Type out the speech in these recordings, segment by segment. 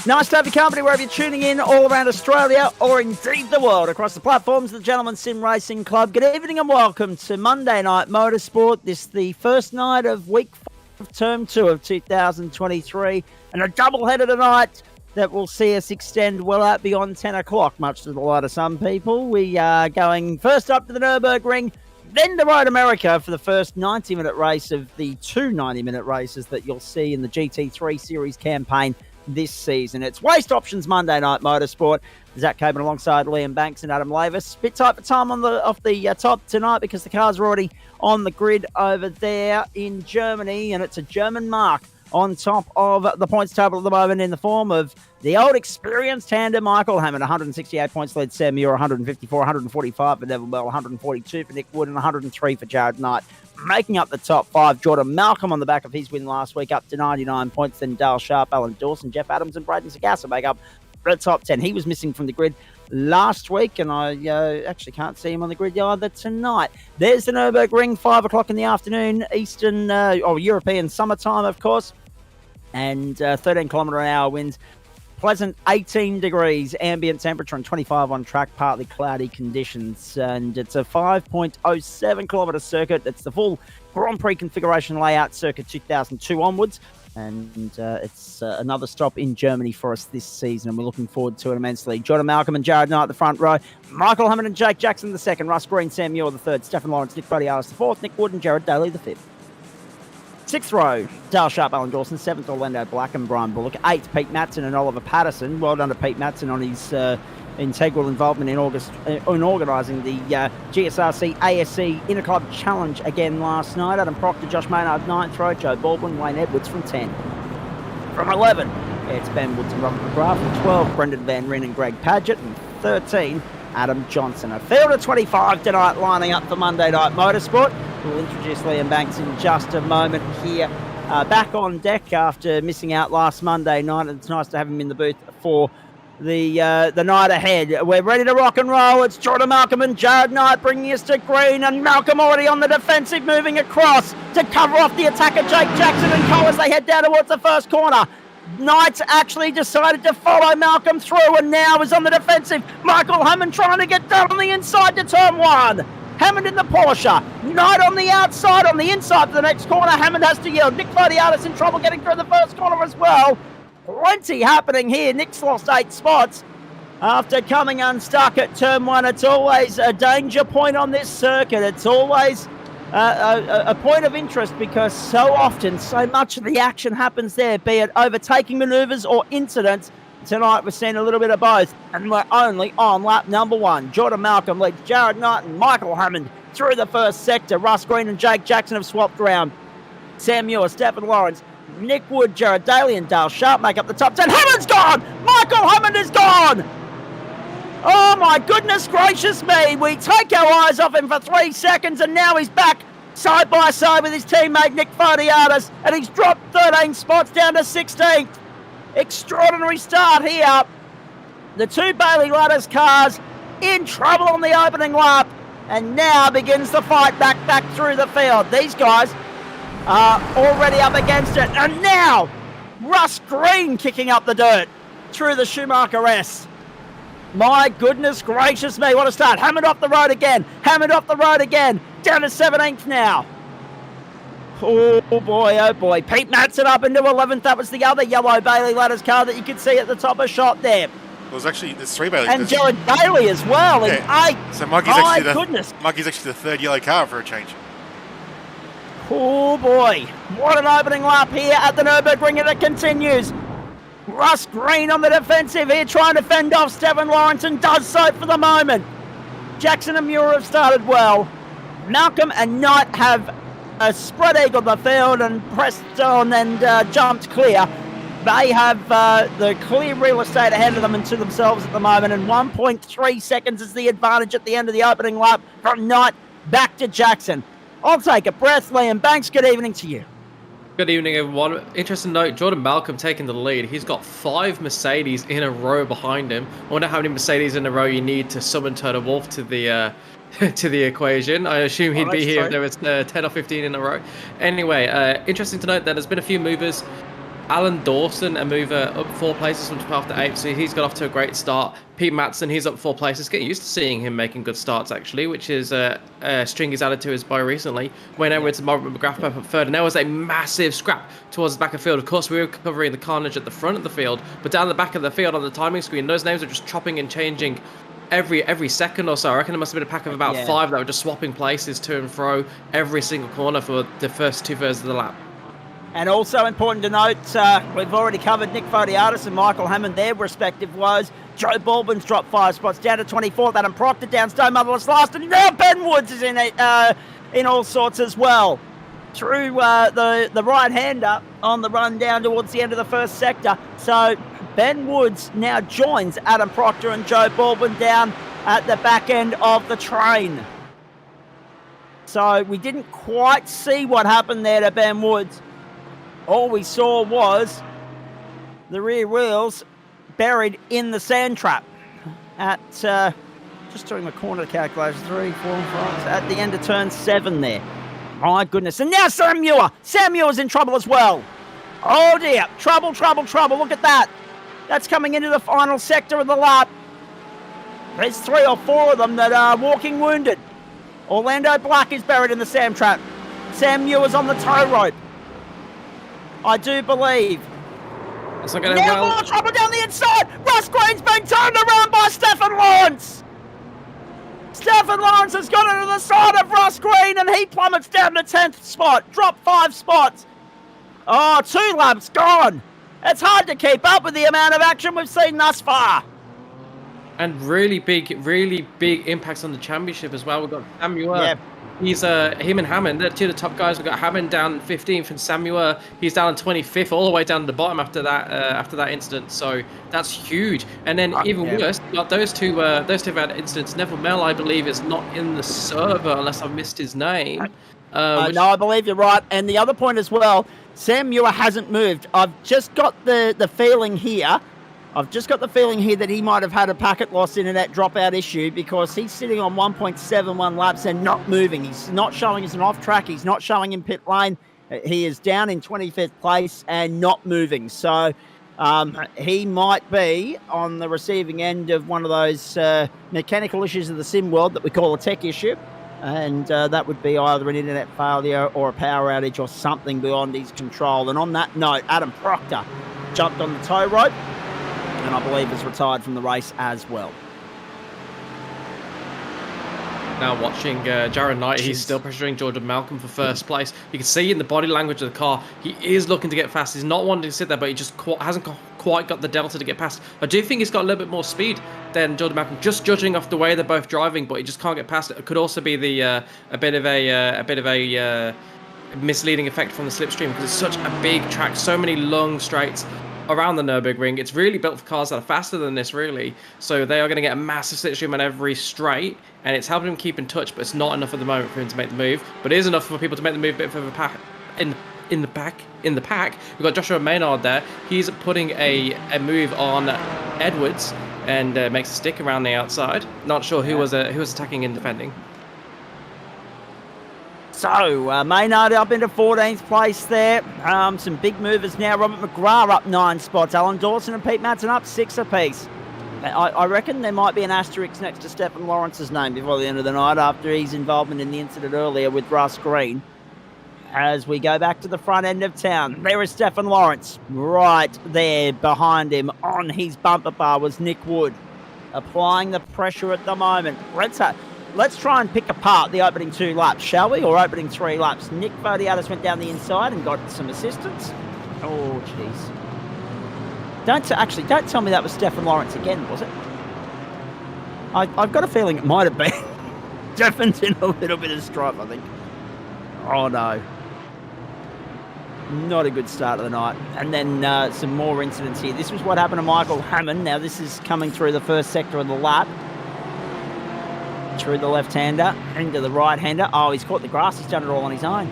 Nice to have your company wherever you're tuning in all around Australia or indeed the world across the platforms of the Gentleman Sim Racing Club. Good evening and welcome to Monday Night Motorsport. This is the first night of week 5 of term 2 of 2023 and a double-header tonight that will see us extend well out beyond 10 o'clock, much to the delight of some people. We are going first up to the Nürburgring, then to Road America for the first 90-minute race of the two 90-minute races that you'll see in the GT3 series campaign this season. It's Waste Options Monday Night Motorsport. Zach Coburn alongside Liam Banks and Adam Lavis. Bit tight for time off the top tonight because the cars are already on the grid over there in Germany, and it's a German mark on top of the points table at the moment in the form of the old experienced hander Michael Hammond. 168 points led Sam Muir, 154, 145 for Neville Bell, 142 for Nick Wood, and 103 for Jared Knight. Making up the top 5, Jordan Malcolm on the back of his win last week, up to 99 points. Then Dale Sharp, Alan Dawson, Jeff Adams, and Braden Sagassa make up the top 10. He was missing from the grid last week, and I actually can't see him on the grid either tonight. There's the Nürburgring, 5 o'clock in the afternoon, Eastern, European summertime, of course, and 13 kilometre an hour winds. Pleasant 18 degrees ambient temperature and 25 on track, partly cloudy conditions. And it's a 5.07 kilometre circuit. It's the full Grand Prix configuration layout, circa 2002 onwards. And it's another stop in Germany for us this season, and we're looking forward to it immensely. Jordan Malcolm and Jared Knight at the front row. Michael Hammond and Jake Jackson the second. Russ Green, Sam Muir the third. Stephen Lawrence, Nick Bodialis the fourth. Nick Wood and Jared Daly the fifth. 6th row, Dale Sharp, Alan Dawson. 7th, Orlando Black and Brian Bullock. 8th, Pete Matson and Oliver Patterson. Well done to Pete Matson on his integral involvement in organising the GSRC ASC Interclub Challenge again last night. Adam Proctor, Josh Maynard, 9th row. Joe Baldwin, Wayne Edwards from 10. From 11, it's Ben Woods and Robert McGrath. From 12, Brendan Van Ryn and Greg Padgett. And 13, Adam Johnson. A field of 25 tonight lining up for Monday Night Motorsport. We'll introduce Liam Banks in just a moment here. Back on deck after missing out last Monday night. It's nice to have him in the booth for the night ahead. We're ready to rock and roll. It's Jordan Malcolm and Jared Knight bringing us to green, and Malcolm already on the defensive, moving across to cover off the attacker Jake Jackson and Cole as they head down towards the first corner. Knight actually decided to follow Malcolm through and now is on the defensive. Michael Hammond trying to get down on the inside to turn 1. Hammond in the Porsche. Knight on the outside, on the inside for the next corner. Hammond has to yield. Nick Bodialis in trouble getting through the first corner as well. Plenty happening here. Nick's lost 8 spots after coming unstuck at turn 1. It's always a danger point on this circuit. It's always a point of interest because so often, so much of the action happens there, be it overtaking manoeuvres or incidents. Tonight we're seeing a little bit of both, and we're only on lap number 1. Jordan Malcolm leads Jared Knight and Michael Hammond through the first sector. Russ Green and Jake Jackson have swapped around. Sam Muir, Stephen Lawrence, Nick Wood, Jared Daly and Dale Sharp make up the top 10. Hammond's gone! Michael Hammond is gone! Oh my goodness gracious me. We take our eyes off him for 3 seconds and now he's back side by side with his teammate Nick Fodiatis, and he's dropped 13 spots down to 16th. Extraordinary start here. The two Bailey Ladders cars in trouble on the opening lap, and now begins the fight back through the field. These guys are already up against it, and now Russ Green kicking up the dirt through the Schumacher S. My goodness gracious me, what a start. Hammered off the road again, down to 17th now. Oh boy. Pete Matson up into 11th. That was the other yellow Bailey Ladders car that you could see at the top of shot there. There's 3 Baileys. And Jared Bailey as well in 8th. So Monkey's actually the third yellow car for a change. Oh boy, what an opening lap here at the Nürburgring, and it continues. Russ Green on the defensive here, trying to fend off Stefan Lawrence, and does so for the moment. Jackson and Muir have started well. Malcolm and Knight have a spread eagle the field and pressed on and jumped clear. They have the clear real estate ahead of them and to themselves at the moment, and 1.3 seconds is the advantage at the end of the opening lap from Knight back to Jackson. I'll take a breath. Liam Banks, good evening to you. Good evening, everyone. Interesting note, Jordan Malcolm taking the lead. He's got 5 Mercedes in a row behind him. I wonder how many Mercedes in a row you need to summon Turner Wolf to the to the equation. I assume he'd be here if there was 10 or 15 in a row. Anyway, interesting to note that there's been a few movers. Alan Dawson, a mover, up 4 places from 12th to 8th, so he's got off to a great start. Pete Matson, he's up 4 places. Getting used to seeing him making good starts, actually, which is a string he's added to his bow recently. Went over to Robert McGrath up 3rd, and there was a massive scrap towards the back of the field. Of course, we were covering the carnage at the front of the field, but down the back of the field on the timing screen, those names are just chopping and changing every second or so. I reckon there must have been a pack of about 5 that were just swapping places to and fro every single corner for the first 2/3 of the lap. And also important to note, we've already covered Nick Fodiatis and Michael Hammond, their respective woes. Joe Baldwin's dropped 5 spots down to 24th. Adam Proctor down Stone Motherless last, and now Ben Woods is in all sorts as well. Through the right-hander on the run down towards the end of the first sector. So Ben Woods now joins Adam Proctor and Joe Baldwin down at the back end of the train. So we didn't quite see what happened there to Ben Woods. All we saw was the rear wheels buried in the sand trap at, just doing the corner calculation, 3, 4, 5, at the end of turn 7 there. My goodness. And now Sam Muir. Sam Muir's in trouble as well. Oh dear. Trouble. Look at that. That's coming into the final sector of the lap. There's 3 or 4 of them that are walking wounded. Orlando Black is buried in the sand trap. Sam Muir's on the tow rope, I do believe. It's not going now more trouble down the inside. Russ Green's been turned around by Stefan Lawrence. Stefan Lawrence has gone into the side of Russ Green, and he plummets down to 10th spot. Dropped 5 spots. Oh, 2 laps gone. It's hard to keep up with the amount of action we've seen thus far. And really big impacts on the championship as well. We've got Sam Muir. Yeah. He's him and Hammond, they're 2 of the top guys. We've got Hammond down 15th and Sam Muir, he's down 25th, all the way down to the bottom after that incident. So that's huge. And then even worse, got those two bad incidents. Neville Mell, I believe, is not in the server unless I've missed his name. No, I believe you're right. And the other point as well, Sam Muir hasn't moved. I've just got the feeling here. That he might have had a packet loss internet dropout issue, because he's sitting on 1.71 laps and not moving. He's not showing as an off track. He's not showing in pit lane. He is down in 25th place and not moving. So he might be on the receiving end of one of those mechanical issues of the sim world that we call a tech issue. And that would be either an internet failure or a power outage or something beyond his control. And on that note, Adam Proctor jumped on the tow rope, and I believe is retired from the race as well. Now watching Jared Knight, he's still pressuring Jordan Malcolm for first place. You can see in the body language of the car, he is looking to get fast. He's not wanting to sit there, but he just hasn't quite got the delta to get past. I do think he's got a little bit more speed than Jordan Malcolm, just judging off the way they're both driving, but he just can't get past it. It could also be the a bit of a misleading effect from the slipstream, because it's such a big track, so many long straights. around the Nürburgring. It's really built for cars that are faster than this, really. So they are going to get a massive slipstream on every straight, and it's helping him keep in touch, but it's not enough at the moment for him to make the move. But it is enough for people to make the move a bit further in the pack. We've got Joshua Maynard there. He's putting a move on Edwards and makes a stick around the outside. Not sure who was attacking and defending. So, Maynard up into 14th place there. Some big movers now. Robert McGrath up 9 spots. Alan Dawson and Pete Madsen up 6 apiece. I reckon there might be an asterisk next to Stefan Lawrence's name before the end of the night after his involvement in the incident earlier with Russ Green. As we go back to the front end of town, there is Stefan Lawrence. Right there behind him on his bumper bar was Nick Wood, applying the pressure at the moment. Let's try and pick apart the opening 2 laps, shall we? Or opening 3 laps. Nick Vodiatis went down the inside and got some assistance. Oh, jeez. Don't tell me that was Stefan Lawrence again, was it? I've got a feeling it might have been. Stefan's in a little bit of strife, I think. Oh, no. Not a good start of the night. And then some more incidents here. This was what happened to Michael Hammond. Now this is coming through the first sector of the lap. Through the left-hander, into the right-hander. Oh, he's caught the grass. He's done it all on his own.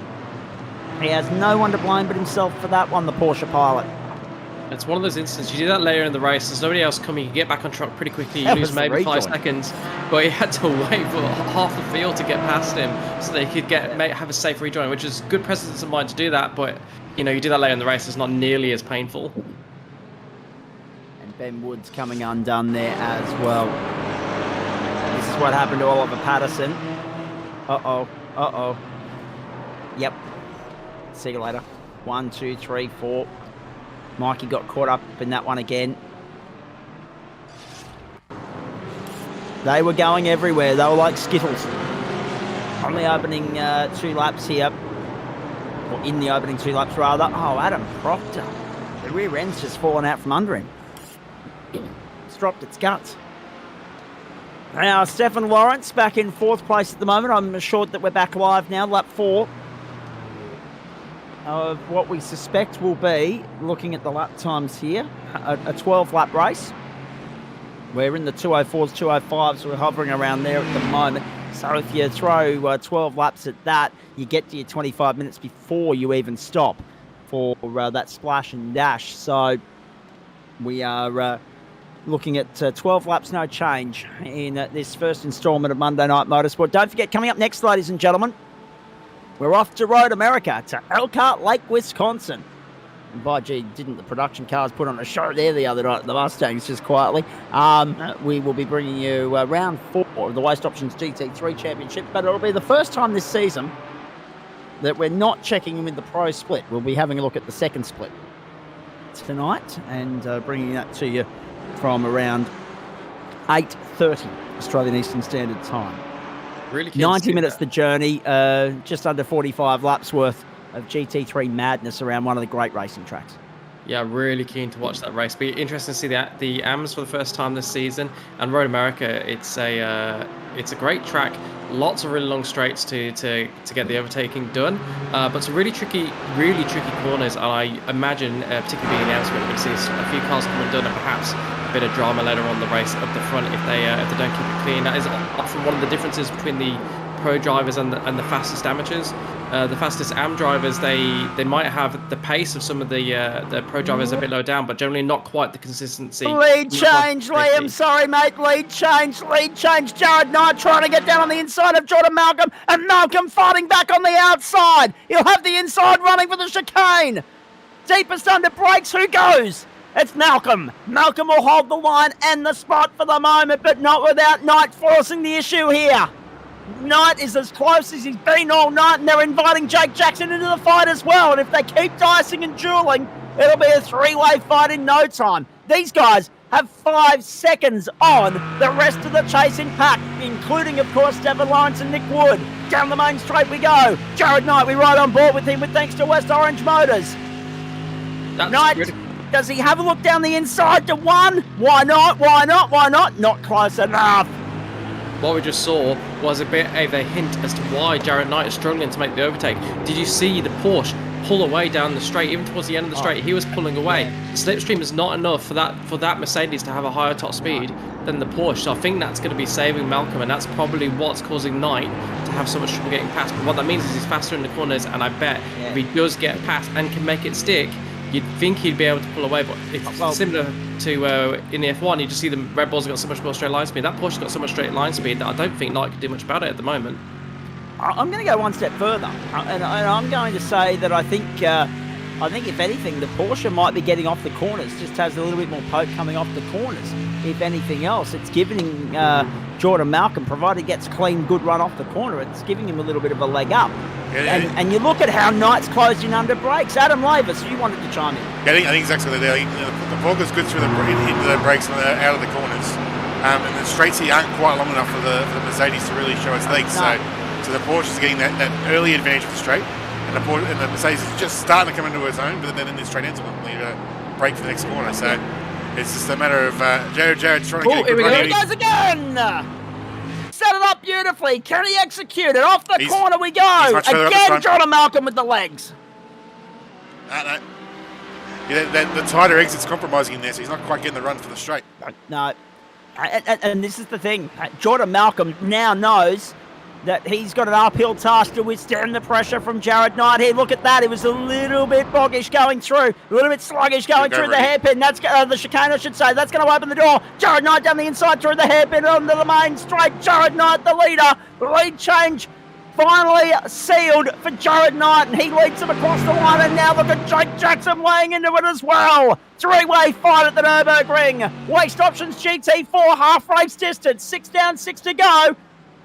He has no one to blame but himself for that one, the Porsche pilot. It's one of those instances, you do that later in the race, there's nobody else coming, you get back on track pretty quickly, you That lose was the maybe 5 rejoin. seconds, but he had to wait for half the field to get past him so they could have a safe rejoin, which is good presence of mind to do that, but you do that later in the race, it's not nearly as painful. And Ben Woods coming undone there as well. This is what happened to Oliver Patterson. Uh-oh. Yep. See you later. 1, 2, 3, 4. Mikey got caught up in that one again. They were going everywhere. They were like Skittles. On the opening 2 laps here. Or in the opening 2 laps, rather. Oh, Adam Proctor. The rear end's just fallen out from under him. It's dropped its guts. Now, Stefan Lawrence back in 4th place at the moment. I'm assured that we're back live now, lap 4. Of what we suspect will be, looking at the lap times here, a 12-lap race. We're in the 204s, 205s, we're hovering around there at the moment. So if you throw 12 laps at that, you get to your 25 minutes before you even stop for that splash and dash. So we are looking at 12 laps, no change in this first instalment of Monday Night Motorsport. Don't forget, coming up next, ladies and gentlemen, we're off to Road America, to Elkhart Lake, Wisconsin. And by gee, didn't the production cars put on a show there the other night at the Mustangs, just quietly. We will be bringing you round 4 of the Waste Options GT3 Championship, but it'll be the first time this season that we're not checking in with the Pro Split. We'll be having a look at the second split tonight and bringing that to you from around 8:30 Australian Eastern Standard Time. Really 90 minutes the journey, just under 45 laps worth of GT3 madness around one of the great racing tracks. Yeah, really keen to watch that race. Be interesting to see the AMs for the first time this season. And Road America, it's a great track. Lots of really long straights to get the overtaking done, but some really tricky corners. And I imagine, particularly being the AMs, we're going to see a few cars come undone and perhaps a bit of drama later on the race up the front if they don't keep it clean. That is often one of the differences between the pro drivers and the fastest amateurs. The fastest AM drivers, they might have the pace of some of the pro drivers a bit low down, but generally not quite the consistency. Lead change, Liam. Sorry, mate. Lead change. Jared Knight trying to get down on the inside of Jordan Malcolm, and Malcolm fighting back on the outside. He'll have the inside running for the chicane. Deepest under brakes. Who goes? It's Malcolm. Malcolm will hold the line and the spot for the moment, but not without Knight forcing the issue here. Knight is as close as he's been all night, and they're inviting Jake Jackson into the fight as well. And if they keep dicing and dueling, it'll be a 3-way fight in no time. These guys have 5 seconds on the rest of the chasing pack, including, of course, Stefan Lawrence and Nick Wood. Down the main straight we go. Jared Knight, we ride on board with him with thanks to West Orange Motors. Knight, does he have a look down the inside to 1? Why not? Not close enough. What we just saw was a bit of a hint as to why Jared Knight is struggling to make the overtake. Did you see the Porsche pull away down the straight. Even towards the end of the straight, he was pulling away. The slipstream is not enough for that Mercedes to have a higher top speed than the Porsche. So I think that's going to be saving Malcolm, and that's probably what's causing Knight to have so much trouble getting past. But what that means is he's faster in the corners, and I bet if he does get past and can make it stick, you'd think he'd be able to pull away. But it's similar to in the F1, you just see the Red Bulls have got so much more straight line speed. That Porsche's got so much straight line speed that I don't think Knight could do much about it at the moment. I'm going to go one step further, and I'm going to say that I think if anything, the Porsche might be getting off the corners, just has a little bit more poke coming off the corners. If anything else, it's giving Jordan Malcolm, provided he gets clean, good run off the corner, it's giving him a little bit of a leg up. And you look at how Knight's closed in under brakes. Adam Lavis, you wanted to chime in. Yeah, I think exactly there. The Porker's good through into the brakes and out of the corners. And the straights here aren't quite long enough for the Mercedes to really show its legs. No. So the Porsche is getting that early advantage of the straight, and the Mercedes is just starting to come into its own, but then in the straight ends will brake for the next corner. So it's just a matter of Jared's trying to get a good run. Here he goes again! Set it up beautifully. Can he execute it? Off the corner we go. Again, Jordan Malcolm with the legs. The tighter exit's compromising in there, so he's not quite getting the run for the straight. No. And this is the thing. Jordan Malcolm now knows that he's got an uphill task to withstand the pressure from Jared Knight here. Look at that. He was a little bit boggish going through, a little bit sluggish going through the hairpin. That's the chicane, I should say. That's going to open the door. Jared Knight down the inside through the hairpin onto the main straight. Jared Knight, the leader. Lead change finally sealed for Jared Knight, and he leads them across the line. And now look at Jake Jackson weighing into it as well. Three-way fight at the Nürburgring. Waste Options GT4 half race distance. 6 down, 6 to go.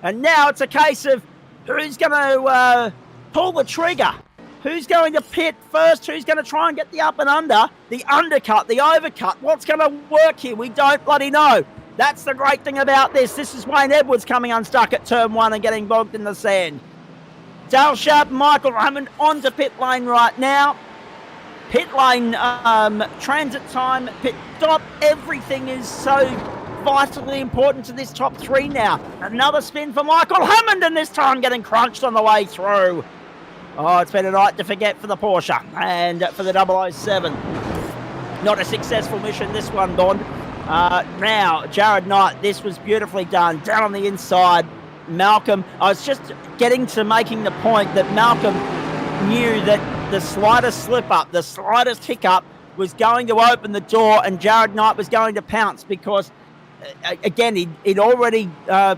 And now it's a case of who's going to pull the trigger. Who's going to pit first? Who's going to try and get the up and under? The undercut, the overcut. What's going to work here? We don't bloody know. That's the great thing about this. This is Wayne Edwards coming unstuck at turn 1 and getting bogged in the sand. Dale Sharp, Michael Hammond onto pit lane right now. Pit lane, transit time, pit stop, everything is so vitally important to this top 3 now. Another spin for Michael Hammond, and this time getting crunched on the way through. Oh, it's been a night to forget for the Porsche and for the 007. Not a successful mission, this one, Don. Now, Jared Knight, this was beautifully done. Down on the inside, Malcolm. I was just getting to making the point that Malcolm knew that the slightest slip-up, the slightest hiccup was going to open the door, and Jared Knight was going to pounce because again, he'd already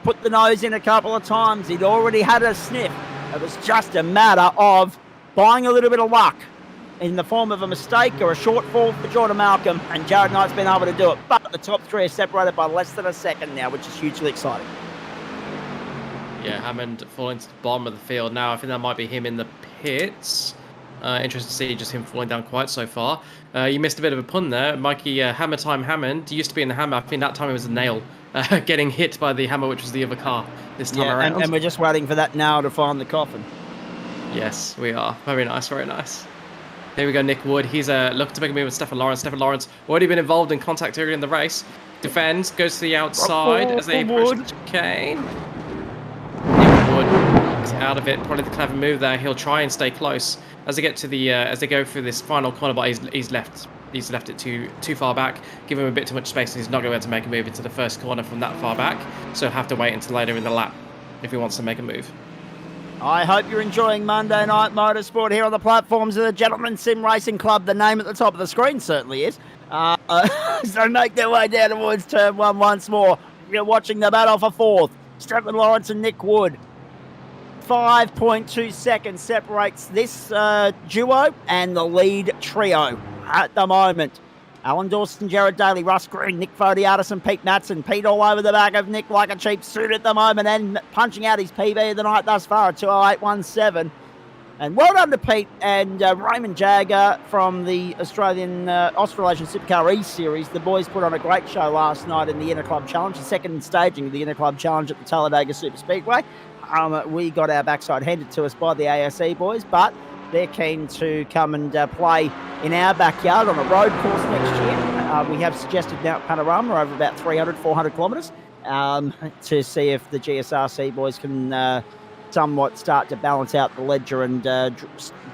put the nose in a couple of times. He'd already had a sniff. It was just a matter of buying a little bit of luck in the form of a mistake or a shortfall for Jordan Malcolm, and Jared Knight's been able to do it. But the top 3 are separated by less than a second now, which is hugely exciting. Yeah, Hammond falling to the bottom of the field now. I think that might be him in the pits. Interesting to see just him falling down quite so far. You missed a bit of a pun there. Mikey, Hammer Time Hammond used to be in the Hammer. I think that time it was a nail getting hit by the Hammer, which was the other car this time around. And we're just waiting for that nail to find the coffin. Yes, we are. Very nice, very nice. Here we go, Nick Wood. He's looking to make a move with Stefan Lawrence. Stefan Lawrence already been involved in contact earlier in the race. Defends, goes to the outside as they push the chicane. Nick Wood is out of it. Probably the clever move there. He'll try and stay close as they get to the as they go through this final corner, but he's left it too far back. Give him a bit too much space, and he's not going to be able to make a move into the first corner from that far back. So he'll have to wait until later in the lap if he wants to make a move. I hope you're enjoying Monday Night Motorsport here on the platforms of the Gentleman Sim Racing Club. The name at the top of the screen certainly is. So make their way down towards turn 1 once more. You're watching the battle for 4th. Stefan Lawrence and Nick Wood. 5.2 seconds separates this duo and the lead trio at the moment. Alan Dawson, Jared Daly, Russ Green, Nick Fodiatis and Pete Matson. Pete all over the back of Nick like a cheap suit at the moment and punching out his PB of the night thus far at 2:08.17. And well done to Pete and Raymond Jagger from the Australian Australasian Supercar E-Series. The boys put on a great show last night in the Interclub Challenge, the second staging of the Interclub Challenge at the Talladega Super Speedway. We got our backside handed to us by the ASE boys, but they're keen to come and play in our backyard on a road course next year. We have suggested Mount Panorama over about 300, 400 kilometres to see if the GSRC boys can somewhat start to balance out the ledger and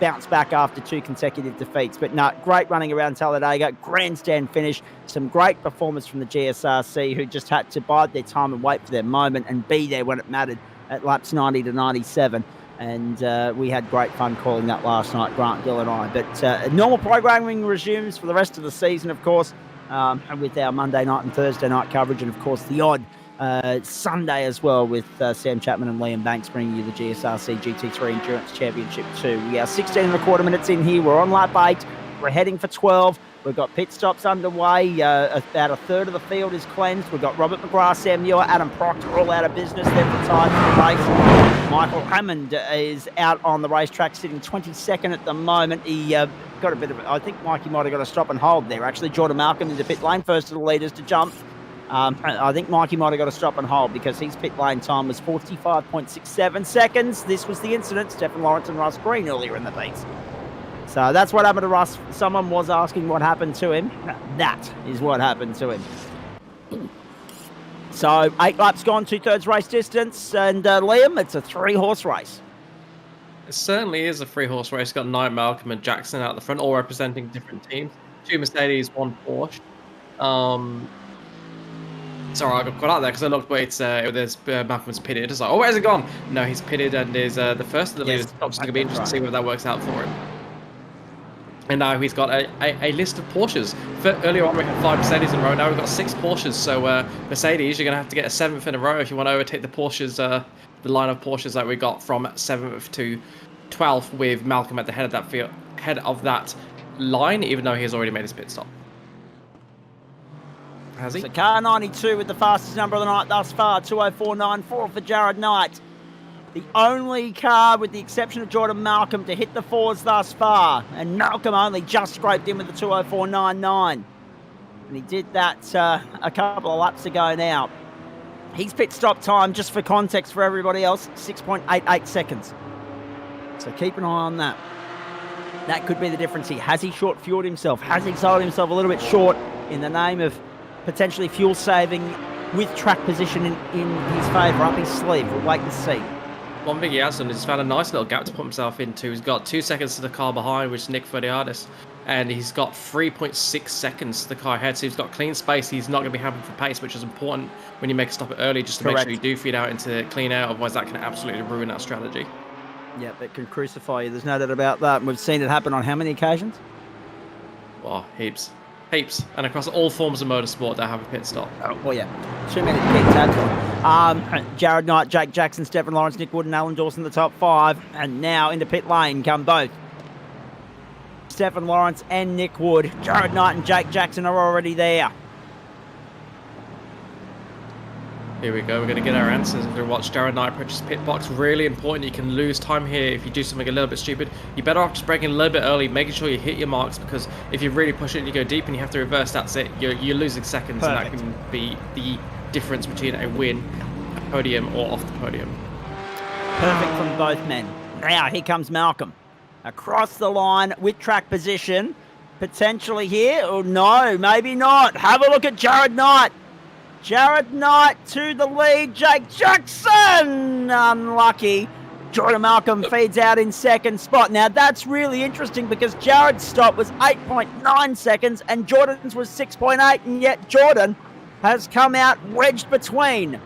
bounce back after 2 consecutive defeats. But no, great running around Talladega, grandstand finish, some great performance from the GSRC, who just had to bide their time and wait for their moment and be there when it mattered at laps 90 to 97. And we had great fun calling that last night, Grant Gill and I. But normal programming resumes for the rest of the season, of course, with our Monday night and Thursday night coverage, and of course the odd Sunday as well, with Sam Chapman and Liam Banks bringing you the GSRC GT3 Endurance Championship 2. We are 16.25 minutes in here. We're on lap 8. We're heading for 12. We've got pit stops underway. About a third of the field is cleansed. We've got Robert McGrath, Sam Muir, Adam Proctor all out of business. They've retired from the race. Michael Hammond is out on the racetrack, sitting 22nd at the moment. He got a bit of, I think Mikey might have got a stop and hold there. Actually, Jordan Malcolm in the pit lane, first of the leaders to jump. I think Mikey might have got a stop and hold because his pit lane time was 45.67 seconds. This was the incident, Stephen Lawrence and Russ Green earlier in the piece. So that's what happened to Russ. Someone was asking what happened to him. That is what happened to him. So 8 laps gone, 2/3 race distance. And Liam, it's a 3-horse race. It certainly is a 3-horse race. Got Knight, Malcolm and Jackson out the front, all representing different teams. 2 Mercedes, 1 Porsche. Sorry, I got caught out there because I looked, but there's Malcolm's pitted. It's like, oh, where's it gone? No, he's pitted and is the first of the leaders. It's going to be interesting to see whether that works out for him. And now he's got a list of Porsches. Earlier on we had 5 Mercedes in a row. Now we've got 6 Porsches. So Mercedes, you're going to have to get a 7th in a row if you want to overtake the Porsches, the line of Porsches that we got from 7th to 12th, with Malcolm at the head of that field, head of that line, even though he's already made his pit stop. Has he? So car 92 with the fastest number of the night thus far, 2:04.94 for Jared Knight. The only car, with the exception of Jordan Malcolm, to hit the 4s thus far. And Malcolm only just scraped in with the 2:04.99. And he did that a couple of laps ago now. His pit stop time, just for context for everybody else, 6.88 seconds. So keep an eye on that. That could be the difference here. Has he short fueled himself? Has he sold himself a little bit short in the name of potentially fuel saving with track position in his favour up his sleeve? We'll wait and see. One thing he has done is found a nice little gap to put himself into. He's got 2 seconds to the car behind, which is Nick Ferdiadis, and he's got 3.6 seconds to the car ahead. So he's got clean space. He's not going to be happy for pace, which is important when you make a stop early, just to make sure you do feed out into clean air. Otherwise, that can absolutely ruin that strategy. Yep, it can crucify you. There's no doubt about that. And we've seen it happen on how many occasions? Well, heaps. And across all forms of motorsport that have a pit stop. Oh, well, yeah. Too many to keep tabs on. Jared Knight, Jake Jackson, Stephen Lawrence, Nick Wood and Alan Dawson, the top 5. And now into pit lane come both Stephen Lawrence and Nick Wood. Jared Knight and Jake Jackson are already there. Here we go. We're going to get our answers. We're going to watch Jared Knight approach his pit box. Really important. You can lose time here if you do something a little bit stupid. You're better off just braking a little bit early, making sure you hit your marks, because if you really push it and you go deep and you have to reverse, that's it. You're losing seconds. Perfect. And that can be the difference between a win, a podium, or off the podium. Perfect from both men. Now here comes Malcolm. Across the line with track position. Potentially here. Oh, no, maybe not. Have a look at Jared Knight. Jared Knight to the lead. Jake Jackson, unlucky. Jordan Malcolm feeds out in 2nd spot. Now that's really interesting because Jared's stop was 8.9 seconds and Jordan's was 6.8, and yet Jordan has come out wedged between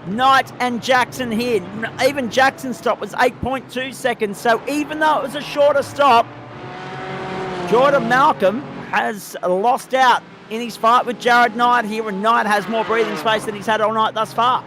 Knight and Jackson here. Even Jackson's stop was 8.2 seconds. So even though it was a shorter stop, Jordan Malcolm has lost out in his fight with Jared Knight here, and Knight has more breathing space than he's had all night thus far.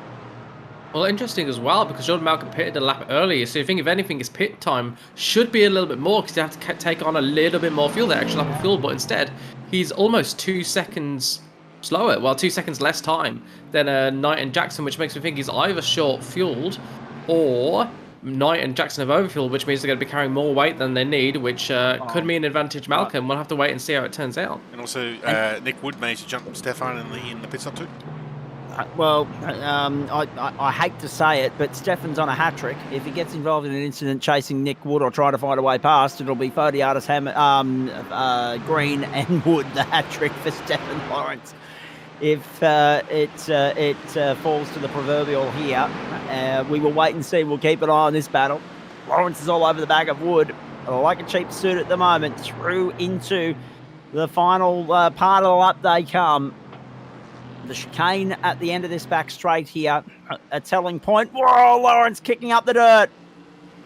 Well, interesting as well, because Jordan Malcolm pitted a lap earlier, so you think if anything his pit time should be a little bit more, because you have to take on a little bit more fuel, the extra lap of fuel, but instead he's almost 2 seconds slower, well 2 seconds less time than Knight and Jackson, which makes me think he's either short fueled or Knight and Jackson have overfueled, which means they're going to be carrying more weight than they need, which could mean advantage Malcolm. We'll have to wait and see how it turns out. And also, Nick Wood managed to jump Stefan in the pit stop too. I hate to say it, but Stefan's on a hat-trick. If he gets involved in an incident chasing Nick Wood or trying to find a way past, it'll be Fodiatis, Green and Wood, the hat-trick for Stephen Lawrence. if it falls to the proverbial here. We will wait and see. We'll keep an eye on this battle. Lawrence is all over the back of Wood, like a cheap suit at the moment. Through into the final part of the lap they come. The chicane at the end of this back straight here, a telling point. Whoa, Lawrence kicking up the dirt.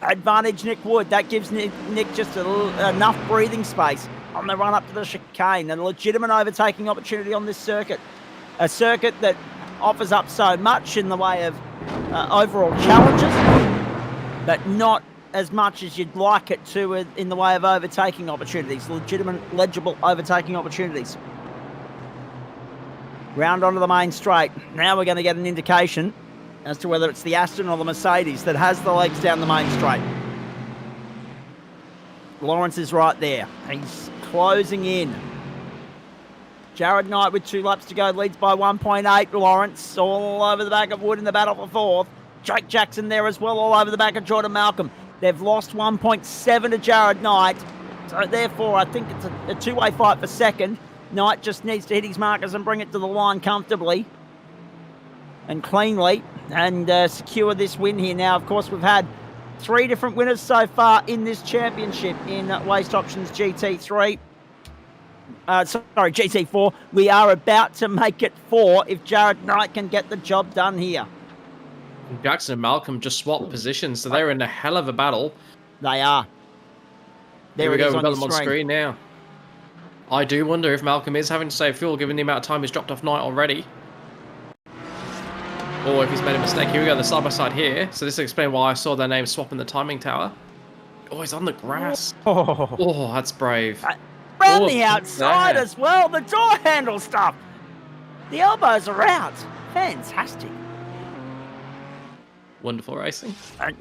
Advantage Nick Wood. That gives Nick just enough breathing space on the run up to the chicane. A legitimate overtaking opportunity on this circuit. A circuit that offers up so much in the way of overall challenges, but not as much as you'd like it to in the way of overtaking opportunities, legitimate, legible overtaking opportunities. Round onto the main straight. Now we're going to get an indication as to whether it's the Aston or the Mercedes that has the legs down the main straight. Lawrence is right there. He's closing in. Jared Knight with 2 laps to go leads by 1.8. Lawrence all over the back of Wood in the battle for 4th. Jake Jackson there as well, all over the back of Jordan Malcolm. They've lost 1.7 to Jared Knight. So therefore, I think it's a two-way fight for 2nd. Knight just needs to hit his markers and bring it to the line comfortably and cleanly and secure this win here. Now, of course, we've had 3 different winners so far in this championship in Waste Options GT3. GT4. We are about to make it 4 if Jared Knight can get the job done here. Jackson and Malcolm just swapped positions, so they're in a hell of a battle. They are. There we go, we've got them on screen now. I do wonder if Malcolm is having to save fuel given the amount of time he's dropped off Knight already. Or if he's made a mistake. Here we go, the side-by-side here. So this will explain why I saw their names swap in the timing tower. Oh, he's on the grass. Oh, that's brave. Around the outside as well, the door handle stuff. The elbows are out. Fantastic. Wonderful racing.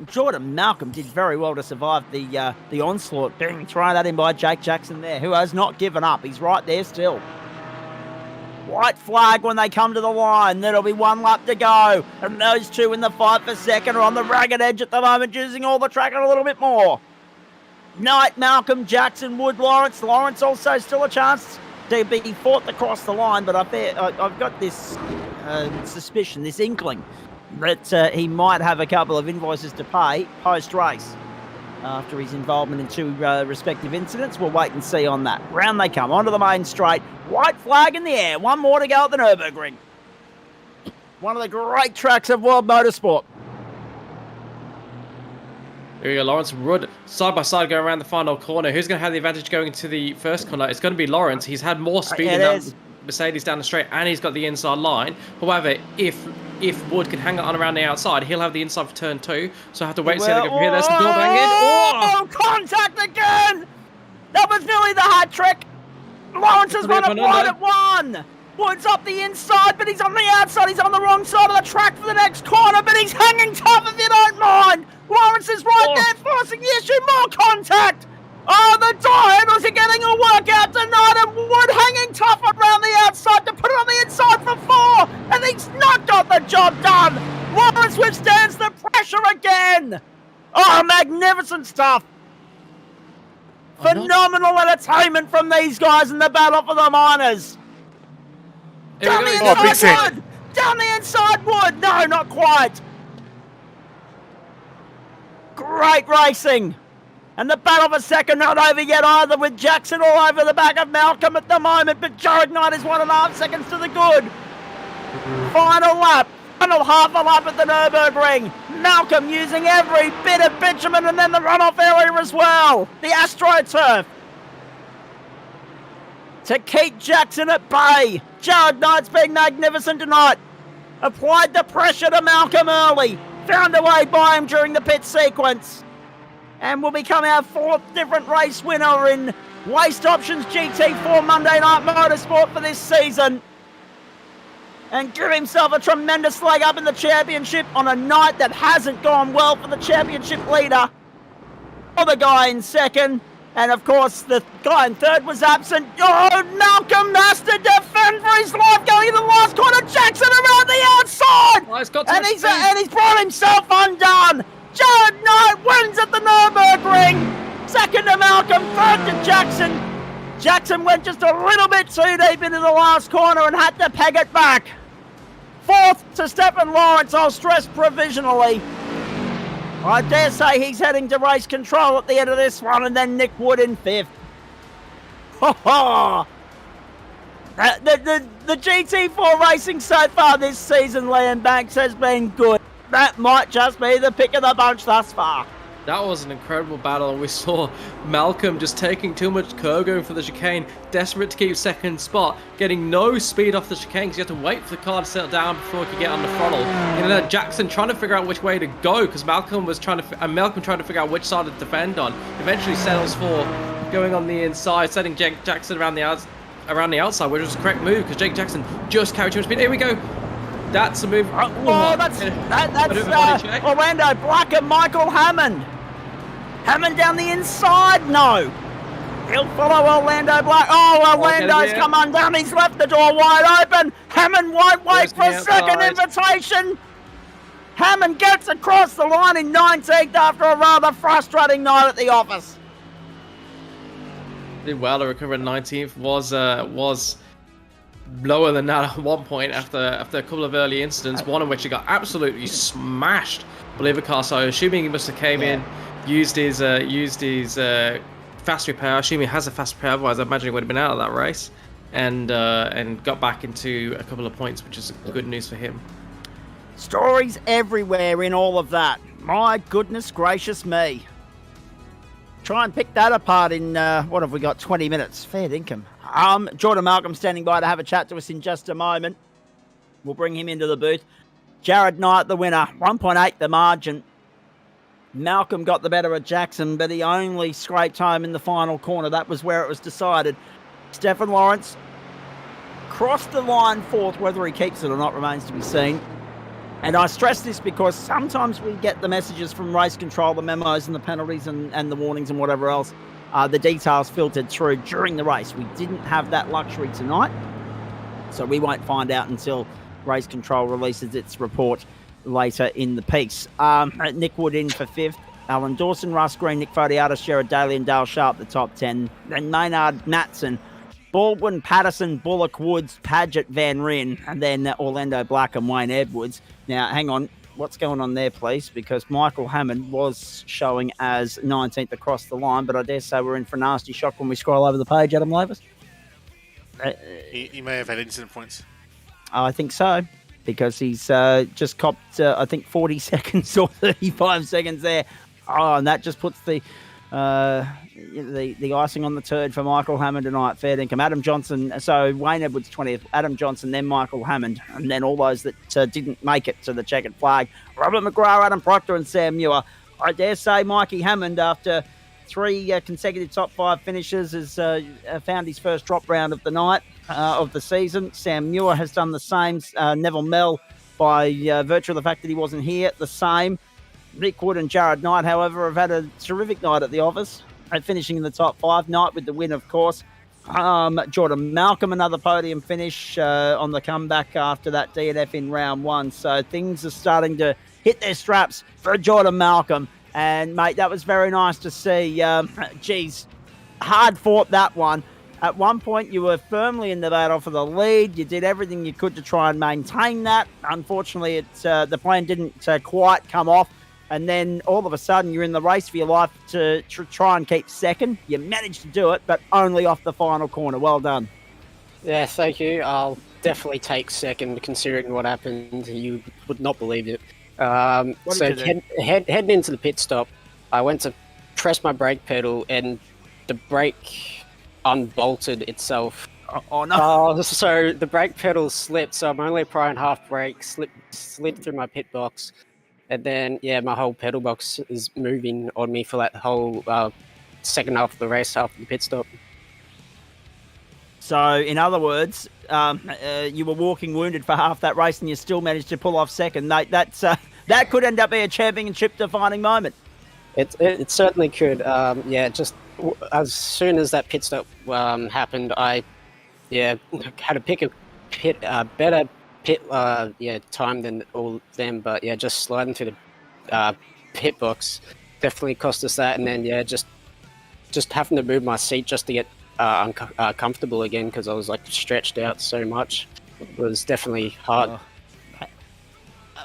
Jordan Malcolm did very well to survive the onslaught being thrown at him by Jake Jackson there, who has not given up. He's right there still. White flag when they come to the line. There'll be 1 lap to go. And those 2 in the fight for 2nd are on the ragged edge at the moment, using all the track and a little bit more. Knight, Malcolm, Jackson, Wood, Lawrence. Lawrence also still a chance to be 4th across the line, but I've got this suspicion, this inkling, that he might have a couple of invoices to pay post-race after his involvement in 2 respective incidents. We'll wait and see on that. Round they come, onto the main straight. White flag in the air. 1 more to go at the Nürburgring. One of the great tracks of world motorsport. Here we go, Lawrence and Wood side by side going around the final corner. Who's going to have the advantage going into the first corner? It's going to be Lawrence. He's had more speed in that Mercedes down the straight, and he's got the inside line. However, if Wood can hang on around the outside, he'll have the inside for turn 2. So I have to wait and see how they go from here. There's the door banging. Oh, contact again! That was nearly the hat trick. Lawrence has run it wide at 1. Wood's up the inside, but he's on the outside. He's on the wrong side of the track for the next corner, but he's hanging tough if you don't mind. Lawrence is right there, forcing the issue. More contact. Oh, the door handles are getting a workout tonight, and Wood hanging tough around the outside to put it on the inside for 4, and he's not got the job done. Lawrence withstands the pressure again. Oh, magnificent stuff. Phenomenal entertainment from these guys in the battle for the minors. Down the inside, Wood! Down the inside, Wood! No, not quite. Great racing. And the battle for 2nd not over yet either, with Jackson all over the back of Malcolm at the moment, but Jared Knight is 1.5 seconds to the good. Final lap. Final half a lap at the Nürburgring. Malcolm using every bit of bitumen and then the runoff area as well. The AstroTurf. To keep Jackson at bay. Jared Knight's been magnificent tonight. Applied the pressure to Malcolm early. Found a way by him during the pit sequence. And will become our 4th different race winner in Waste Options GT4 Monday Night Motorsport for this season. And give himself a tremendous leg up in the championship on a night that hasn't gone well for the championship leader. Or the guy in 2nd. And of course, the guy in 3rd was absent. Oh, Malcolm has to defend for his life going into the last corner. Jackson around the outside. Oh, he's brought himself undone. Jared Knight wins at the Nürburgring. 2nd to Malcolm, 3rd to Jackson. Jackson went just a little bit too deep into the last corner and had to peg it back. Fourth to Stephen Lawrence, I'll stress provisionally. I dare say he's heading to race control at the end of this one, and then Nick Wood in fifth. Ha ha! The GT4 racing so far this season, Liam Banks, has been good. That might just be the pick of the bunch thus far. That was an incredible battle, and we saw Malcolm just taking too much curve going for the chicane, desperate to keep second spot, getting no speed off the chicane because you have to wait for the car to settle down before he could get on the throttle. And then Jackson trying to figure out which way to go because Malcolm was trying to figure out which side to defend on. Eventually settles for going on the inside, setting Jake Jackson around the outside, which was the correct move because Jake Jackson just carried too much speed. Here we go. That's a move. Oh, that's Orlando Black and Michael Hammond. Hammond down the inside. No. He'll follow Orlando Black. Oh, Orlando's come undone. He's left the door wide open. Hammond won't wait for a second invitation. Hammond gets across the line in 19th after a rather frustrating night at the office. Did well to recover in 19th. Was lower than that at one point after a couple of early incidents, one in which he got absolutely smashed by the car. So assuming he must have came in, used his fast repair. Assuming he has a fast repair, otherwise I imagine he would have been out of that race, and got back into a couple of points, which is good news for him. Stories everywhere in all of that. My goodness gracious me. Try and pick that apart in, what have we got, 20 minutes. Fair dinkum. Jordan Malcolm standing by to have a chat to us in just a moment. We'll bring him into the booth. Jared Knight, the winner, 1.8 the margin. Malcolm got the better of Jackson, but he only scraped home in the final corner. That was where it was decided. Stephen Lawrence crossed the line fourth. Whether he keeps it or not remains to be seen. And I stress this because sometimes we get the messages from race control, the memos and the penalties and the warnings and whatever else, the details filtered through during the race. We didn't have that luxury tonight, so we won't find out until race control releases its report later in the piece. Nick Wood in for fifth. Alan Dawson, Russ Green, Nick Fodiatis, Sherrod Daly and Dale Sharp, the top 10. Then Maynard Matson, Baldwin, Patterson, Bullock, Woods, Padgett, Van Ryn, and then Orlando Black and Wayne Edwards. Now, hang on. What's going on there, please? Because Michael Hammond was showing as 19th across the line, but I dare say we're in for a nasty shock when we scroll over the page, Adam Lavis. He may have had incident points. I think so, because he's just copped, I think, 40 seconds or 35 seconds there. Oh, and that just puts the icing on the turd for Michael Hammond tonight. Fair dinkum. Adam Johnson, so Wayne Edwards 20th, Adam Johnson, then Michael Hammond, and then all those that didn't make it to the checkered flag. Robert McGrath, Adam Proctor and Sam Muir. I dare say Mikey Hammond, after three consecutive top five finishes, has found his first drop round of the night, of the season. Sam Muir has done the same. Neville Mell, by virtue of the fact that he wasn't here, the same. Nick Wood and Jared Knight, however, have had a terrific night at the office, finishing in the top five. Knight with the win, of course. Jordan Malcolm, another podium finish on the comeback after that DNF in round one. So things are starting to hit their straps for Jordan Malcolm. And, mate, that was very nice to see. Geez, hard fought that one. At one point, you were firmly in the battle for the lead. You did everything you could to try and maintain that. Unfortunately, the plan didn't quite come off. And then all of a sudden, you're in the race for your life to try and keep second. You managed to do it, but only off the final corner. Well done. Yeah, thank you. I'll definitely take second, considering what happened. You would not believe it. Heading into the pit stop, I went to press my brake pedal, and the brake unbolted itself. Oh no! So the brake pedal slipped. So I'm only applying half brake, slid through my pit box. And then, my whole pedal box is moving on me for that whole second half of the race after the pit stop. So, in other words, you were walking wounded for half that race and you still managed to pull off second. That could end up being a championship-defining moment. It certainly could. Just as soon as that pit stop happened, I had to pick a better time than all of them, but just sliding through the pit box definitely cost us that, and then just having to move my seat just to get comfortable again because I was like stretched out so much. It was definitely hard.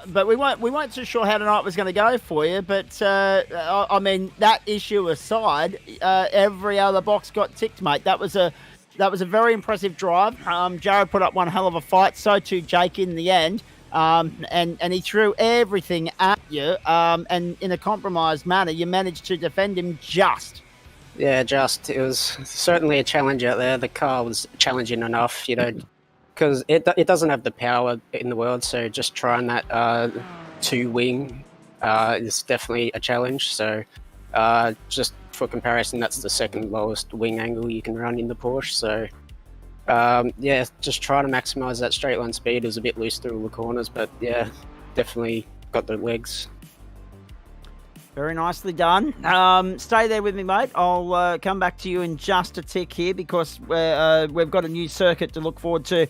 But we weren't too sure how tonight was going to go for you. But I mean, that issue aside, every other box got ticked, mate. That was a very impressive drive. Jared put up one hell of a fight. So too Jake in the end. And he threw everything at you. And in a compromised manner, you managed to defend him just. Yeah, it was certainly a challenge out there. The car was challenging enough, because it doesn't have the power in the world. So just trying that two-wing is definitely a challenge. So just for comparison, that's the second lowest wing angle you can run in the Porsche. So yeah, just trying to maximise that straight line speed. It was a bit loose through all the corners, but yeah, definitely got the legs. Very nicely done. Stay there with me, mate. I'll come back to you in just a tick here because we've got a new circuit to look forward to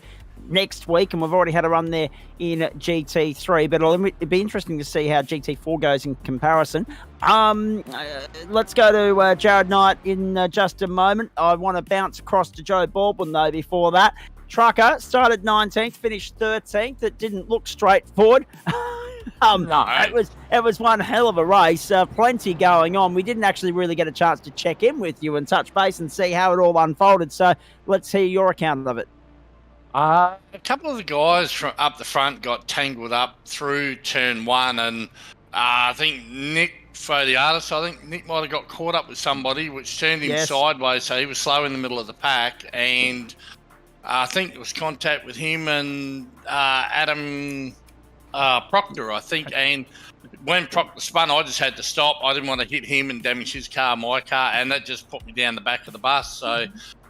next week, and we've already had a run there in GT3, but it'll be interesting to see how GT4 goes in comparison. Let's go to Jared Knight in just a moment. I want to bounce across to Joe Baldwin, though, before that. Trucker started 19th, finished 13th. It didn't look straightforward. No. It was one hell of a race, plenty going on. We didn't actually really get a chance to check in with you and touch base and see how it all unfolded, so let's hear your account of it. A couple of the guys from up the front got tangled up through turn one, and I think Nick Fodiatis, might have got caught up with somebody, which turned him sideways, so he was slow in the middle of the pack, and I think there was contact with him and Adam Proctor, I think, and when Proctor spun, I just had to stop. I didn't want to hit him and damage his car, my car, and that just put me down the back of the bus. So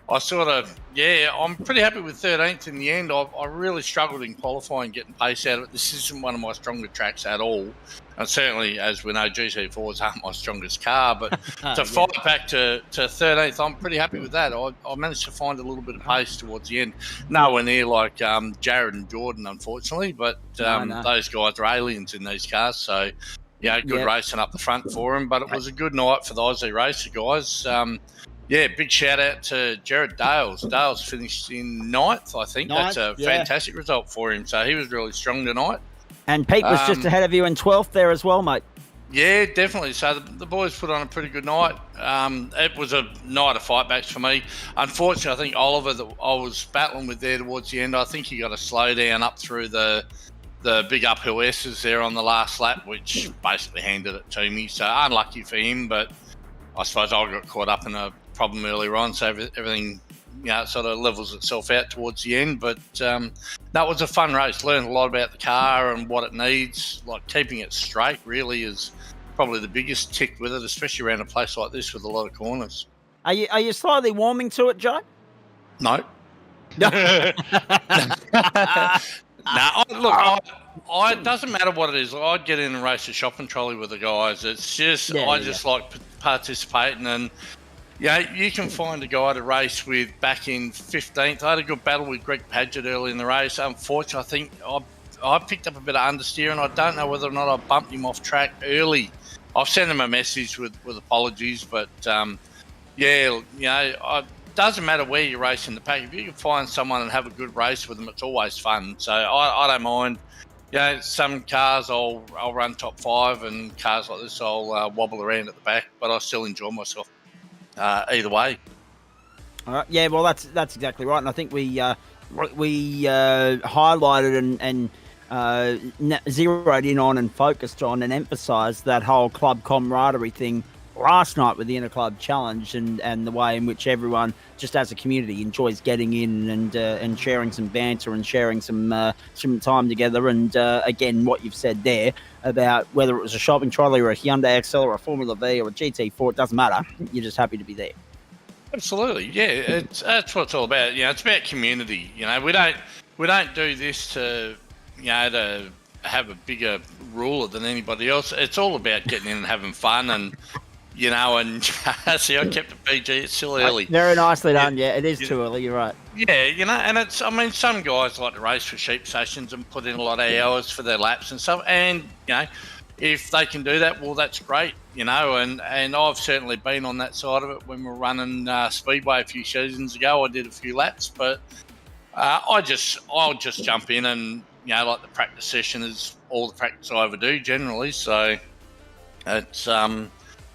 I sort of, I'm pretty happy with 13th in the end. I really struggled in qualifying, getting pace out of it. This isn't one of my stronger tracks at all. And certainly, as we know, GT4s aren't my strongest car, but to fight back to 13th, I'm pretty happy with that. I managed to find a little bit of pace towards the end. Nowhere near like Jared and Jordan, unfortunately, but those guys are aliens in these cars. So, good racing up the front for them. But it was a good night for the Aussie racer guys. Big shout out to Jared Dales. Dales finished in 9th, I think. That's a fantastic result for him. So he was really strong tonight. And Pete was just ahead of you in 12th there as well, mate. Yeah, definitely. So the boys put on a pretty good night. It was a night of fightbacks for me. Unfortunately, I think Oliver, that I was battling with there towards the end, I think he got a slowdown up through the big uphill S's there on the last lap, which basically handed it to me. So unlucky for him, but I suppose I got caught up in a problem earlier on, so everything it sort of levels itself out towards the end. But that was a fun race. Learned a lot about the car and what it needs. Like keeping it straight really is probably the biggest tick with it, especially around a place like this with a lot of corners. Are you slightly warming to it, Joe? No. No. It doesn't matter what it is. I'd get in and race a shopping trolley with the guys. It's just I just like participating, and you can find a guy to race with back in 15th. I had a good battle with Greg Padgett early in the race. Unfortunately, I think I picked up a bit of understeer, and I don't know whether or not I bumped him off track early. I've sent him a message with apologies, but it doesn't matter where you race in the pack. If you can find someone and have a good race with them, it's always fun. So I don't mind. Some cars I'll run top 5, and cars like this I'll wobble around at the back, but I still enjoy myself either way. All right. Yeah, well, that's exactly right, and I think we highlighted and zeroed in on and focused on and emphasised that whole club camaraderie thing last night with the Interclub Challenge, and the way in which everyone just as a community enjoys getting in and sharing some banter and sharing some time together. And again, what you've said there about whether it was a shopping trolley or a Hyundai Excel or a Formula V or a GT4, it doesn't matter. You're just happy to be there. Absolutely, yeah. That's what it's all about. It's about community. We don't do this to to have a bigger ruler than anybody else. It's all about getting in and having fun, and and see, I kept it PG. It's still early. Very nicely done. Yeah, it is too early. You're right. Yeah, and it's. I mean, some guys like to race for sheep sessions and put in a lot of hours for their laps and stuff. And if they can do that, well, that's great, you know. And I've certainly been on that side of it when we were running Speedway a few seasons ago. I did a few laps, but I'll just jump in and, you know, like the practice session is all the practice I ever do generally. So it's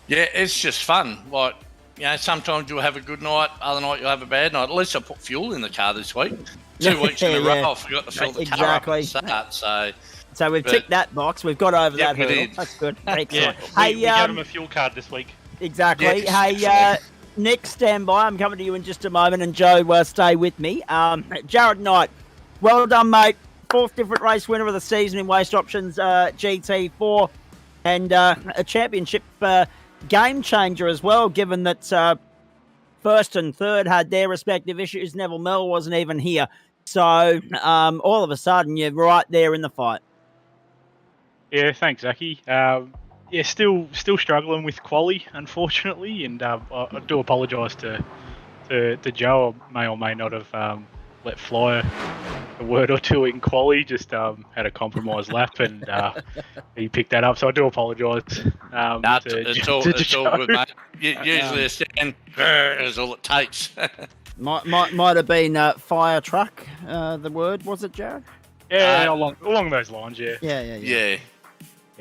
it's just fun. Like, you know, sometimes you'll have a good night, other night you'll have a bad night. At least I put fuel in the car this week. 2 weeks in a row, I forgot to fill the car up at the start. So we've ticked that box. We've got over that hurdle. That's good. Excellent. We gave him a fuel card this week. Exactly. Hey, Nick, stand by. I'm coming to you in just a moment, and Joe, stay with me. Jared Knight, well done, mate. 4th different race winner of the season in Waste Options GT4, and a championship game changer as well, given that 1st and 3rd had their respective issues. Neville Mell wasn't even here. So all of a sudden, you're right there in the fight. Yeah, thanks, Zachy. Still struggling with quali, unfortunately, and I do apologise to Joe. I may or may not have let fly a word or two in quali. Just had a compromised lap, and he picked that up. So I do apologise. It's all good, mate. Usually a second is all it takes. Might have been fire truck. The word, was it, Jared? Yeah, along those lines. Yeah.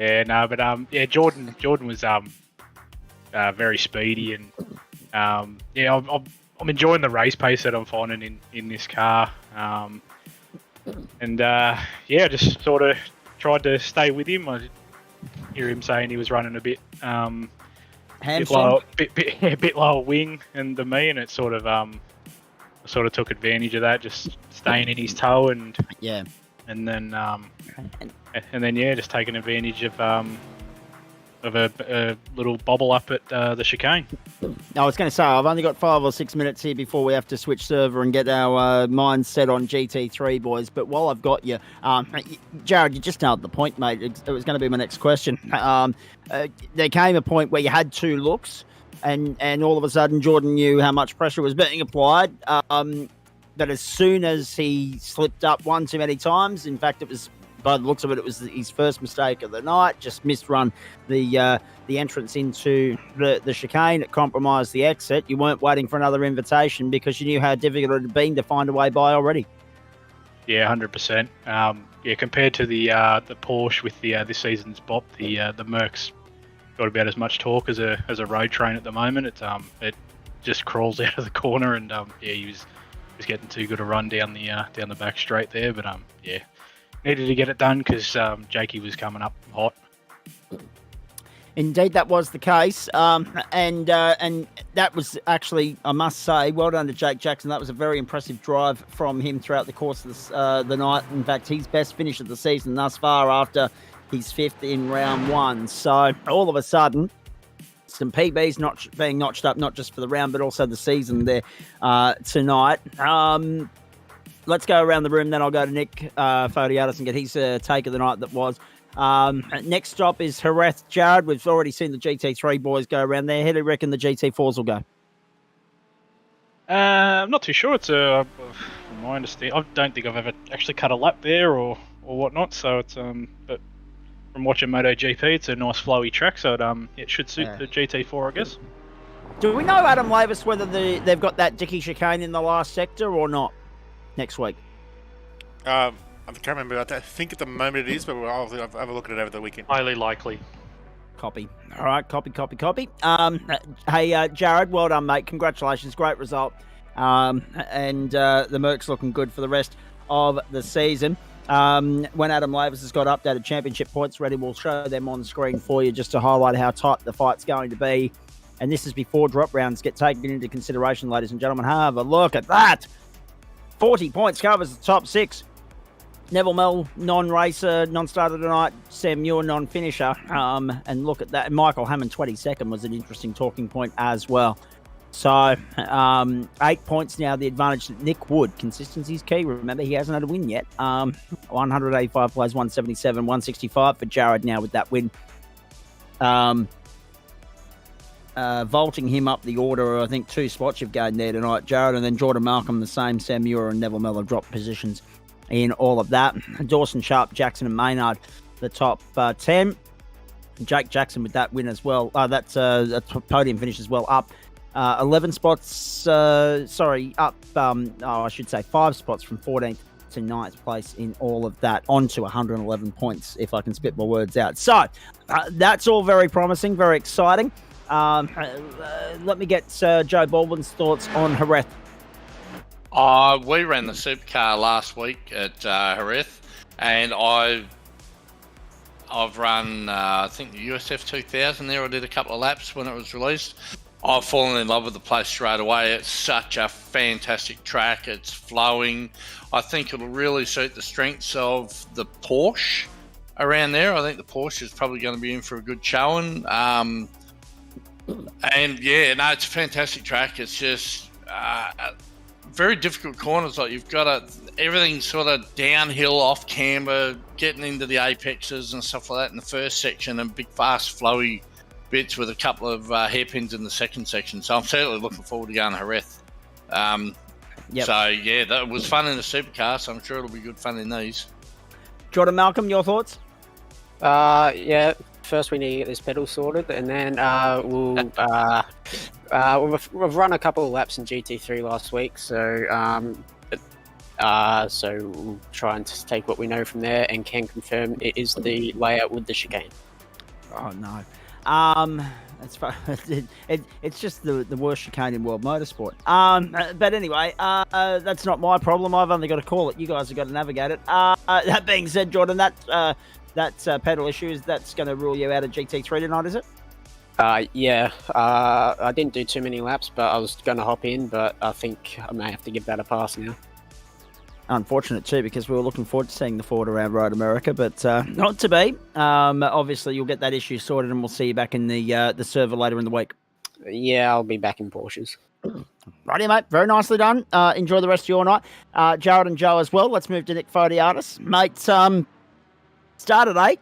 Yeah, no, but Jordan was very speedy, and I'm enjoying the race pace that I'm finding in this car, just sort of tried to stay with him. I hear him saying he was running a bit bit lower wing than me, and it sort of took advantage of that, just staying in his toe and then just taking advantage of a little bobble up at the chicane. I was going to say, I've only got 5 or 6 minutes here before we have to switch server and get our minds set on GT3, boys. But while I've got you, Jared, you just nailed the point, mate. It was going to be my next question. There came a point where you had 2 looks, and all of a sudden Jordan knew how much pressure was being applied. But as soon as he slipped up one too many times, in fact, it was, by the looks of it, it was his first mistake of the night. Just misrun the entrance into the chicane. It compromised the exit. You weren't waiting for another invitation because you knew how difficult it had been to find a way by already. Yeah, 100%. Compared to the Porsche with the this season's BOP, the Merc's got about as much torque as a road train at the moment. It just crawls out of the corner, and he was getting too good a run down the back straight there, but needed to get it done because Jakey was coming up hot. Indeed, that was the case, and that was actually, I must say, well done to Jake Jackson. That was a very impressive drive from him throughout the course of the night. In fact, his best finish of the season thus far after his 5th in round 1. So all of a sudden, some PBs being notched up, not just for the round, but also the season there tonight. Let's go around the room, then I'll go to Nick Fodiatis and get his take of the night that was. Next stop is Jerez. Jared, we've already seen the GT3 boys go around there. How do you reckon the GT4s will go? I'm not too sure. It's from my understanding, I don't think I've ever actually cut a lap there or whatnot. So it's but from watching MotoGP, it's a nice flowy track. So it should suit the GT4, I guess. Do we know, Adam Lavis, whether they've got that dicky chicane in the last sector or not next week? I can't remember. I think at the moment it is, but I'll have a look at it over the weekend. Highly likely. Copy. All right, copy. Hey, Jared, well done, mate. Congratulations. Great result. And the Merc's looking good for the rest of the season. When Adam Lavis has got updated championship points ready, we'll show them on screen for you just to highlight how tight the fight's going to be. And this is before drop rounds get taken into consideration, ladies and gentlemen. Have a look at that. 40 points covers the top 6. Neville Mell, non-racer, non-starter tonight. Sam Muir, non-finisher. And look at that. And Michael Hammond, 22nd, was an interesting talking point as well. So, 8 points now, the advantage that Nick Wood. Consistency is key. Remember, he hasn't had a win yet. 185 plays, 177, 165 for Jared now with that win. Vaulting him up the order, I think 2 spots you've gained there tonight, Jared, and then Jordan Malcolm the same. Sam Muir and Neville Mell have dropped positions in all of that. Dawson, Sharp, Jackson and Maynard, the top 10. Jake Jackson with that win as well. That's a podium finish as well, up 11 spots. Up. I should say 5 spots from 14th to 9th place in all of that, on to 111 points, if I can spit my words out. So that's all very promising, very exciting. Let me get Joe Baldwin's thoughts on Jerez. We ran the supercar last week at Jerez, and I've run, I think, the USF 2000 there. I did a couple of laps when it was released. I've fallen in love with the place straight away. It's such a fantastic track. It's flowing. I think it'll really suit the strengths of the Porsche around there. I think the Porsche is probably going to be in for a good showing. And yeah, no, it's a fantastic track. It's just very difficult corners. Like, you've got everything sort of downhill, off camber, getting into the apexes and stuff like that in the first section, and big, fast, flowy bits with a couple of hairpins in the second section. So I'm certainly looking forward to going to Jerez. So yeah, that was fun in the supercar, so I'm sure it'll be good fun in these. Jordan Malcolm, your thoughts? Yeah, first we need to get this pedal sorted, and then we've run a couple of laps in GT3 last week, so we'll try and take what we know from there, and can confirm it is the layout with the chicane. Oh no. It's just the worst chicane in world motorsport. But anyway, that's not my problem. I've only got to call it. You guys have got to navigate it. That being said, Jordan, that pedal issues, that's going to rule you out of GT3 tonight, is it? Yeah. I didn't do too many laps, but I was going to hop in, but I think I may have to give that a pass now. Unfortunate too, because we were looking forward to seeing the Ford around Road America, but not to be. Obviously, you'll get that issue sorted, and we'll see you back in the server later in the week. Yeah, I'll be back in Porsches. Righty, mate. Very nicely done. Enjoy the rest of your night. Jared and Joe as well. Let's move to Nick Fodiatis. Mate, started 8th,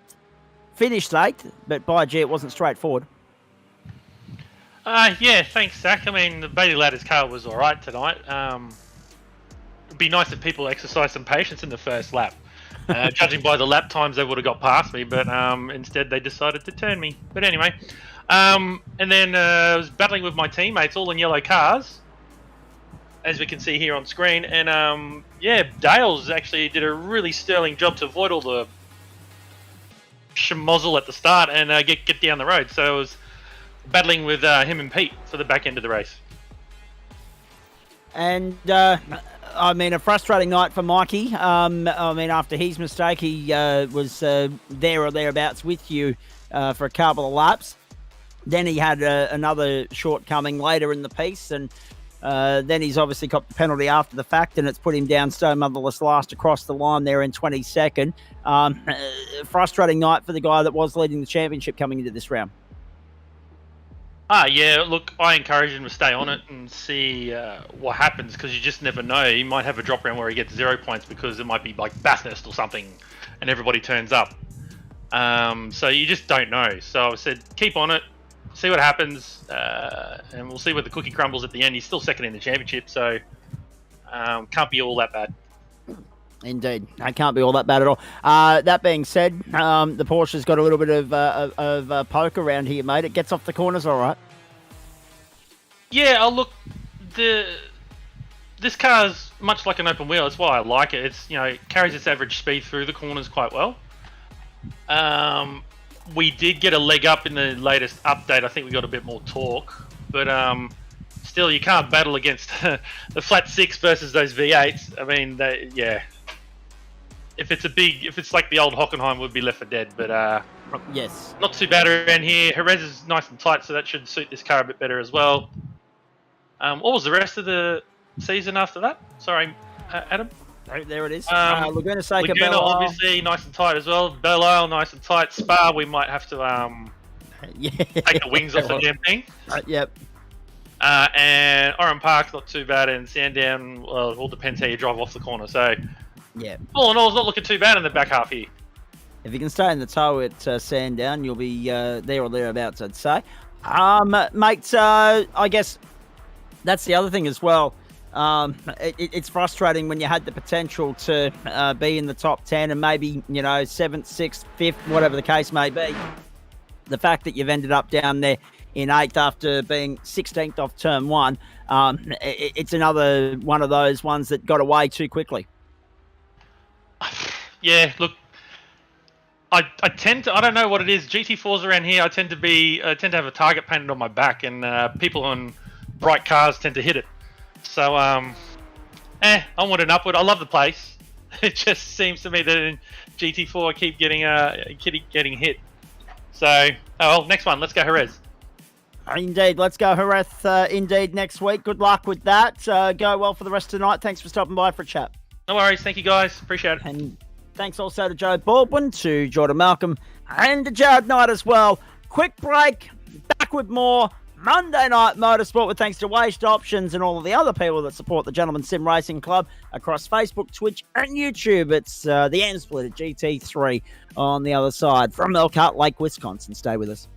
finished 8th, but by gee, it wasn't straightforward. Yeah, thanks, Zach. I mean, the Bailey Ladder's car was all right tonight. It'd be nice if people exercised some patience in the first lap. Judging by the lap times, they would have got past me, but instead they decided to turn me. But anyway, and then I was battling with my teammates, all in yellow cars, as we can see here on screen. And yeah, Dales actually did a really sterling job to avoid all the schmozzle at the start and get down the road. So I was battling with him and Pete for the back end of the race. And I mean, a frustrating night for Mikey. I mean, after his mistake, he was there or thereabouts with you for a couple of laps. Then he had another shortcoming later in the piece, and then he's obviously got the penalty after the fact, and it's put him down stone motherless last across the line there in 22nd. Frustrating night for the guy that was leading the championship coming into this round. Yeah, look, I encourage him to stay on it and see what happens, because you just never know. He might have a drop round where he gets 0 points because it might be like Bathurst or something and everybody turns up. So you just don't know. So I said, keep on it, see what happens, and we'll see where the cookie crumbles at the end. He's still second in the championship, so can't be all that bad. Indeed. It can't be all that bad at all. That being said, the Porsche's got a little bit of poke around here, mate. It gets off the corners all right. Yeah, look, this car's much like an open wheel. That's why I like it. It's, it carries its average speed through the corners quite well. We did get a leg up in the latest update. I think we got a bit more torque, but still, you can't battle against the flat 6 versus those V8s. I mean, if it's like the old Hockenheim, would be left for dead. But yes, not too bad around here. Jerez is nice and tight, so that should suit this car a bit better as well. What was the rest of the season after that? Sorry, Adam. There it is. Laguna Seca, Laguna, obviously nice and tight as well. Belle Isle, nice and tight. Spa, we might have to take the wings off the damn thing. Yep. And Oran Park's not too bad, and Sandown, well, it all depends how you drive off the corner. So, yeah. All in all, it's not looking too bad in the back half here. If you can stay in the tow at Sandown, you'll be there or thereabouts, I'd say. Mate, I guess that's the other thing as well. It's frustrating when you had the potential to be in the top 10 and maybe, 7th, 6th, 5th, whatever the case may be. the fact that you've ended up down there in 8th after being 16th off turn 1, it's another one of those ones that got away too quickly. Yeah, look, I tend to, I don't know what it is, GT4s around here, I tend to have a target painted on my back, and people on bright cars tend to hit it. So, onward and upward. I love the place. It just seems to me that in GT4 I keep getting hit. So, oh well, next one. Let's go Jerez. Indeed, let's go Jerez indeed next week. Good luck with that. Go well for the rest of the night. Thanks for stopping by for a chat. No worries. Thank you, guys. Appreciate it. And thanks also to Joe Baldwin, to Jordan Malcolm, and to Jared Knight as well. Quick break. Back with more Monday Night Motorsport with thanks to Waste Options and all of the other people that support the Gentleman Sim Racing Club across Facebook, Twitch, and YouTube. It's the end split at GT3 on the other side from Elkhart Lake, Wisconsin. Stay with us.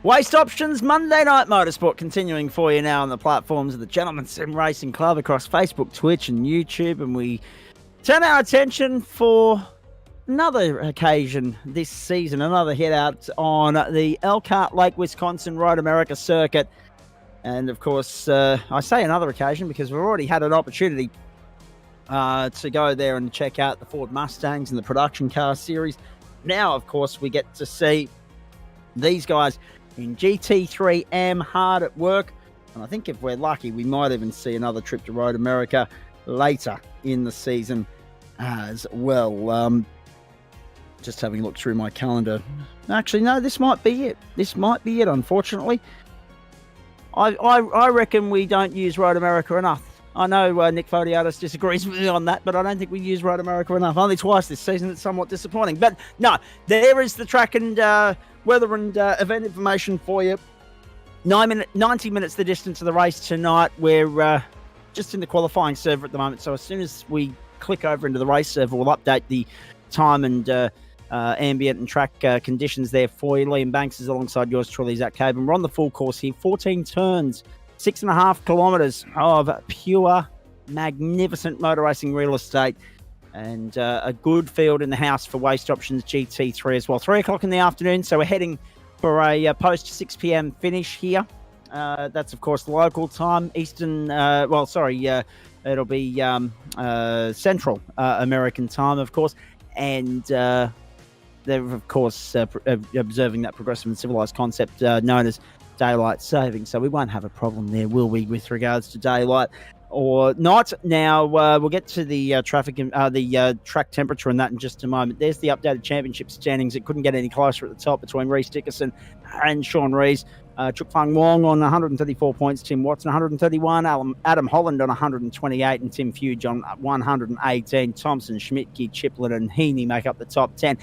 Waste Options Monday Night Motorsport continuing for you now on the platforms of the Gentleman Sim Racing Club across Facebook, Twitch and YouTube. And we turn our attention for another occasion this season, another hit out on the Elkhart Lake, Wisconsin Road America circuit. And of course, I say another occasion because we've already had an opportunity to go there and check out the Ford Mustangs and the production car series. Now, of course, we get to see these guys in GT3 hard at work. And I think if we're lucky, we might even see another trip to Road America later in the season as well. Just having a look through my calendar. Actually, no, this might be it. This might be it, unfortunately. I reckon we don't use Road America enough. I know Nick Fodiatis disagrees with me on that, but I don't think we use Road America enough. Only twice this season. It's somewhat disappointing. But no, there is the track and weather and event information for you. 90 minutes the distance of the race tonight. We're just in the qualifying server at the moment. So as soon as we click over into the race server, we'll update the time and ambient and track conditions there for you. Liam Banks is alongside yours truly, Zach Caban. We're on the full course here. 14 turns, 6.5 kilometres of pure, magnificent motor racing real estate. And a good field in the house for Waste Options GT3 as well. 3 o'clock in the afternoon, so we're heading for a post 6 p.m. finish here. That's, of course, local time. Eastern, it'll be Central American time, of course. And they're, of course, observing that progressive and civilised concept known as daylight saving. So we won't have a problem there, will we, with regards to daylight or not? Now, we'll get to the traffic and the track temperature and that in just a moment. There's the updated championship standings. It couldn't get any closer at the top between Reece Dickerson and Sean Rees. Chuk Fung Wong on 134 points, Tim Watson 131, Adam Holland on 128, and Tim Fuge on 118. Thompson, Schmidtke, Chiplin and Heaney make up the top 10.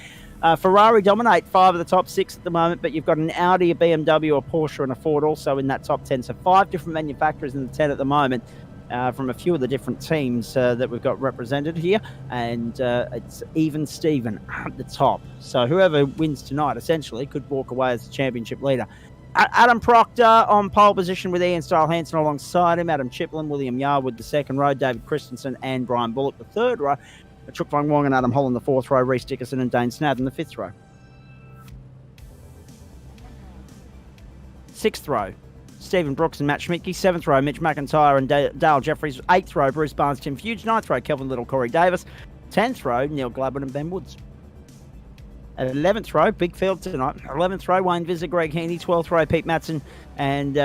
Ferrari dominate 5 of the top 6 at the moment, but you've got an Audi, a BMW, a Porsche and a Ford also in that top 10. So 5 different manufacturers in the 10 at the moment. From a few of the different teams that we've got represented here, and it's even Steven at the top. So whoever wins tonight essentially could walk away as the championship leader. Adam Proctor on pole position with Ian Style Hansen alongside him, Adam Chiplin, William Yarwood the second row, David Christensen and Brian Bullock the third row, Chuk Fung Wong and Adam Holland the fourth row, Reece Dickerson and Dane Snadden the fifth row. Sixth row, Stephen Brooks and Matt Schmidtke. 7th row, Mitch McIntyre and Dale Jeffries. 8th row, Bruce Barnes, Tim Fuge. 9th row, Kelvin Little, Corey Davis. 10th row, Neil Gladwin and Ben Woods. At 11th row, big field tonight. 11th row, Wayne Visser, Greg Heaney. 12th row, Pete Matson and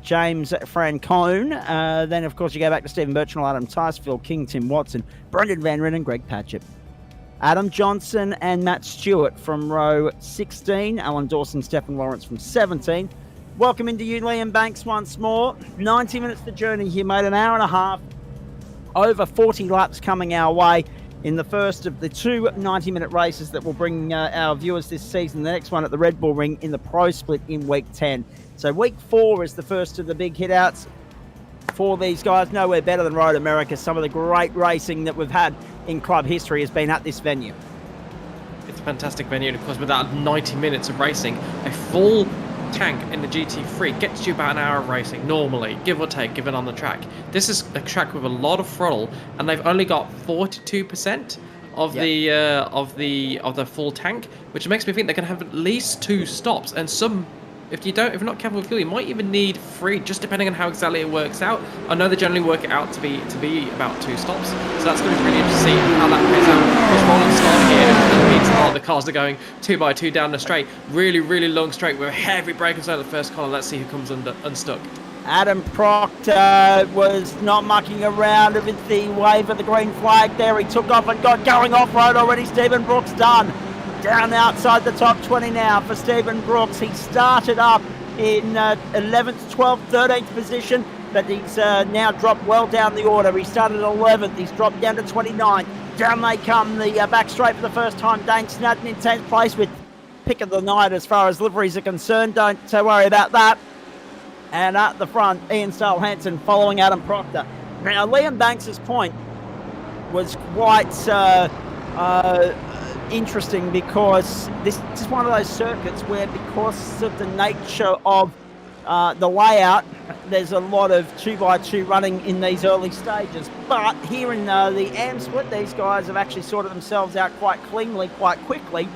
James Francone. Then, of course, you go back to Stephen Birchnell, Adam Tice, Phil King, Tim Watson, Brendan Van Ryn and Greg Patchett. Adam Johnson and Matt Stewart from row 16. Alan Dawson, Stephen Lawrence from 17. Welcome into you, Liam Banks, once more. 90 minutes to journey here, mate. An hour and a half. Over 40 laps coming our way in the first of the 2 90-minute races that will bring our viewers this season. The next one at the Red Bull Ring in the Pro Split in Week 10. So Week 4 is the first of the big hit-outs for these guys. Nowhere better than Road America. Some of the great racing that we've had in club history has been at this venue. It's a fantastic venue, and of course, with that 90 minutes of racing, a full tank in the GT3 gets you about an hour of racing normally, give or take, given on the track. This is a track with a lot of throttle, and they've only got 42% of the full tank, which makes me think they're going to have at least 2 stops, and some. If you're not careful with fuel, you might even need 3, just depending on how exactly it works out. I know they generally work it out to be about 2 stops, so that's going to be really interesting to see how that plays out. It's rolling start here, and the cars are going 2 by 2 down the straight, really, really long straight with heavy braking inside the first corner. Let's see who comes unstuck. Adam Proctor was not mucking around with the wave of the green flag there. He took off and got going off-road already. Stephen Brooks done. Down outside the top 20 now for Stephen Brooks. He started up in 11th, 12th, 13th position, but he's now dropped well down the order. He started 11th. He's dropped down to 29th. Down they come, the back straight for the first time. Dane Snadden in 10th place with pick of the night as far as liveries are concerned. Don't worry about that. And at the front, Ian Style Hansen following Adam Proctor. Now, Liam Banks' point was quite interesting because this is one of those circuits where, because of the nature of the layout, there's a lot of 2x2 running in these early stages. But here in the AM split, these guys have actually sorted themselves out quite cleanly, quite quickly,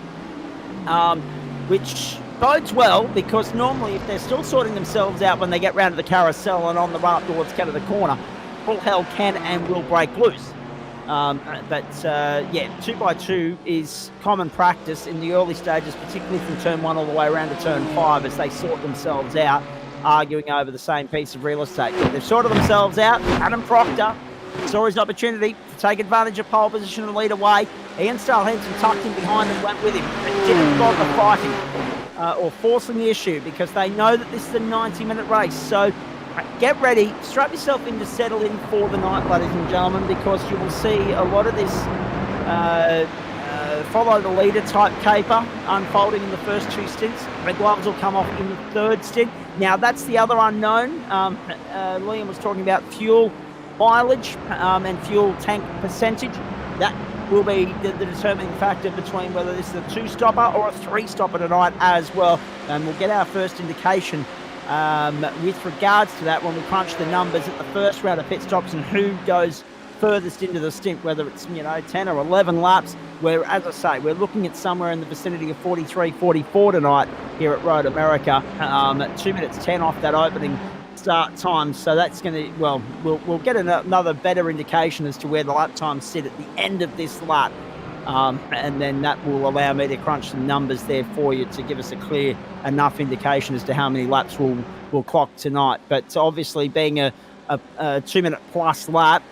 which bodes well, because normally if they're still sorting themselves out when they get round to the carousel and on the ramp towards Canada corner, all hell can and will break loose. But 2x2 is common practice in the early stages, particularly from turn 1 all the way around to turn 5, as they sort themselves out, arguing over the same piece of real estate. But they've sorted themselves out. Adam Proctor saw his opportunity to take advantage of pole position and lead away. Ian Stahl-Henson tucked in behind and went with him, but didn't bother fighting or forcing the issue, because they know that this is a 90-minute race. So get ready, strap yourself in to settle in for the night, ladies and gentlemen, because you will see a lot of this follow the leader type caper unfolding in the first 2 stints. Red gloves will come off in the 3rd stint. Now, that's the other unknown. Liam was talking about fuel mileage and fuel tank percentage. That will be the determining factor between whether this is a 2-stopper or a 3-stopper tonight as well. And we'll get our first indication with regards to that when we crunch the numbers at the first round of pit stops and who goes furthest into the stint, whether it's 10 or 11 laps, where, as I say, we're looking at somewhere in the vicinity of 43, 44 tonight here at Road America, 2 minutes 10 off that opening start time. So that's going to, well, we'll get another better indication as to where the lap times sit at the end of this lap. And then that will allow me to crunch the numbers there for you to give us a clear enough indication as to how many laps we'll clock tonight. But obviously, being a 2-minute plus lap,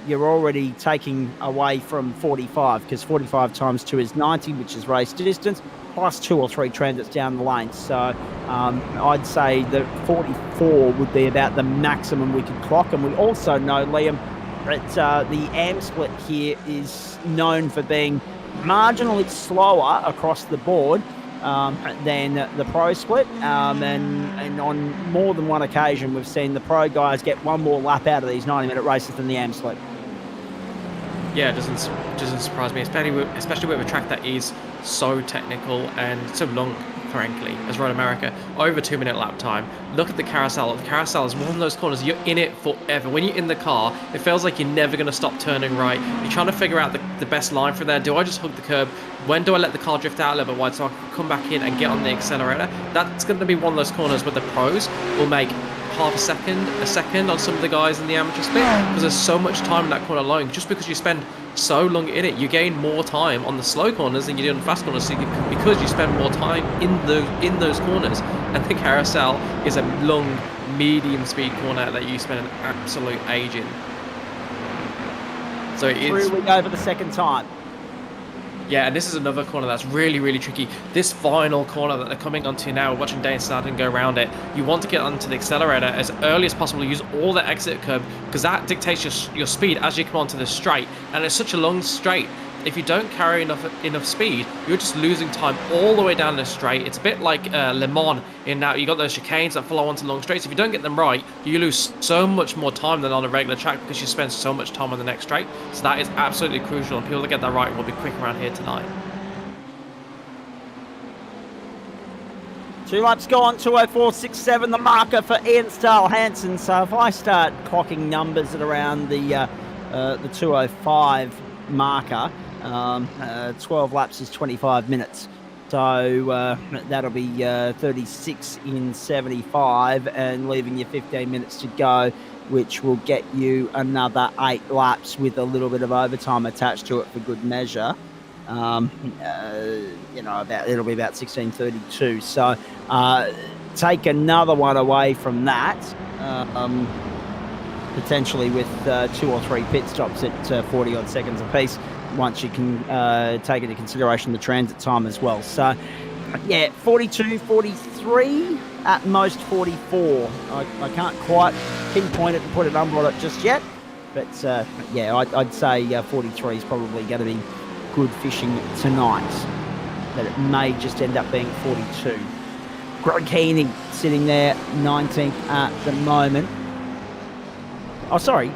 you're already taking away from 45, because 45 times 2 is 90, which is race distance, plus 2 or 3 transits down the lane. So I'd say that 44 would be about the maximum we could clock. And we also know, Liam, that the AM split here is known for being marginally slower across the board than the pro split, and on more than one occasion we've seen the pro guys get one more lap out of these 90-minute races than the AM split. Yeah, it doesn't surprise me, especially with a track that is so technical and so long, frankly, as Road America. Over 2-minute lap time. Look at the carousel. The carousel is one of those corners, you're in it forever. When you're in the car, it feels like you're never going to stop turning right. You're trying to figure out the best line from there. Do I just hug the curb? When do I let the car drift out a little bit wide so I can come back in and get on the accelerator? That's going to be one of those corners where the pros will make half a second on some of the guys in the amateur split, because there's so much time in that corner alone. Just because you spend so long in it, you gain more time on the slow corners than you do on the fast corners, so because you spend more time in those corners. And the carousel is a long, medium speed corner that you spend an absolute age in. So Through we go for the second time. Yeah, and this is another corner that's really, really tricky. This final corner that they're coming onto now, we're watching Dane Snarden go around it. You want to get onto the accelerator as early as possible, use all the exit curb, because that dictates your speed as you come onto the straight. And it's such a long straight. If you don't carry enough speed, you're just losing time all the way down the straight. It's a bit like Le Mans in that you got those chicanes that follow onto long straights. If you don't get them right, you lose so much more time than on a regular track, because you spend so much time on the next straight. So that is absolutely crucial, and people that get that right will be quick around here tonight. 2 laps gone, 2:04.67, the marker for Ian Stahl-Hansen. So if I start clocking numbers at around the 2:05 marker, 12 laps is 25 minutes. So that'll be 36 in 75, and leaving you 15 minutes to go, which will get you another 8 laps with a little bit of overtime attached to it for good measure. It'll be about 16:32. So take another one away from that, potentially with 2 or 3 pit stops at 40 odd seconds apiece, once you can take into consideration the transit time as well. So 42, 43, at most 44. I can't quite pinpoint it and put a number on it just yet, but I'd say 43 is probably going to be good fishing tonight, but it may just end up being 42. Greg Heaney sitting there 19th at the moment. Oh, sorry.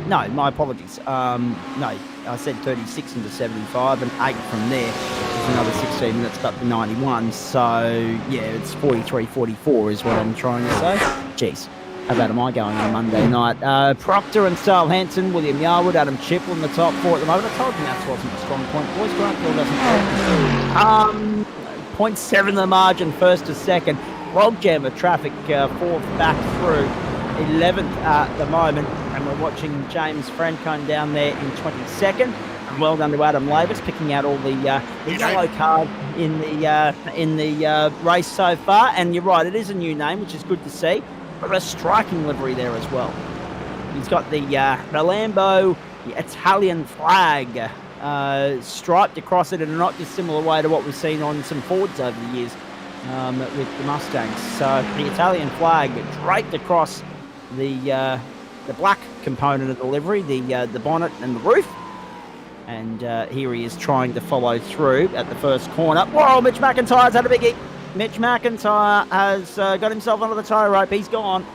No, my apologies. No, I said 36 into 75, and 8 from there. There's another 16 minutes up to 91. So, yeah, it's 43-44 is what I'm trying to say. Jeez, how bad am I going on Monday night? Proctor and Sale Hansen, William Yarwood, Adam Chiplin, the top 4 at the moment. I told you that wasn't a strong point. Boys, Grant Hill doesn't 0.7 the margin, first to second. Logjam of traffic, 4th back through. 11th at the moment, and we're watching James Francone down there in 22nd. And well done to Adam Lavis, picking out all the yellow card in the race so far. And you're right, it is a new name, which is good to see. But a striking livery there as well. He's got the Lambo Italian flag striped across it in a not dissimilar way to what we've seen on some Fords over the years with the Mustangs. So the Italian flag draped across the black component of the livery, the bonnet and the roof. And here he is trying to follow through at the first corner. Whoa, Mitch McIntyre's had a biggie. Mitch McIntyre has got himself onto the tow rope. He's gone.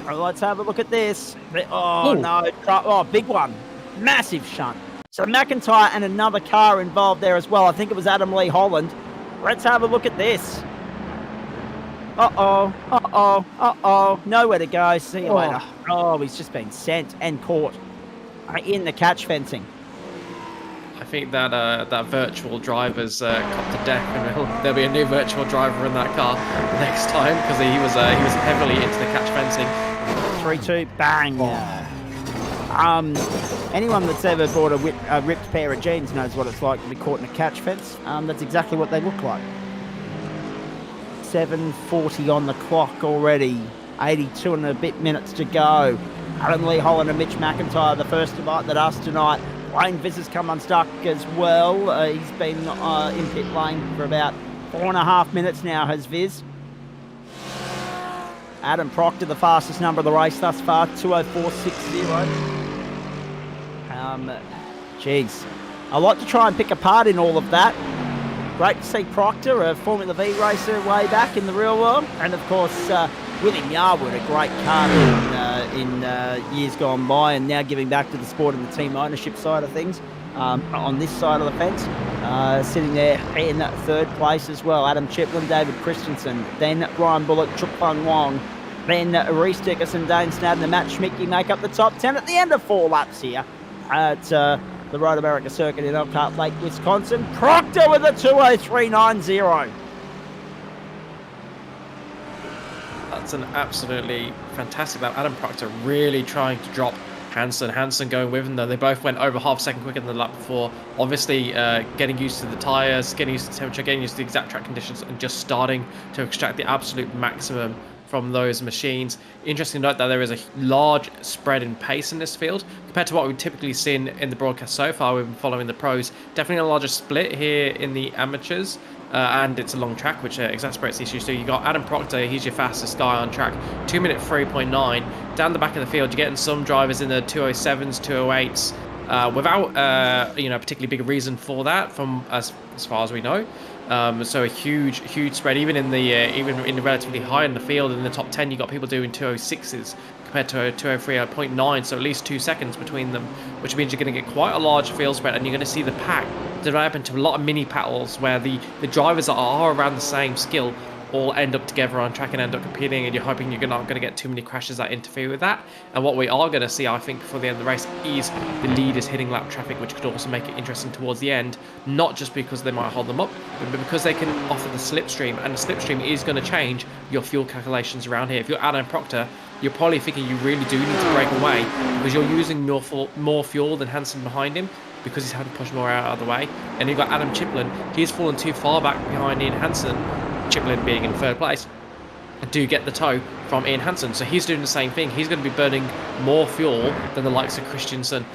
Let's have a look at this. Oh, no. Oh, big one. Massive shunt. So McIntyre and another car involved there as well. I think it was Adam Lee Holland. Let's have a look at this. Uh-oh. Nowhere to go. See you later. Oh, he's just been sent and caught in the catch fencing. I think that that virtual driver's copped to death, and there'll be a new virtual driver in that car next time, because he was heavily into the catch fencing. 3-2, bang. Anyone that's ever bought a ripped pair of jeans knows what it's like to be caught in a catch fence. That's exactly what they look like. 7:40 on the clock already. 82 and a bit minutes to go. Adam Lee Holland and Mitch McIntyre, the first to bite that us tonight. Wayne Viz has come unstuck as well. He's been in pit lane for about 4.5 minutes now, has Viz. Adam Proctor, the fastest number of the race thus far, 2:04.60. Jeez, a lot to try and pick apart in all of that. Great to see Proctor, a Formula V racer way back in the real world. And of course, William Yarwood, a great car in years gone by, and now giving back to the sport and the team ownership side of things. On this side of the fence, sitting there in 3rd place as well. Adam Chiplin, David Christensen, then Ryan Bullock, Chuk Fung Wong, then Reese Dickerson, Dane Snadden and Matt Schmicke make up the top 10 at the end of 4 laps here at the Road America Circuit in Elkhart Lake, Wisconsin. Proctor with a 2:03.90. That's an absolutely fantastic lap. Adam Proctor really trying to drop Hansen. Hansen going with him, though. They both went over half a second quicker than the lap before. Obviously, getting used to the tyres, getting used to the temperature, getting used to the exact track conditions, and just starting to extract the absolute maximum from those machines. Interesting to note that there is a large spread in pace in this field compared to what we've typically seen in the broadcast so far. We've been following the pros. Definitely a larger split here in the amateurs. And it's a long track, which exacerbates the issue. So you got Adam Proctor, he's your fastest guy on track, 2-minute 3.9. Down the back of the field, you're getting some drivers in the 2:07s, 2:08s, without particularly big reason for that, from as far as we know. So a huge spread, even in the relatively high in the field. In the top 10, you got people doing 2:06s compared to a 2:03.9, so at least 2 seconds between them, which means you're going to get quite a large field spread, and you're going to see the pack develop into a lot of mini battles where the drivers that are around the same skill all end up together on track and end up competing, and you're hoping you're not going to get too many crashes that interfere with that. And what we are going to see, I think, before the end of the race is the leaders hitting lap traffic, which could also make it interesting towards the end, not just because they might hold them up, but because they can offer the slipstream, and the slipstream is going to change your fuel calculations around here. If you're Adam Proctor, you're probably thinking you really do need to break away because you're using more fuel than Hansen behind him, because he's had to push more out of the way. And you've got Adam Chiplin, he's fallen too far back behind Ian Hansen, Chiplin being in 3rd place, to get the tow from Ian Hansen. So he's doing the same thing. He's going to be burning more fuel than the likes of Christensen,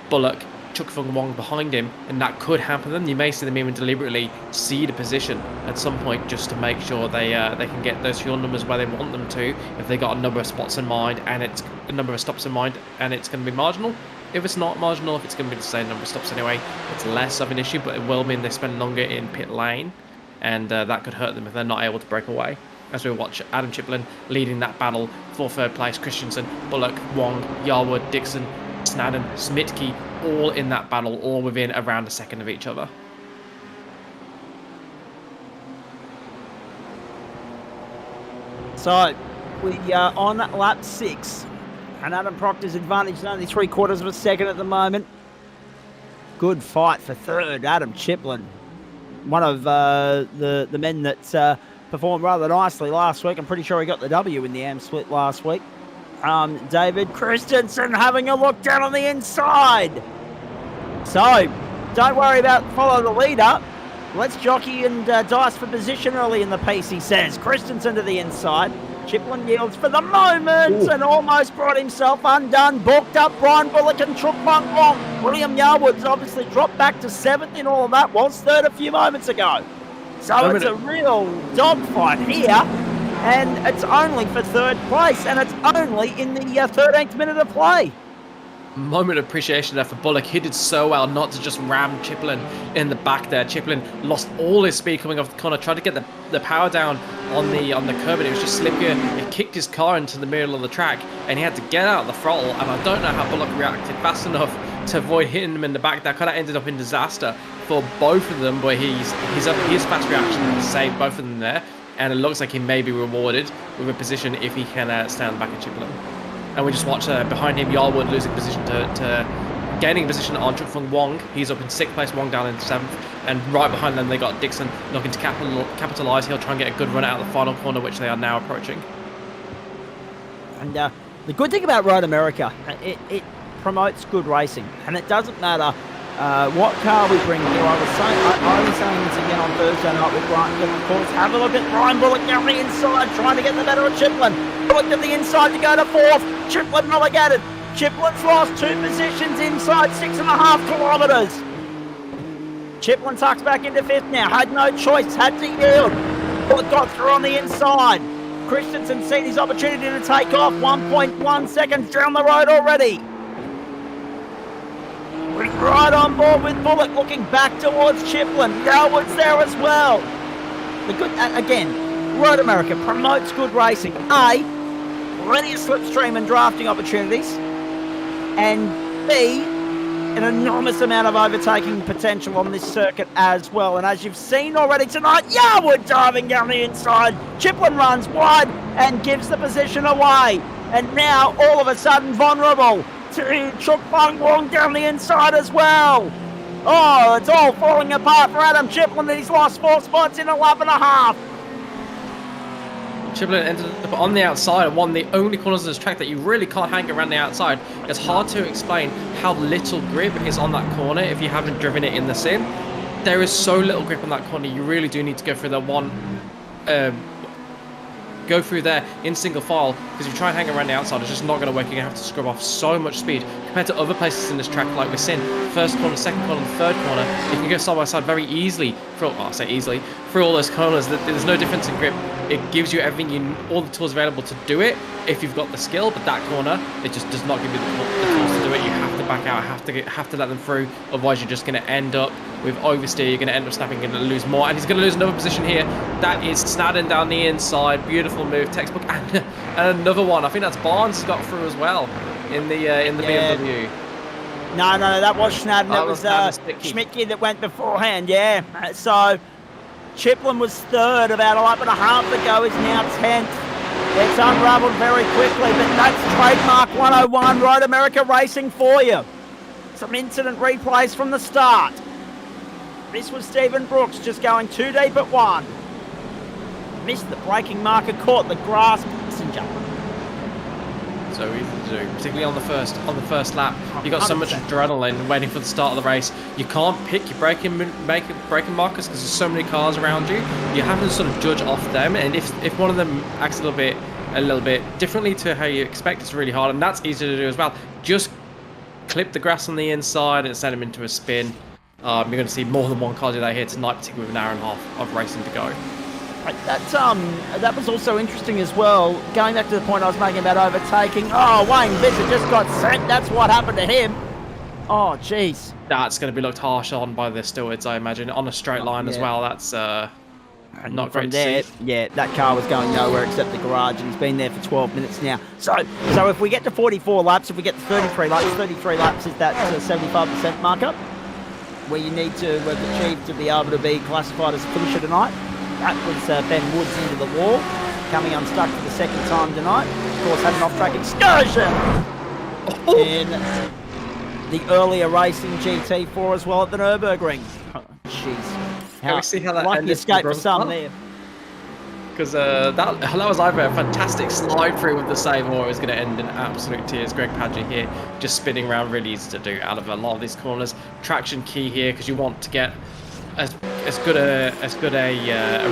Bullock, Chuk Fung Wong behind him, and that could happen them. You may see them even deliberately cede a position at some point just to make sure they can get those fuel numbers where they want them to, if they got a number of spots in mind and it's a number of stops in mind and it's going to be marginal. If it's not marginal, if it's going to be the same number of stops anyway, it's less of an issue, but it will mean they spend longer in pit lane, and that could hurt them if they're not able to break away. As we watch Adam Chiplin leading that battle for 3rd place, Christensen, Bullock, Wong, Yarwood, Dixon, Snadden, Smitke, all in that battle, all within around a second of each other. So, we are on lap 6. And Adam Proctor's advantage is only 3/4 of a second at the moment. Good fight for third, Adam Chiplin. One of the men that performed rather nicely last week. I'm pretty sure he got the W in the AM split last week. David Christensen having a look down on the inside. So, don't worry about follow the leader. Let's jockey and dice for position early in the piece, he says. Christensen to the inside. Chiplin yields for the moment and almost brought himself undone. Balked up Brian Bullock and Chook Bung Wong. William Yarwood's obviously dropped back to 7th in all of that. Was 3rd a few moments ago. So it's a real dogfight here. And it's only for 3rd place. And it's only in the 13th minute of play. Moment of appreciation there for Bullock. He did so well not to just ram Chiplin in the back there. Chiplin lost all his speed coming off the corner, tried to get the power down on the curb, and it was just slippier. It kicked his car into the middle of the track, and he had to get out of the throttle, and I don't know how Bullock reacted fast enough to avoid hitting him in the back. That kind of ended up in disaster for both of them, but his fast reaction saved both of them there, and it looks like he may be rewarded with a position if he can stand back at Chiplin. And we just watch behind him, Yarwood losing position to gaining position on Chook Fung Wong. He's up in 6th place, Wong down in 7th. And right behind them, they got Dixon looking to capitalise. He'll try and get a good run out of the final corner, which they are now approaching. And the good thing about Road America, it promotes good racing. And it doesn't matter what car we bring here. I was saying this again on Thursday night with Brian, of course. Have a look at Brian Bullock down the inside, trying to get the better of Chiplin. Bullock to the inside to go to 4th. Chiplin relegated. Chiplin's lost 2 positions inside 6.5 kilometres. Chiplin tucks back into 5th now. Had no choice, had to yield. Bullock got through on the inside. Christensen seen his opportunity to take off. 1.1 seconds down the road already. We're right on board with Bullock, looking back towards Chiplin. Yarwood's there as well. The good, again, Road America promotes good racing. Plenty of slipstream and drafting opportunities. And B, an enormous amount of overtaking potential on this circuit as well. And as you've seen already tonight, Yarwood diving down the inside. Chiplin runs wide and gives the position away. And now, all of a sudden, vulnerable to Chook Fung Wong down the inside as well. Oh, it's all falling apart for Adam Chiplin, and he's lost 4 spots in a lap and a half. Chiplin ended up on the outside and won the only corners of this track that you really can't hang around the outside. It's hard to explain how little grip is on that corner if you haven't driven it in the sim. There is so little grip on that corner, you really do need to go through the go through there in single file, because if you try and hang around the outside, it's just not going to work. You're going to have to scrub off so much speed compared to other places in this track, like we're seeing first corner, second corner, and third corner. You can go side by side very easily through, well, I say easily, through all those corners. There's no difference in grip. It gives you everything, all the tools available to do it if you've got the skill, but that corner, it just does not give you the tools to do it. You have to back out, have to let them through, otherwise you're just going to end up with oversteer. You're going to end up snapping, you're going to lose more, and he's going to lose another position here. That is Snadden down the inside, beautiful move, textbook, and another one. I think that's Barnes got through as well in the BMW. No, that was Snadden. That was Schmidtke that went beforehand. Yeah, so Chiplin was 3rd about a lap and a half ago. He's now 10th. It's unravelled very quickly, but that's trademark 101 Road America Racing for you. Some incident replays from the start. This was Stephen Brooks just going 2 deep at 1. Missed the braking marker, caught the grass passenger. So easy to do, particularly on the first lap. You got so much adrenaline waiting for the start of the race. You can't pick your braking markers because there's so many cars around you. You have to sort of judge off them, and if one of them acts a little bit differently to how you expect, it's really hard, and that's easy to do as well. Just clip the grass on the inside and send them into a spin. You're going to see more than one car do that here tonight, particularly with an hour and a half of racing to go. That was also interesting as well. Going back to the point I was making about overtaking. Oh, Wayne Visser just got sent. That's what happened to him. Oh, jeez. That's going to be looked harsh on by the stewards, I imagine, on a straight line as well. That's And Not from great to there, see. yeah, that car was going nowhere except the garage, and he's been there for 12 minutes now. So if we get to 44 laps, if we get to 33 laps is that 75% marker where you need to have achieved to be able to be classified as a finisher tonight. That was Ben Woods into the wall, coming unstuck for the second time tonight. Of course, had an off-track excursion in the earlier race in GT4 as well at the Nürburgring. Oh, jeez. Can we see how that lucky ended escape for from some front? there. Because that was either a fantastic slide through with the save, or it was going to end in absolute tears. Greg Padgett here just spinning around, really easy to do out of a lot of these corners. Traction key here because you want to get as good a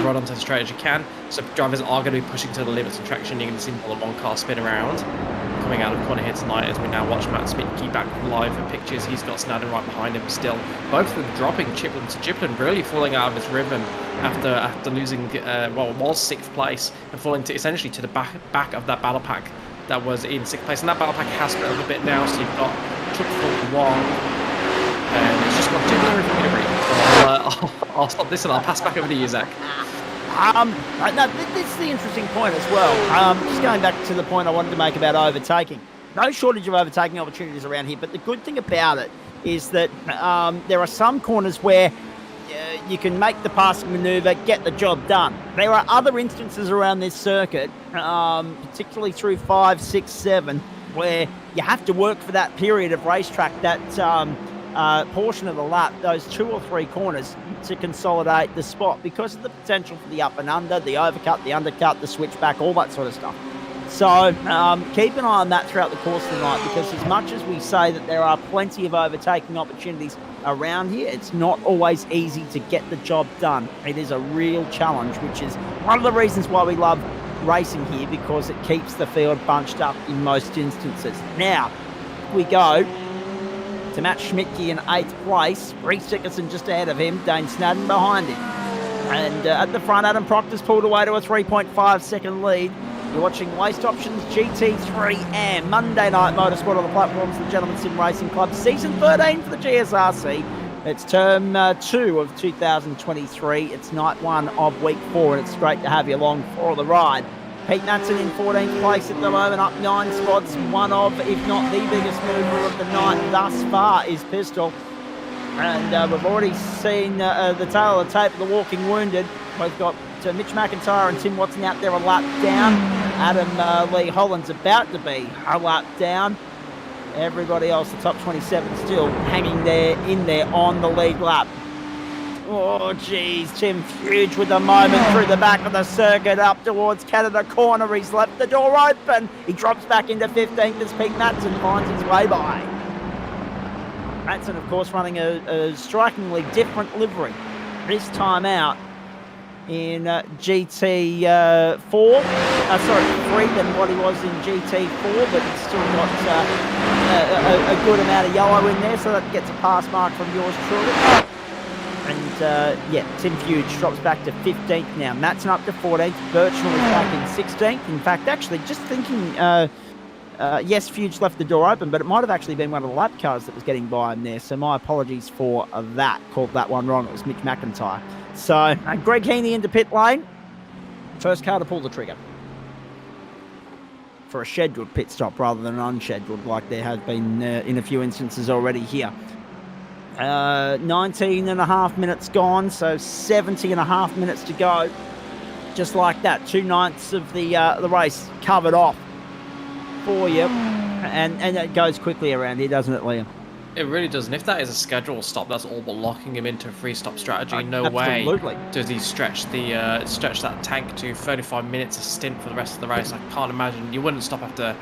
run onto the straight as you can. So drivers are going to be pushing to the limits of traction. You're going to see more than one car spin around. Coming out of corner here tonight as we now watch Matt Spitke back live for pictures. He's got Snowden right behind him still. Both of them dropping Chiplin. So Chiplin really falling out of his rhythm after losing, it was 6th place and falling to essentially to the back of that battle pack that was in 6th place. And that battle pack has split a little bit now, so you've got Truck 41. And it's just got Chiplin and Peterborough. So I'll stop this and I'll pass back over to you, Zach. No, this is the interesting point as well. Just going back to the point I wanted to make about overtaking. No shortage of overtaking opportunities around here, but the good thing about it is that there are some corners where you can make the passing manoeuvre, get the job done. There are other instances around this circuit, particularly through 5, 6, 7, where you have to work for that period of racetrack, that portion of the lap, those 2 or 3 corners, to consolidate the spot because of the potential for the up and under, the overcut, the undercut, the switchback, all that sort of stuff. So keep an eye on that throughout the course tonight, because as much as we say that there are plenty of overtaking opportunities around here, it's not always easy to get the job done. It is a real challenge, which is one of the reasons why we love racing here, because it keeps the field bunched up in most instances. Now, we go to Matt Schmidtke in 8th place, Reece Dickerson just ahead of him, Dane Snadden behind him. And at the front, Adam Proctor's pulled away to a 3.5 second lead. You're watching Waste Options GT3 and Monday Night Motorsport on the platforms of the Gentleman Sim Racing Club, Season 13 for the GSRC. It's term 2 of 2023. It's night 1 of week 4, and it's great to have you along for the ride. Pete Matson in 14th place at the moment, up 9 spots. One of, if not the biggest mover of the night thus far is Pistol. And we've already seen the tail of the tape of the Walking Wounded. We've got Mitch McIntyre and Tim Watson out there a lap down. Adam Lee Holland's about to be a lap down. Everybody else, the top 27, still hanging there in there on the lead lap. Oh, geez, Tim Fuge with a moment through the back of the circuit up towards Canada Corner. He's left the door open. He drops back into 15th as Pete Matson finds his way by. Matson, of course, running a strikingly different livery this time out in GT4. 3 than what he was in GT4, but he's still got a good amount of yellow in there, so that gets a pass mark from yours truly. And Tim Fuge drops back to 15th now. Matson up to 14th. Birchnell is back in 16th. In fact, actually, just thinking, yes, Fuge left the door open, but it might have actually been one of the lap cars that was getting by him there. So my apologies for that. Called that one wrong. It was Mitch McIntyre. So Greg Heaney into pit lane. First car to pull the trigger for a scheduled pit stop rather than an unscheduled, like there has been in a few instances already here. 19 and a half minutes gone, so 70 and a half minutes to go. Just like that, 2/9 of the race covered off for you, and it goes quickly around here, doesn't it, Liam? It really does. And if that is a schedule stop, that's all but locking him into a free stop strategy. No Absolutely. way does he stretch that tank to 35 minutes a stint for the rest of the race. I can't imagine. You wouldn't stop after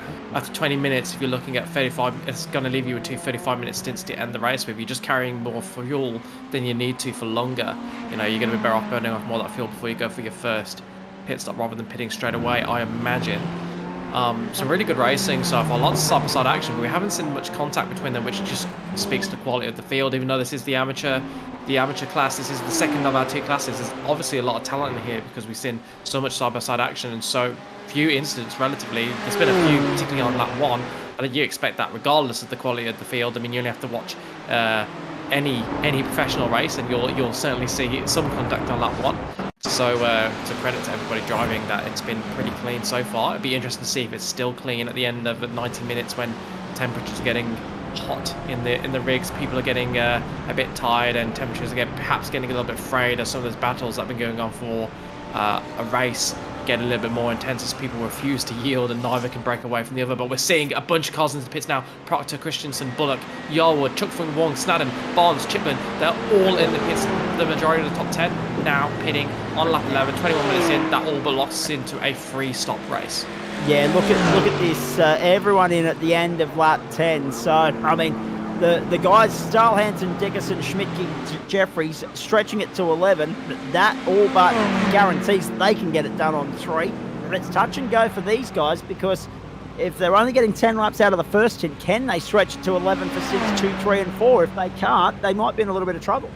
20 minutes if you're looking at 35. It's going to leave you with 2 35-minute stints to end the race. But if you're just carrying more fuel than you need to for longer, you're going to be better off burning off more of that fuel before you go for your first pit stop rather than pitting straight away, I imagine. Some really good racing so far, lots of side-by-side action, but we haven't seen much contact between them, which just speaks to the quality of the field. Even though this is the amateur class, this is the second of our 2 classes. There's obviously a lot of talent in here because we've seen so much side-by-side action and so few incidents relatively. There's been a few, particularly on lap 1, but you expect that regardless of the quality of the field. I mean, you only have to watch any professional race and you'll certainly see some contact on lap 1. So it's a credit to everybody driving that it's been pretty clean so far. It'd be interesting to see if it's still clean at the end of 90 minutes when temperatures are getting hot in the rigs. People are getting a bit tired, and temperatures are perhaps getting a little bit frayed as some of those battles that have been going on for a race get a little bit more intense as people refuse to yield and neither can break away from the other. But we're seeing a bunch of cars into the pits now. Proctor, Christensen, Bullock, Yarwood, Chuck Fung Wong, Snadden, Barnes, Chipman, they're all in the pits. The majority of the top 10 now pitting on lap 11, 21 minutes in. That all but locks us into a free stop race. Yeah, look at this. Everyone in at the end of lap 10. So, I mean, the guys, Stahl, Hansen, Dickerson, Schmidtke, Jeffries, stretching it to 11. That all but guarantees that they can get it done on 3. And it's touch and go for these guys, because if they're only getting 10 laps out of the first 10, can they stretch it to 11 for 6, 2, 3, and 4? If they can't, they might be in a little bit of trouble.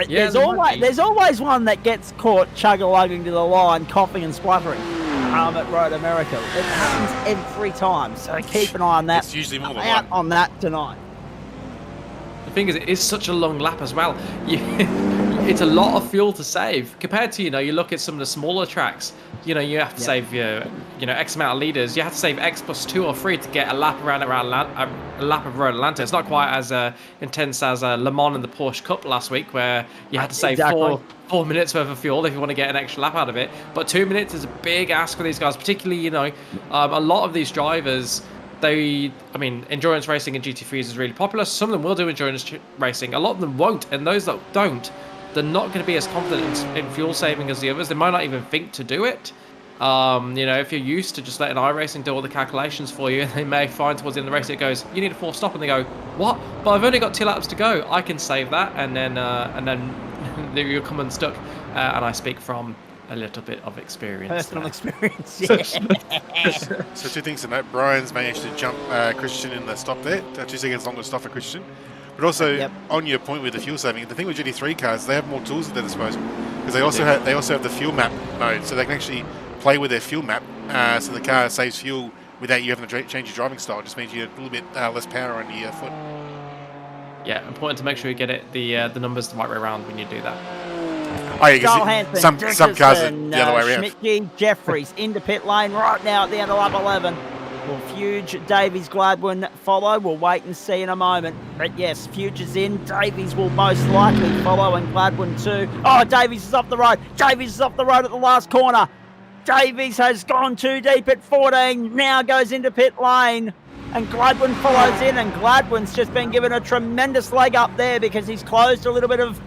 Yeah, there's always one that gets caught chug-a-lugging to the line, coughing and spluttering. At Road America, it happens every time, so keep an eye on that. It's usually more than out one. on that tonight. The thing is, it is such a long lap as well. It's a lot of fuel to save compared to, you look at some of the smaller tracks. You have to save X amount of liters. You have to save X plus 2 or 3 to get a lap around a lap of Road Atlanta. It's not quite as intense as Le Mans in the Porsche Cup last week, where you had to save four minutes worth of fuel if you want to get an extra lap out of it. But 2 minutes is a big ask for these guys, particularly a lot of these drivers. Endurance racing in GT3s is really popular. Some of them will do endurance racing. A lot of them won't, and those that don't, they're not going to be as confident in fuel saving as the others. They might not even think to do it. If you're used to just letting iRacing do all the calculations for you, and they may find towards the end of the race it goes, you need a 4 stop, and they go, what? But I've only got 2 laps to go. I can save that, and then you'll come unstuck. And I speak from a little bit of experience. Personal experience. Yeah. So 2 things to note. Brian's managed to jump Christian in the stop there. 2 seconds longer stop for Christian. But also, on your point with the fuel saving, the thing with GT3 cars, they have more tools at their disposal, because they also have the fuel map mode, so they can actually play with their fuel map. So the car saves fuel without you having to change your driving style. It just means you have a little bit less power on your foot. Yeah, important to make sure you get it the numbers the right way around when you do that. Oh, yeah, some cars are the other way around. Schmidtke, Jeffries into pit lane right now at the end of lap 11. Will Fuge, Davies, Gladwin follow? We'll wait and see in a moment. But yes, Fuge is in. Davies will most likely follow, and Gladwin too. Oh, Davies is off the road. Davies is off the road at the last corner. Davies has gone too deep at 14. Now goes into pit lane. And Gladwin follows in, and Gladwin's just been given a tremendous leg up there because he's closed a little bit of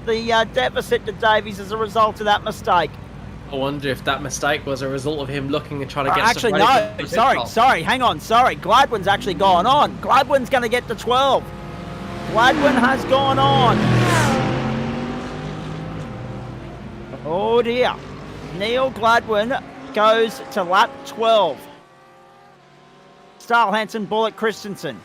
the deficit to Davies as a result of that mistake. I wonder if that mistake was a result of him looking and trying to get actually, no. Sorry. Hang on. Sorry. Gladwin's actually gone on. Gladwin's going to get to 12. Gladwin has gone on. Oh, dear. Neil Gladwin goes to lap 12. Stahl, Hansen, Bullock, Christensen.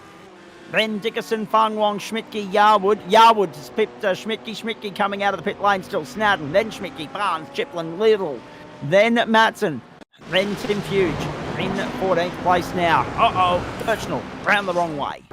Then Dickerson, Fung Wong, Schmidtke, Yarwood. Yarwood has pipped Schmidtke. Schmidtke coming out of the pit lane still. Snadden. Then Schmidtke, Barnes, Chiplin, Little. Then Matson. Then Tim Fuge. In 14th place now. Uh-oh. Personal. Round the wrong way.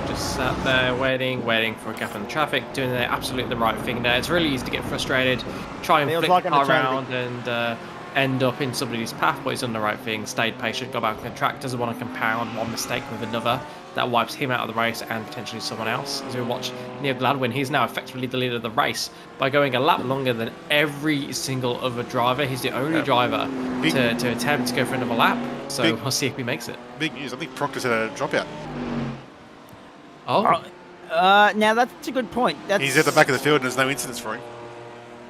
Just sat there waiting for a gap in the traffic, doing absolutely the right thing there. It's really easy to get frustrated, try and Feels flick like the car around and end up in somebody's path, but he's done the right thing, stayed patient, got back on the track, doesn't want to compound one mistake with another. That wipes him out of the race and potentially someone else. As we watch Neil Gladwin, he's now effectively the leader of the race by going a lap longer than every single other driver. He's the only driver to attempt to go for another lap. So we'll see if he makes it. Big news. I think Proctor's had a dropout. Oh. Now that's a good point. He's at the back of the field and there's no incidents for him.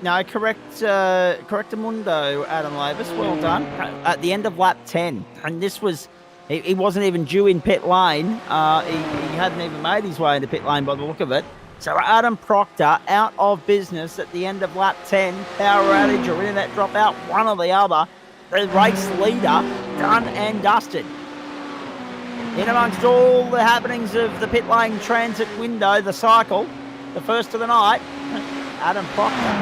No, correctamundo, Adam Lavis. Well done. At the end of lap 10. And this was... He wasn't even due in pit lane. He hadn't even made his way into pit lane by the look of it. So Adam Proctor out of business at the end of lap 10. Power outage or internet dropout, one or the other. The race leader done and dusted. In amongst all the happenings of the pit lane transit window, the cycle, the first of the night, Adam Proctor.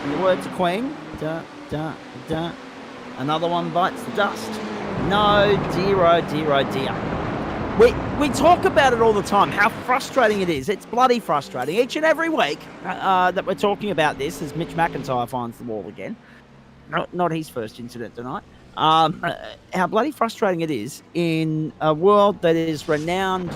In the words of Queen, da, da, da. Another one bites the dust. No, dear, oh dear, oh dear. We talk about it all the time, how frustrating it is. It's bloody frustrating. Each and every week that we're talking about this, as Mitch McIntyre finds the wall again. Not his first incident tonight. How bloody frustrating it is in a world that is renowned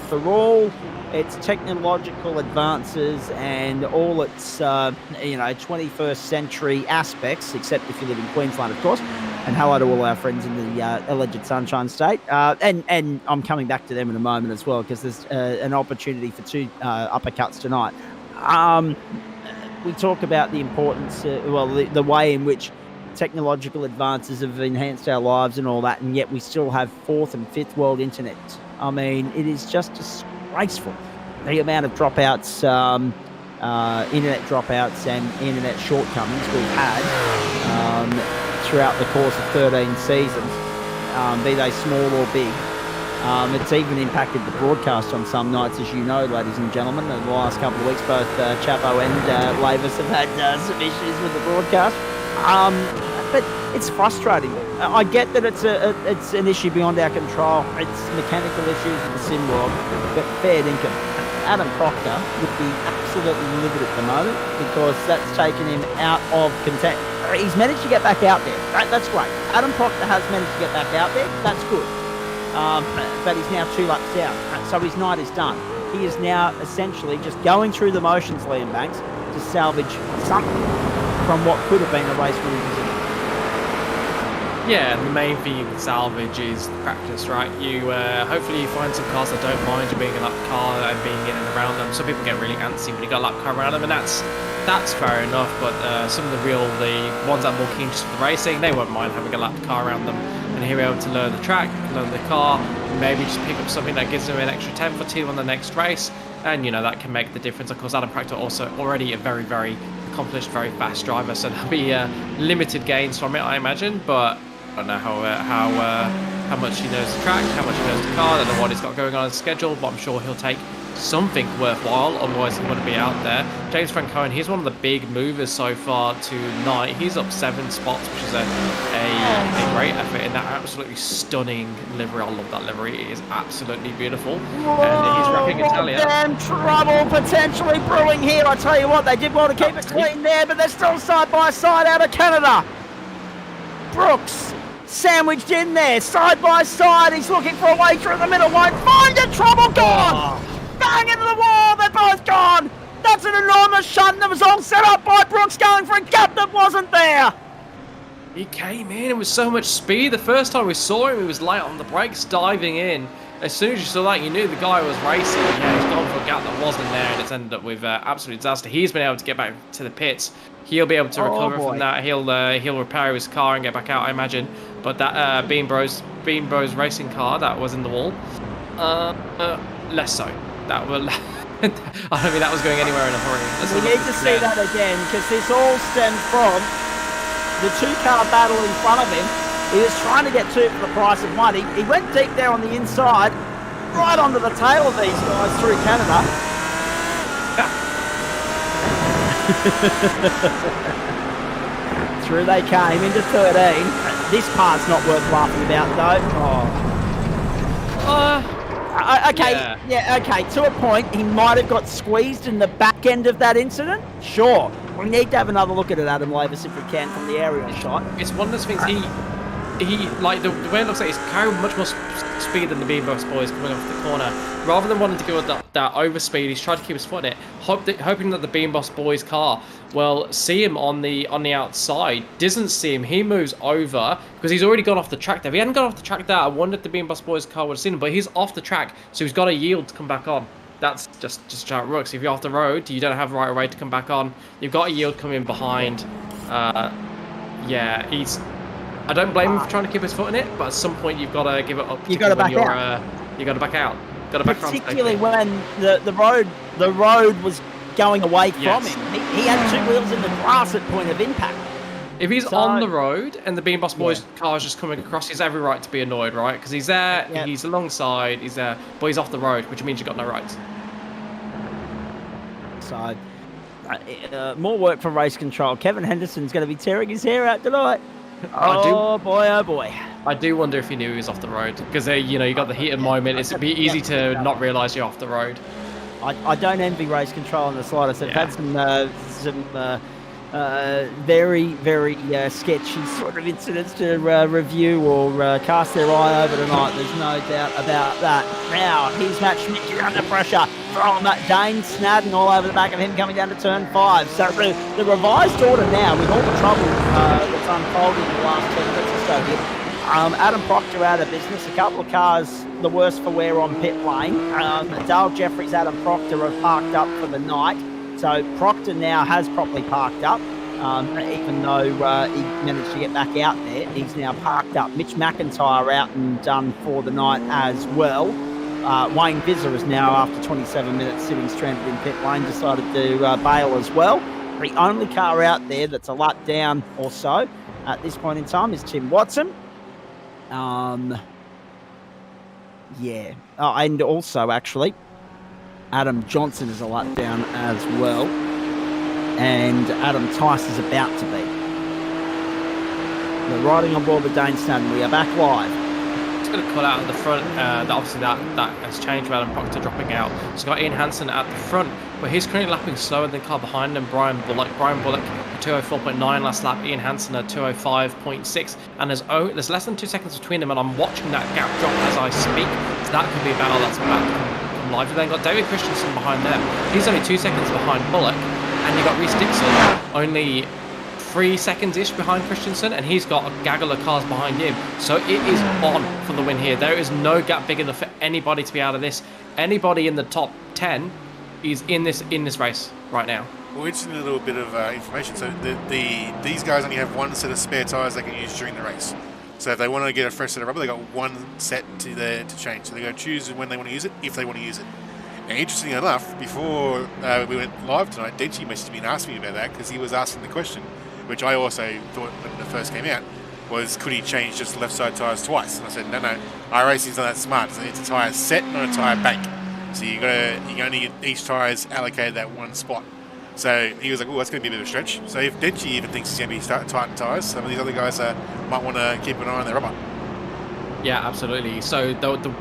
for all its technological advances and all its 21st century aspects, except if you live in Queensland, of course. And hello to all our friends in the alleged Sunshine State. And I'm coming back to them in a moment as well, because there's an opportunity for two uppercuts tonight. We talk about the importance, the way in which technological advances have enhanced our lives and all that, and yet we still have fourth and fifth world internet. I mean, it is just disgraceful, the amount of dropouts, internet dropouts and internet shortcomings we've had throughout the course of 13 seasons, be they small or big. It's even impacted the broadcast on some nights, as you know, ladies and gentlemen. In the last couple of weeks, both Chapo and Lavis have had some issues with the broadcast. But it's frustrating. I get that it's an issue beyond our control. It's mechanical issues with the sim world, but fair dinkum. Adam Proctor would be absolutely livid at the moment, because that's taken him out of contention. He's managed to get back out there. That's great. Adam Proctor has managed to get back out there. That's good. But he's now 2 laps down. So his night is done. He is now essentially just going through the motions, Liam Banks, to salvage something from what could have been a race winning position. Yeah, and the main thing you can salvage is practice, right? You hopefully you find some cars that don't mind you being a lap car and being in and around them. Some people get really antsy when you got a lap car around them, and that's fair enough. But some of the ones that are more keen just for the racing, they won't mind having a lap car around them, and here able to learn the track, learn the car, maybe just pick up something that gives them an extra tenth or two on the next race, and that can make the difference. Of course, Adam Proctor also already a very, very accomplished, very fast driver, so there'll be limited gains from it, I imagine. But I don't know how much he knows the track, how much he knows the car. I don't know what he's got going on his schedule, but I'm sure he'll take something worthwhile, otherwise he wouldn't be out there. James Francois, he's one of the big movers so far tonight. He's up 7 spots, which is a great effort in that absolutely stunning livery. I love that livery. It is absolutely beautiful. And he's wrapping Italia. Damn trouble potentially brewing here. I tell you what, they did want to keep it clean there, but they're still side by side out of Canada. Brooks sandwiched in there, side by side. He's looking for a way through the middle. Won't find it. Trouble gone. Bang into the wall. They're both gone. That's an enormous shunt that was all set up by Brooks, going for a gap that wasn't there. He came in with so much speed. The first time we saw him, he was light on the brakes, diving in. As soon as you saw that, you knew the guy was racing. Yeah, he's gone for a gap that wasn't there, and it's ended up with absolute disaster. He's been able to get back to the pits. He'll be able to recover from that. He'll repair his car and get back out, I imagine. But that Bean Bros racing car that was in the wall, less so. That will. I don't think that was going anywhere in a hurry. We need to see that again, because this all stems from the 2-car battle in front of him. He was trying to get 2 for the price of 1. He went deep there on the inside, right onto the tail of these guys through Canada. Through they came into 13. This part's not worth laughing about, though. Okay, to a point, he might have got squeezed in the back end of that incident. Sure. We need to have another look at it, Adam Lavis, if we can, from the aerial shot. It's one of those things, he like, the way it looks like he's carrying much more speed than the Bean Bros boys coming off the corner. Rather than wanting to go with that overspeed, he's tried to keep his foot in it, hoping that the Bean Boss boys car will see him on the outside. Doesn't see him. He moves over because he's already gone off the track there. If he hadn't gone off the track there, I wonder if the Bean Boss boys car would have seen him. But he's off the track, so he's got to yield to come back on. That's just how it works. If you're off the road, you don't have the right way to come back on. You've got a yield coming behind. Yeah, I don't blame him for trying to keep his foot in it, but at some point you've got to give it up. You got to back out. You got to back out. Got to back particularly when the road was going away from him. He had 2 wheels in the grass at point of impact. If he's on the road and the Bean Boss Boys car's just coming across, he's every right to be annoyed, right? Because he's there, he's alongside, he's there, but he's off the road, which means you've got no rights. So, more work for race control. Kevin Henderson's going to be tearing his hair out tonight. Oh boy. I do wonder if he knew he was off the road because you got the heated moment. It's be easy to not realise you're off the road. I don't envy race control in the slightest. I've had some very, very sketchy sort of incidents to review or cast their eye over tonight. There's no doubt about that. Now, here's Matt Schmidt under pressure from Dane Snadden all over the back of him coming down to turn 5. So the revised order now, with all the trouble that's unfolded in the last 10 minutes or so here, Adam Proctor out of business. A couple of cars the worse for wear on pit lane. Dale Jeffries, Adam Proctor have parked up for the night. So Proctor now has properly parked up, even though he managed to get back out there. He's now parked up. Mitch McIntyre out and done for the night as well. Wayne Visser is now, after 27 minutes sitting stranded in pit lane, decided to bail as well. The only car out there that's a lap down or so at this point in time is Tim Watson. And also, actually, Adam Johnson is a lap down as well. And Adam Tice is about to be. We're riding on board with Dane Snadden. We are back live. It's going to cut out at the front. Obviously, that has changed with Adam Proctor dropping out. So got Ian Hansen at the front, but he's currently lapping slower than the car behind him, Brian Bullock. At 204.9 last lap, Ian Hansen at 205.6, and there's less than 2 seconds between them, and I'm watching that gap drop as I speak. So that could be a battle that's about to come live. We've then got David Christensen behind them. He's only 2 seconds behind Bullock, and you've got Reece Dixon only 3 seconds-ish behind Christensen, and he's got a gaggle of cars behind him. So it is on for the win here. There is no gap big enough for anybody to be out of this. Anybody in the top 10 is in this race right now. Well, interesting little bit of information. So these guys only have one set of spare tyres they can use during the race. So if they want to get a fresh set of rubber, they got one set to change. So they're going to choose when they want to use it, if they want to use it. And interestingly enough, before we went live tonight, Denchi messaged me and asked me about that because he was asking the question, which I also thought when it first came out, was could he change just left side tyres twice? And I said, no, iRacing's not that smart. It's a tyre set, not a tyre bank. So you only get each tyre's allocated that one spot. So he was like, oh, that's going to be a bit of a stretch. So if Denchi even thinks he's going to be tightening tyres, some of these other guys might want to keep an eye on their rubber. Yeah, absolutely. So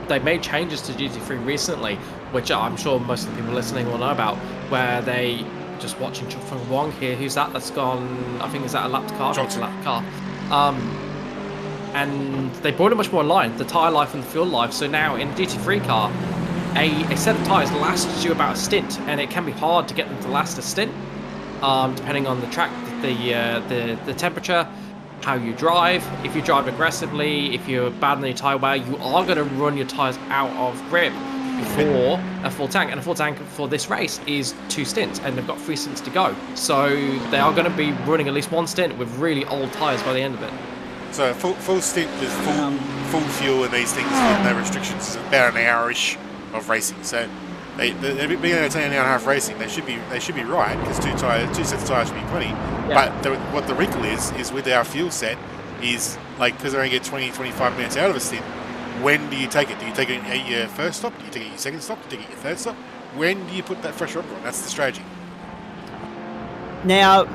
they made changes to GT3 recently, which I'm sure most of the people listening will know about, where they, just watching Chufeng Wong here, who's that? That's gone, I think, is that a lapped car? It's a lapped car. And they brought it much more in line, the tyre life and the fuel life. So now in a GT3 car, a set of tyres lasts you about a stint, and it can be hard to get them to last a stint, depending on the track, the temperature, how you drive. If you drive aggressively, if you're bad on your tyre wear, you are going to run your tyres out of grip before a full tank, and a full tank for this race is 2 stints, and they've got 3 stints to go. So they are going to be running at least 1 stint with really old tyres by the end of it. So full stint with full fuel and these things with no restrictions is about an hour-ish of racing. So they're being able to take an hour and a half racing. They should be right because 2 sets of tyres should be plenty. Yeah. But what the wrinkle is with our fuel set is like, because they only get 20-25 minutes out of a stint. When do you take it? Do you take it at your first stop? Do you take it at your second stop? Do you take it at your third stop? When do you put that fresh rubber on? That's the strategy. Now,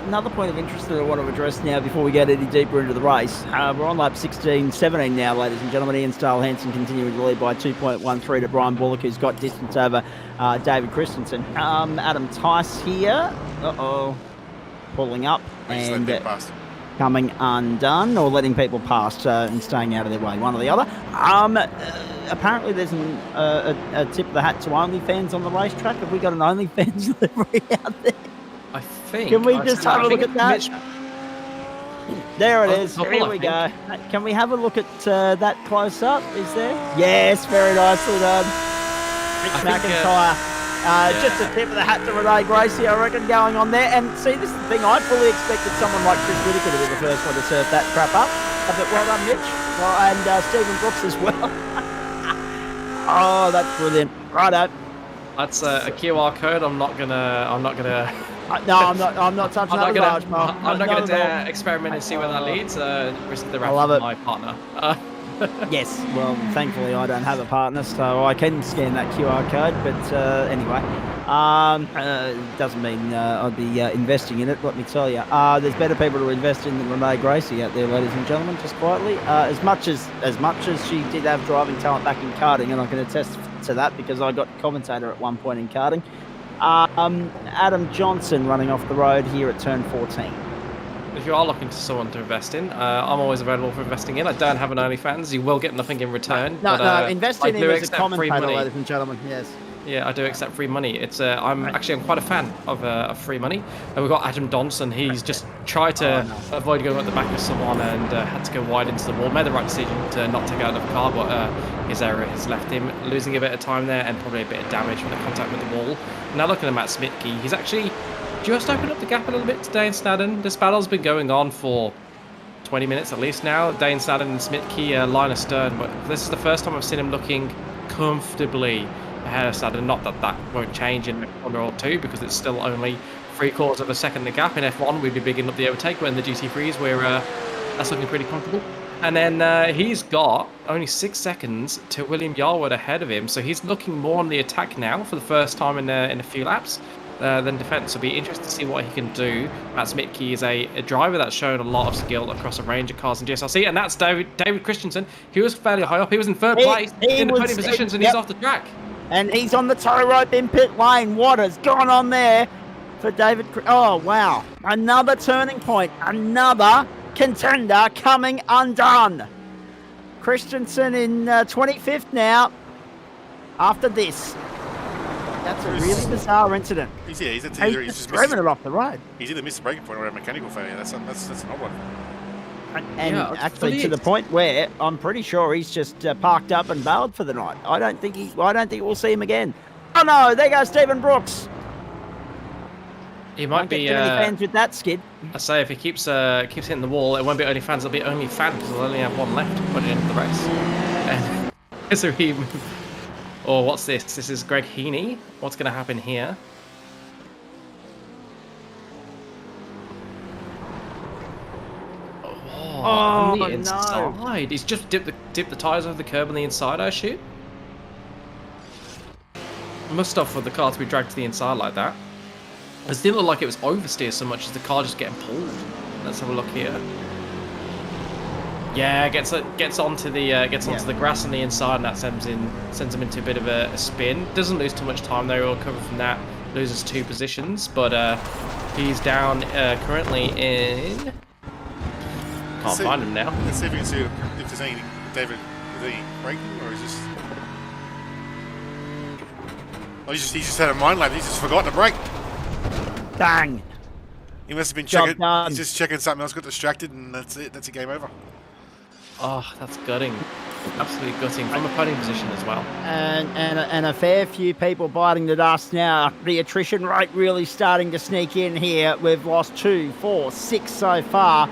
another point of interest that I want to address now before we get any deeper into the race. We're on lap 16-17 now, ladies and gentlemen. Ian Stahl Hansen continuing to lead by 2.13 to Brian Bullock, who's got distance over David Christensen. Adam Tice here. Pulling up and coming undone, or letting people past and staying out of their way, one or the other. Apparently there's a tip of the hat to OnlyFans on the racetrack. Have we got an OnlyFans livery out there? I think. Can we just have a look at that? There it is. Here we go. Can we have a look at that close up? Is there? Yes, very nicely done. Mitch McIntyre. Just a tip of the hat to Renee Gracie, I reckon, going on there. And see, this is the thing. I fully expected someone like Chris Whittaker to be the first one to surf that crap up. But well done, Mitch. And Stephen Brooks as well. Oh, that's brilliant. Righto. That's a QR code. I'm not gonna. No, I'm not touching that large, Mark. I'm not going to experiment and see where that leads. The rest of my partner. Yes, well, thankfully I don't have a partner, so I can scan that QR code. But anyway, doesn't mean I'd be investing in it. Let me tell you, there's better people to invest in than Renee Gracie out there, ladies and gentlemen. Just quietly, as much as she did have driving talent back in karting, and I can attest to that because I got commentator at one point in karting. Adam Johnson running off the road here at turn 14. If you are looking for someone to invest in, I'm always available for investing in. I don't have an OnlyFans. You will get nothing in return. No, invest in him as a commentator, money. ladies and gentlemen. Yes. Yeah, I do accept free money. It's I'm quite a fan of free money. And we've got Adam Johnson. He's just tried to avoid going at the back of someone and had to go wide into the wall. Made the right decision to not take out of the car, but his error has left him losing a bit of time there and probably a bit of damage from the contact with the wall. Now looking at Matt Smitke, he's actually just opened up the gap a little bit to Dane Snadden. This battle's been going on for 20 minutes at least now. Dane Snadden and Smitke line astern, but this is the first time I've seen him looking comfortably ahead of Snadden. Not that that won't change in a corner or two, because it's still only 3/4 of a second the gap. In F1, we'd be bigging up the overtake, but in the GT3s, that's looking pretty comfortable. And then he's got only 6 seconds to William Yarwood ahead of him, so he's looking more on the attack now for the first time in a few laps. Than defence. It'll be interesting to see what he can do. Matt Smitke is a driver that's shown a lot of skill across a range of cars in GSRC, and that's David Christensen. He was fairly high up. He was in third place in the podium positions, and he's off the track. And he's on the tow rope in pit lane. What has gone on there for David? Oh, wow. Another turning point. Another contender coming undone. Christensen in 25th now after this. That's a really bizarre incident. He's just driven it off the road. He's either missed a braking point or a mechanical failure. That's an odd one. And actually, to the point where I'm pretty sure he's just parked up and bailed for the night. I don't think we'll see him again. Oh no! There goes Stephen Brooks. He might be fans with that skid. I say if he keeps hitting the wall, it won't be only fans. It'll be only fans because they'll only have one left by the end of the race. And so he. Or what's this? This is Greg Heaney. What's going to happen here? On the inside. No. He's just dipped the tyres over the curb on the inside, I assume. Must have for the car to be dragged to the inside like that. It didn't look like it was oversteer so much as the car just getting pulled. Let's have a look here. Yeah, gets onto the grass on the inside, and that sends him into a bit of a spin. Doesn't lose too much time there. He'll recover from that. Loses 2 positions, but he's down currently in. Can't find him now. Let's see if we can see if there's any David. Is he braking or is this? Oh, he just had a mind lap. He's just forgotten to brake. Dang. He must have been checking. He's just checking something else. Got distracted, and that's it. That's a game over. Oh, that's gutting. Absolutely gutting from a podium position as well. And a fair few people biting the dust now. The attrition rate really starting to sneak in here. We've lost 2, 4, 6 so far.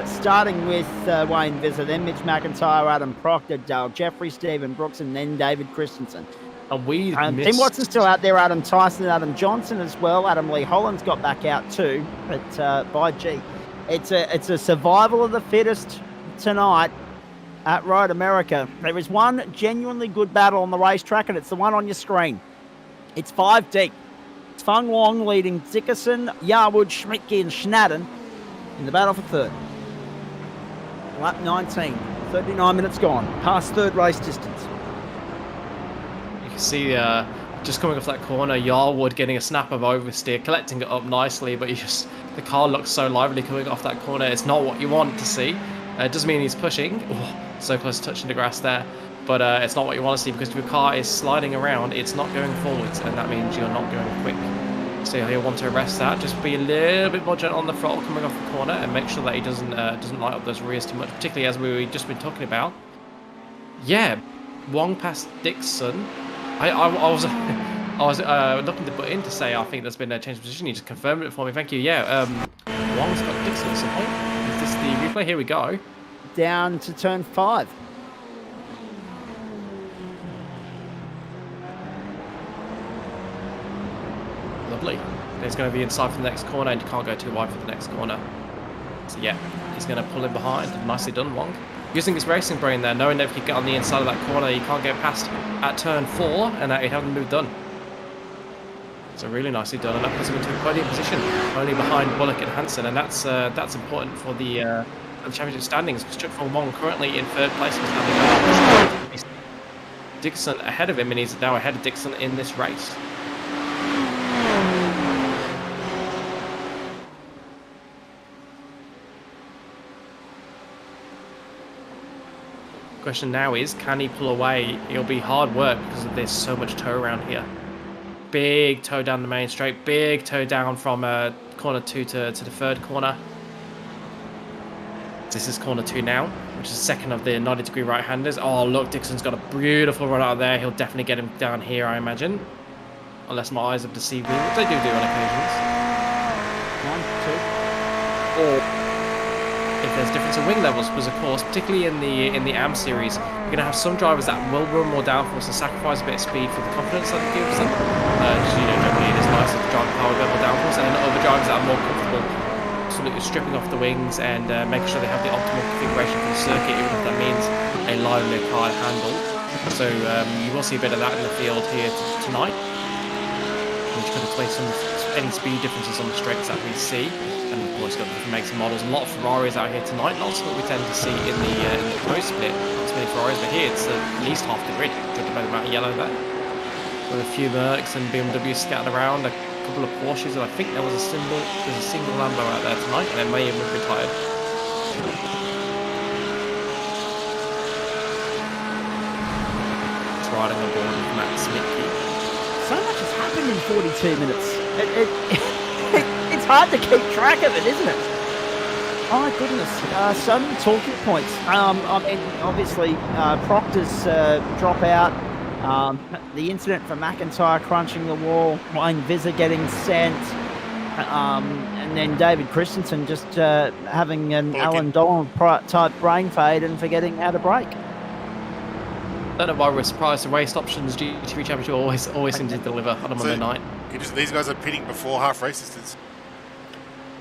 Starting with Wayne Visser, then Mitch McIntyre, Adam Proctor, Dale Jeffrey, Stephen Brooks, and then David Christensen. Tim Watson's still out there, Adam Tyson, Adam Johnson as well. Adam Lee Holland's got back out too. But by gee, it's a survival of the fittest tonight at Road America. There is one genuinely good battle on the racetrack, and it's the one on your screen. It's 5 deep. It's Fung Wong leading Dickerson, Yarwood, Schmidtke, and Snadden in the battle for third. Lap 19, 39 minutes gone, past third race distance. You can see just coming off that corner, Yarwood getting a snap of oversteer, collecting it up nicely, but the car looks so lively coming off that corner. It's not what you want to see. It doesn't mean he's pushing. Oh, so close to touching the grass there. But it's not what you want to see, because if your car is sliding around, it's not going forwards, and that means you're not going quick. So you'll want to arrest that. Just be a little bit more gentle on the throttle coming off the corner, and make sure that he doesn't light up those rears too much, particularly as we've just been talking about. Yeah, Wong past Dixon. I was looking to put in to say I think there's been a change of position. You just confirmed it for me. Thank you. Yeah, Wong's got Dixon at some point. Is this the replay? Here we go. Down to turn 5. Lovely. He's going to be inside for the next corner, and you can't go too wide for the next corner. So yeah, he's going to pull in behind. Nicely done, Wong. using his racing brain there, knowing that if you get on the inside of that corner, you can't get past at turn 4, and that he'd have the move done. So really nicely done, and that puts him into a podium position, only behind Bullock and Hansen, and that's important for the championship standings, because Chuck Form 1 currently in 3rd place. Dixon ahead of him, and he's now ahead of Dixon in this race. Question now is, can he pull away? It'll be hard work because there's so much toe around here. Big toe down the main straight, big toe down from corner 2 to the 3rd corner. This is corner 2 now, which is the 2nd of the 90-degree right-handers. Oh, look, Dixon's got a beautiful run out of there. He'll definitely get him down here, I imagine. Unless my eyes have deceived me, which they do on occasions. 1, 2. Or if there's difference in wing levels, because of course, particularly in the AM series, you're going to have some drivers that will run more downforce and sacrifice a bit of speed for the confidence that it gives them. Generally it is nice to drive a car with a bit more downforce, and then other drivers that are more comfortable absolutely stripping off the wings and making sure they have the optimal configuration for the circuit, even if that means a livelier car to handle. So you will see a bit of that in the field here tonight, which could explain any speed differences on the straights that we see. And of course, got different makes and models. A lot of Ferraris out here tonight. Not what we tend to see in the pro split. Not many Ferraris, but here it's at least half the grid, judging by the amount of yellow there. With a few Mercs and BMWs scattered around, a couple of Porsches, and I think there's a single Lambo out there tonight, and they may have retired. It's riding on board with Matt Smitke. So much has happened in 42 minutes. It's hard to keep track of it, isn't it? Oh my goodness, so many talking points. I mean, obviously, Proctor's dropout, the incident for McIntyre crunching the wall, Wayne Visser getting sent, and then David Christensen just having an Alan Dolan type brain fade and forgetting how to brake. I don't know why we're surprised. The race options GT3 Championship always seem to deliver on a Monday night. These guys are pitting before half race distance.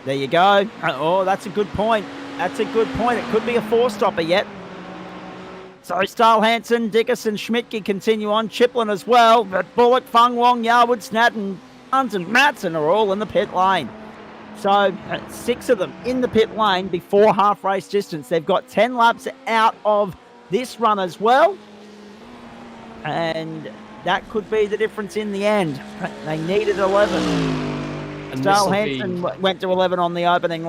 There you go. Oh, that's a good point. That's a good point. It could be a 4-stopper yet. So Stahl, Hansen, Dickerson, Schmidtke continue on. Chiplin as well. But Bullock, Fung Wong, Yarwood, Snadden, Hunt and Matson are all in the pit lane. So 6 of them in the pit lane before half race distance. They've got 10 laps out of this run as well. And that could be the difference in the end. They needed 11. Stahl Hansen went to 11 on the opening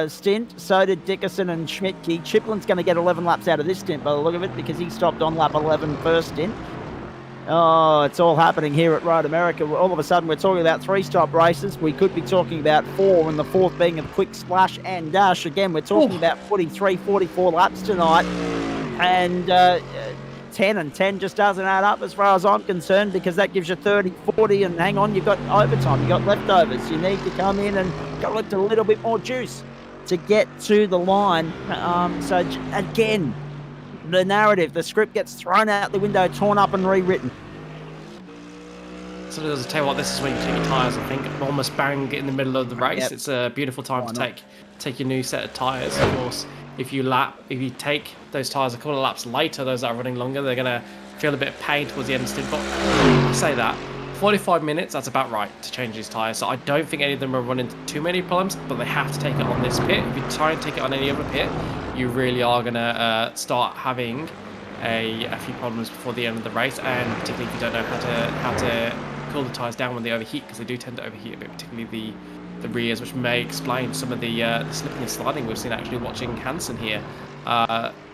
stint. So did Dickerson and Schmidtke. Chiplin's going to get 11 laps out of this stint by the look of it, because he stopped on lap 11 first stint. Oh, it's all happening here at Road America. All of a sudden, we're talking about 3-stop races. We could be talking about 4, and the 4th being a quick splash and dash. Again, we're talking about 43, 44 laps tonight. And 10 and 10 just doesn't add up as far as I'm concerned, because that gives you 30, 40, and hang on, you've got overtime, you've got leftovers. You need to come in and collect a little bit more juice to get to the line. So again, the narrative, the script gets thrown out the window, torn up and rewritten. So does tell you what, this is when you take your tyres, I think, almost bang in the middle of the race. Yep. It's a beautiful time to take your new set of tyres. Of course, if you take those tyres a couple of laps later, those that are running longer, they're going to feel a bit of pain towards the end of the stint. But I say that 45 minutes, that's about right to change these tyres. So I don't think any of them are running into too many problems, but they have to take it on this pit. If you try and take it on any other pit, you really are going to start having a few problems before the end of the race, and particularly if you don't know how to cool the tyres down when they overheat, because they do tend to overheat a bit, particularly the rears, which may explain some of the slipping and sliding we've seen actually watching Hansen here.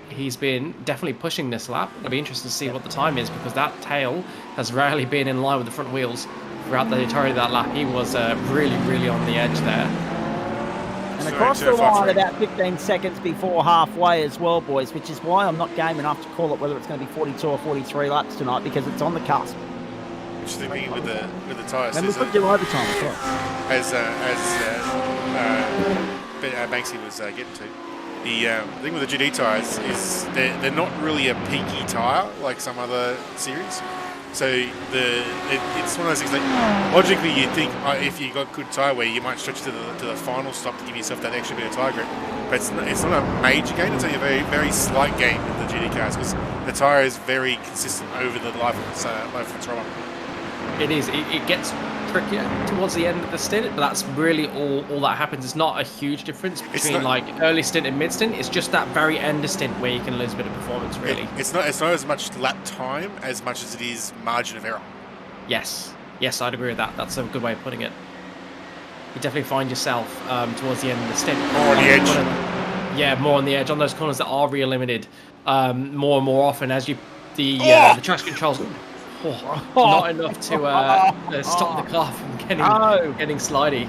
He's been definitely pushing this lap. It'll be interesting to see what the time is, because that tail has rarely been in line with the front wheels throughout the entirety of that lap. He was really, really on the edge there. And across the line about 15 seconds before halfway as well, boys, which is why I'm not game enough to call it whether it's going to be 42 or 43 laps tonight, because it's on the cusp. Interesting thing with the tyres. And we could do overtime, of course. As Banksy was getting to. The thing with the GT tyres is they're not really a peaky tyre like some other series. So it's one of those things that logically you'd think if you got good tyre wear, you might stretch to the final stop to give yourself that extra bit of tyre grip. But it's not a major gain. It's only a very, very slight gain with the GT cars because the tyre is very consistent over the life of its rubber. It is. It gets trickier towards the end of the stint, but that's really all that happens. It's not a huge difference between like early stint and mid stint. It's just that very end of stint where you can lose a bit of performance. Really, it's not as much lap time as much as it is margin of error. Yes, I'd agree with that. That's a good way of putting it. You definitely find yourself towards the end of the stint more on the edge. More on the edge on those corners that are rear limited more and more often as the traction controls. Not enough to stop the car from getting slidey.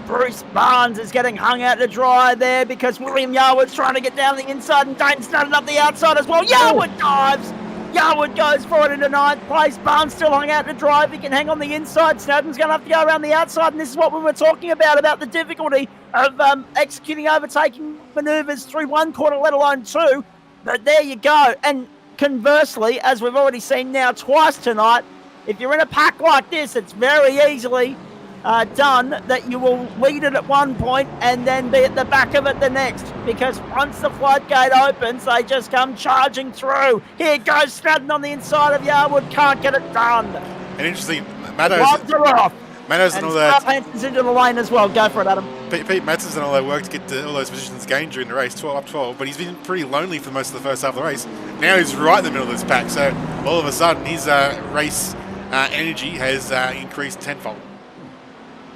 Bruce Barnes is getting hung out to dry there because William Yarwood's trying to get down the inside and Dayton started up the outside as well. Yarwood dives. Yarwood goes for it into 9th place. Barnes still hung out to dry. If he can hang on the inside, Snowden's going to have to go around the outside. And this is what we were talking about the difficulty of executing overtaking manoeuvres through one corner, let alone two. But there you go. And conversely, as we've already seen now twice tonight, if you're in a pack like this, it's very easily done that you will lead it at one point and then be at the back of it the next, because once the floodgate opens, they just come charging through. Here goes Snadden on the inside of Yarwood, can't get it done. And interesting, Gloves are off. Matto's and all that. Hanson's into the lane as well. Go for it, Adam. Pete Matson's done all that work to get all those positions gained during the race, 12, but he's been pretty lonely for most of the first half of the race. Now he's right in the middle of this pack, so all of a sudden his race energy has increased tenfold.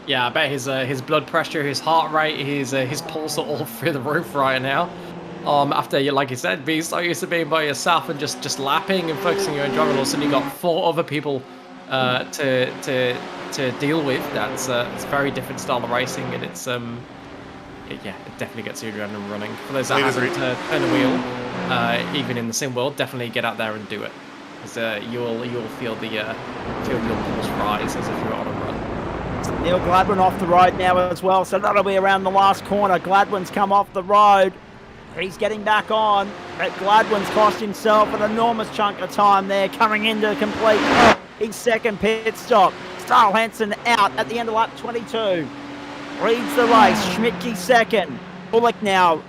Yeah, I bet his blood pressure, his heart rate, his pulse are all through the roof right now. After you, like you said, being so used to being by yourself and just lapping and focusing your own driving, all of a sudden you got 4 other people to deal with. It's a very different style of racing, and it's it definitely gets your adrenaline running. For those that haven't turned a wheel, even in the sim world, definitely get out there and do it, because you'll feel your pulse rise as if you're on a run. Neil Gladwin off the road now as well, so that'll be around the last corner. Gladwin's come off the road. He's getting back on, but Gladwin's cost himself an enormous chunk of time there, coming in to complete his second pit stop. Starl Hansen out at the end of lap 22. Leads the race. Schmidtke second. Bullock now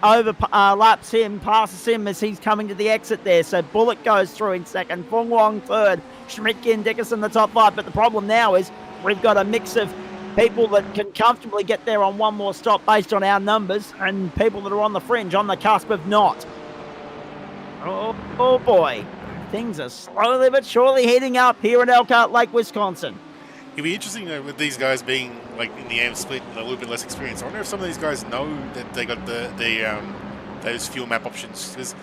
laps him, passes him as he's coming to the exit there. So Bullock goes through in second. Fung Wong third. Schmidtke and Dickerson the top 5. But the problem now is we've got a mix of people that can comfortably get there on one more stop based on our numbers, and people that are on the fringe, on the cusp of not. Oh boy. Things are slowly but surely heating up here at Elkhart Lake, Wisconsin. It'd be interesting with these guys being like in the AM split and a little bit less experience. I wonder if some of these guys know that they got those fuel map options, because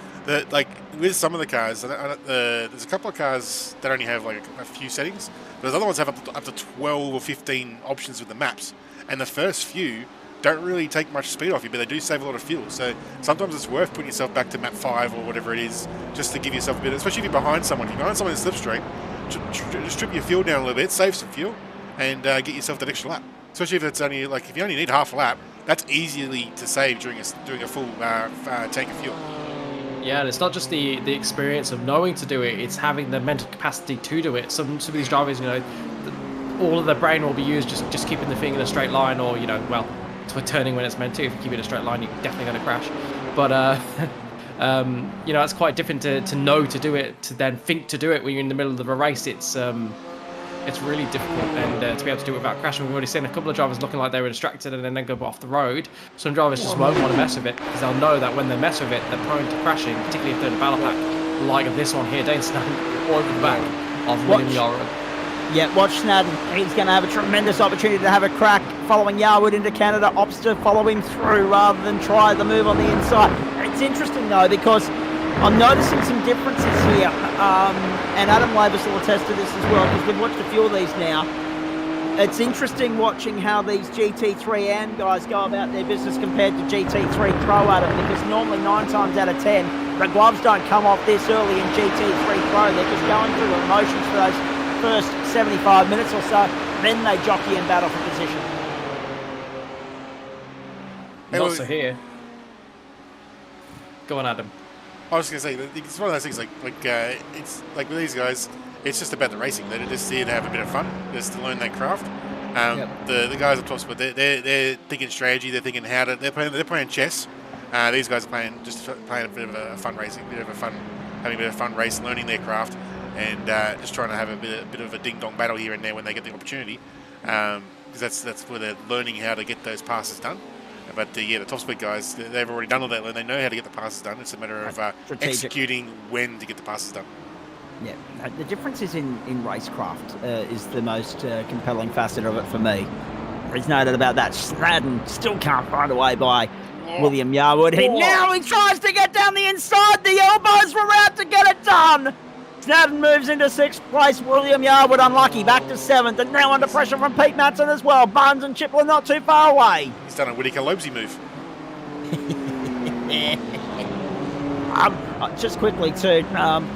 with some of the cars, there's a couple of cars that only have like a few settings, but the other ones have up to 12 or 15 options with the maps, and the first few don't really take much speed off you, but they do save a lot of fuel. So sometimes it's worth putting yourself back to map 5 or whatever it is, just to give yourself a bit, especially if you're behind someone. If you're behind someone in the slipstream, just strip your fuel down a little bit, save some fuel, and get yourself that extra lap. Especially if it's only if you only need half a lap, that's easily to save during a full tank of fuel. Yeah, and it's not just the experience of knowing to do it; it's having the mental capacity to do it. Some of these drivers, all of their brain will be used just keeping the thing in a straight line, or to turning when it's meant to. If you keep it in a straight line, you're definitely going to crash. But it's quite different to know to do it, to then think to do it when you're in the middle of a race. It's really difficult, and to be able to do it without crashing. We've already seen a couple of drivers looking like they were distracted and then go off the road. Some drivers just won't want to mess with it, because they'll know that when they mess with it, they're prone to crashing, particularly if they're in a battle pack, like of this one here, Dane Snadden, over the back of William Yarwood. Yeah, watch Snadden. He's going to have a tremendous opportunity to have a crack following Yarwood into Canada. Opts to follow him through rather than try the move on the inside. It's interesting, though, because I'm noticing some differences here, and Adam Lavis will attest to this as well, because we've watched a few of these now. It's interesting watching how these GT3 AM guys go about their business compared to GT3 Pro, Adam, because normally 9 times out of 10, the gloves don't come off this early in GT3 Pro. They're just going through the motions for those first 75 minutes or so, then they jockey and battle for position. And also here. Go on, Adam. I was going to say, it's one of those things it's like with these guys, it's just about the racing. They're just here to have a bit of fun, just to learn their craft. The guys at Motorsport, they're thinking strategy. They're thinking how to. They're playing chess. These guys are playing a bit of a fun racing, having a bit of fun race, learning their craft, and just trying to have a bit of a ding dong battle here and there when they get the opportunity. Because that's where they're learning how to get those passes done. But the top speed guys, they've already done all that. They know how to get the passes done. It's a matter of executing when to get the passes done. Yeah, the difference is in racecraft is the most compelling facet of it for me. There's no doubt about that. Snadden still can't find a way by William Yarwood. Now he tries to get down the inside. The elbows were out to get it done. Snadden moves into 6th place. William Yarwood unlucky, back to 7th, and now under pressure from Pete Matson as well. Barnes and Chiplin not too far away. He's done a Whittaker Lobesy move. Just quickly too,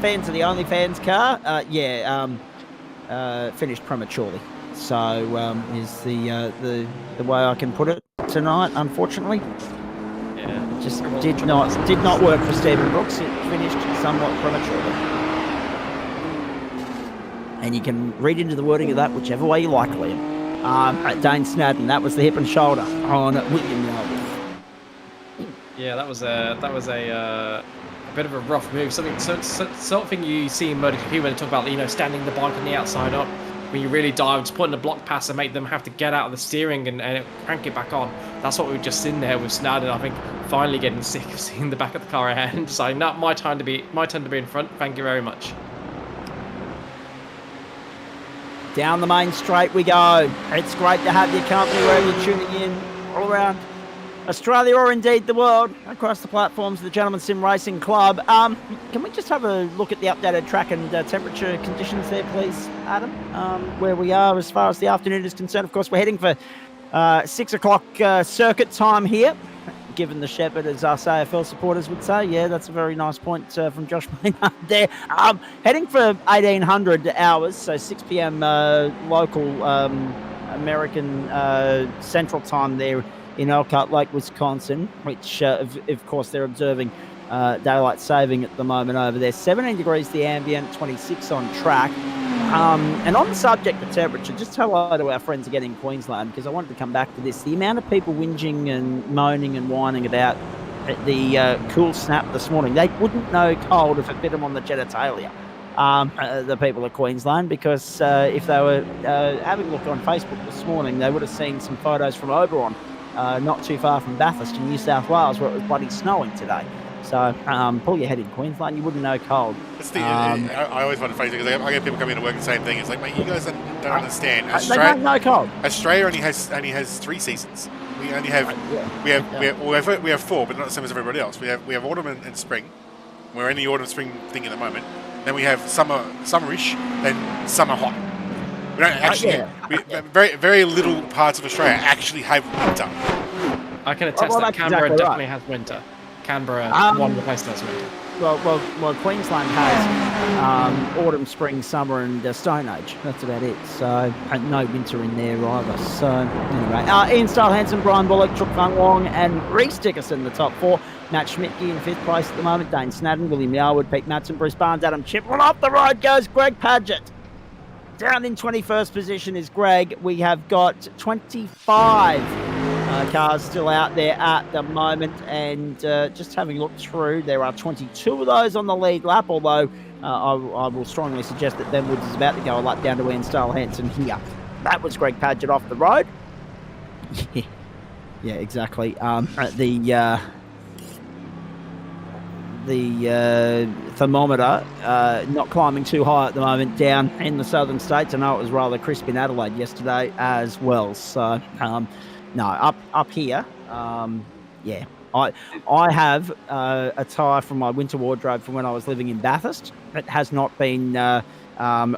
fans of the OnlyFans car, finished prematurely. So is the way I can put it tonight. Unfortunately, just did not work for Stephen Brooks. It finished somewhat prematurely. And you can read into the wording of that whichever way you like, Liam. Dane Snadden, that was the hip and shoulder on William Yarwood. Yeah, that was a bit of a rough move. Something you see in MotoGP when they talk about standing the bike on the outside up. When you really dive, just putting a block pass and make them have to get out of the steering and crank it back on. That's what we've just seen there with Snadden. I think finally getting sick of seeing the back of the car ahead and deciding, no, my turn to be in front. Thank you very much. Down the main straight we go. It's great to have your company wherever you're tuning in all around Australia or indeed the world across the platforms of the Gentleman Sim Racing Club. Can we just have a look at the updated track and temperature conditions there, please, Adam? Where we are as far as the afternoon is concerned. Of course, we're heading for 6 o'clock circuit time here. Given the shepherd, as us AFL supporters would say. Yeah, that's a very nice point from Josh Maynard there. Heading for 1800 hours, so 6 p.m. Local American Central Time there in Elkhart Lake, Wisconsin, which, of course, they're observing daylight saving at the moment over there. 17 degrees the ambient, 26 on track. And on the subject of temperature, just hello to our friends again in Queensland, because I wanted to come back to this. The amount of people whinging and moaning and whining about the cool snap this morning. They wouldn't know cold if it bit them on the genitalia, the people of Queensland, because if they were having a look on Facebook this morning, they would have seen some photos from Oberon, not too far from Bathurst in New South Wales, where it was bloody snowing today. So pull your head in Queensland, you wouldn't know cold. I always find it funny because I get people coming to work and the same thing. It's like, mate, you guys don't understand. They don't know cold. Australia only has 3 seasons. We only have we have 4, but not the same as everybody else. We have autumn and spring. We're in the autumn spring thing at the moment. Then we have summerish, then summer hot. We don't actually very little parts of Australia actually have winter. I can attest that Canberra definitely has winter. Canberra, one of the places that's winter. Well, Queensland has autumn, spring, summer, and Stone Age. That's about it. So no winter in there either. So anyway, Ian Style Hansen, Brian Bullock, Chuk Fung Wong, and Reece Dickerson, the top 4. Matt Schmidtke in 5th place at the moment. Dane Snadden, William Yarwood, Pete Matson, Bruce Barnes, Adam Chiplin. Off the road goes Greg Padgett. Down in 21st position is Greg. We have got 25 cars still out there at the moment, and just having a look through, there are 22 of those on the lead lap, although I will strongly suggest that Ben Woods is about to go a lap down to Ian Style Hansen here. That was Greg Padgett off the road. Yeah, exactly. The thermometer not climbing too high at the moment down in the southern states. I know it was rather crisp in Adelaide yesterday as well. So, no, up here, I have a tyre from my winter wardrobe from when I was living in Bathurst. It has not been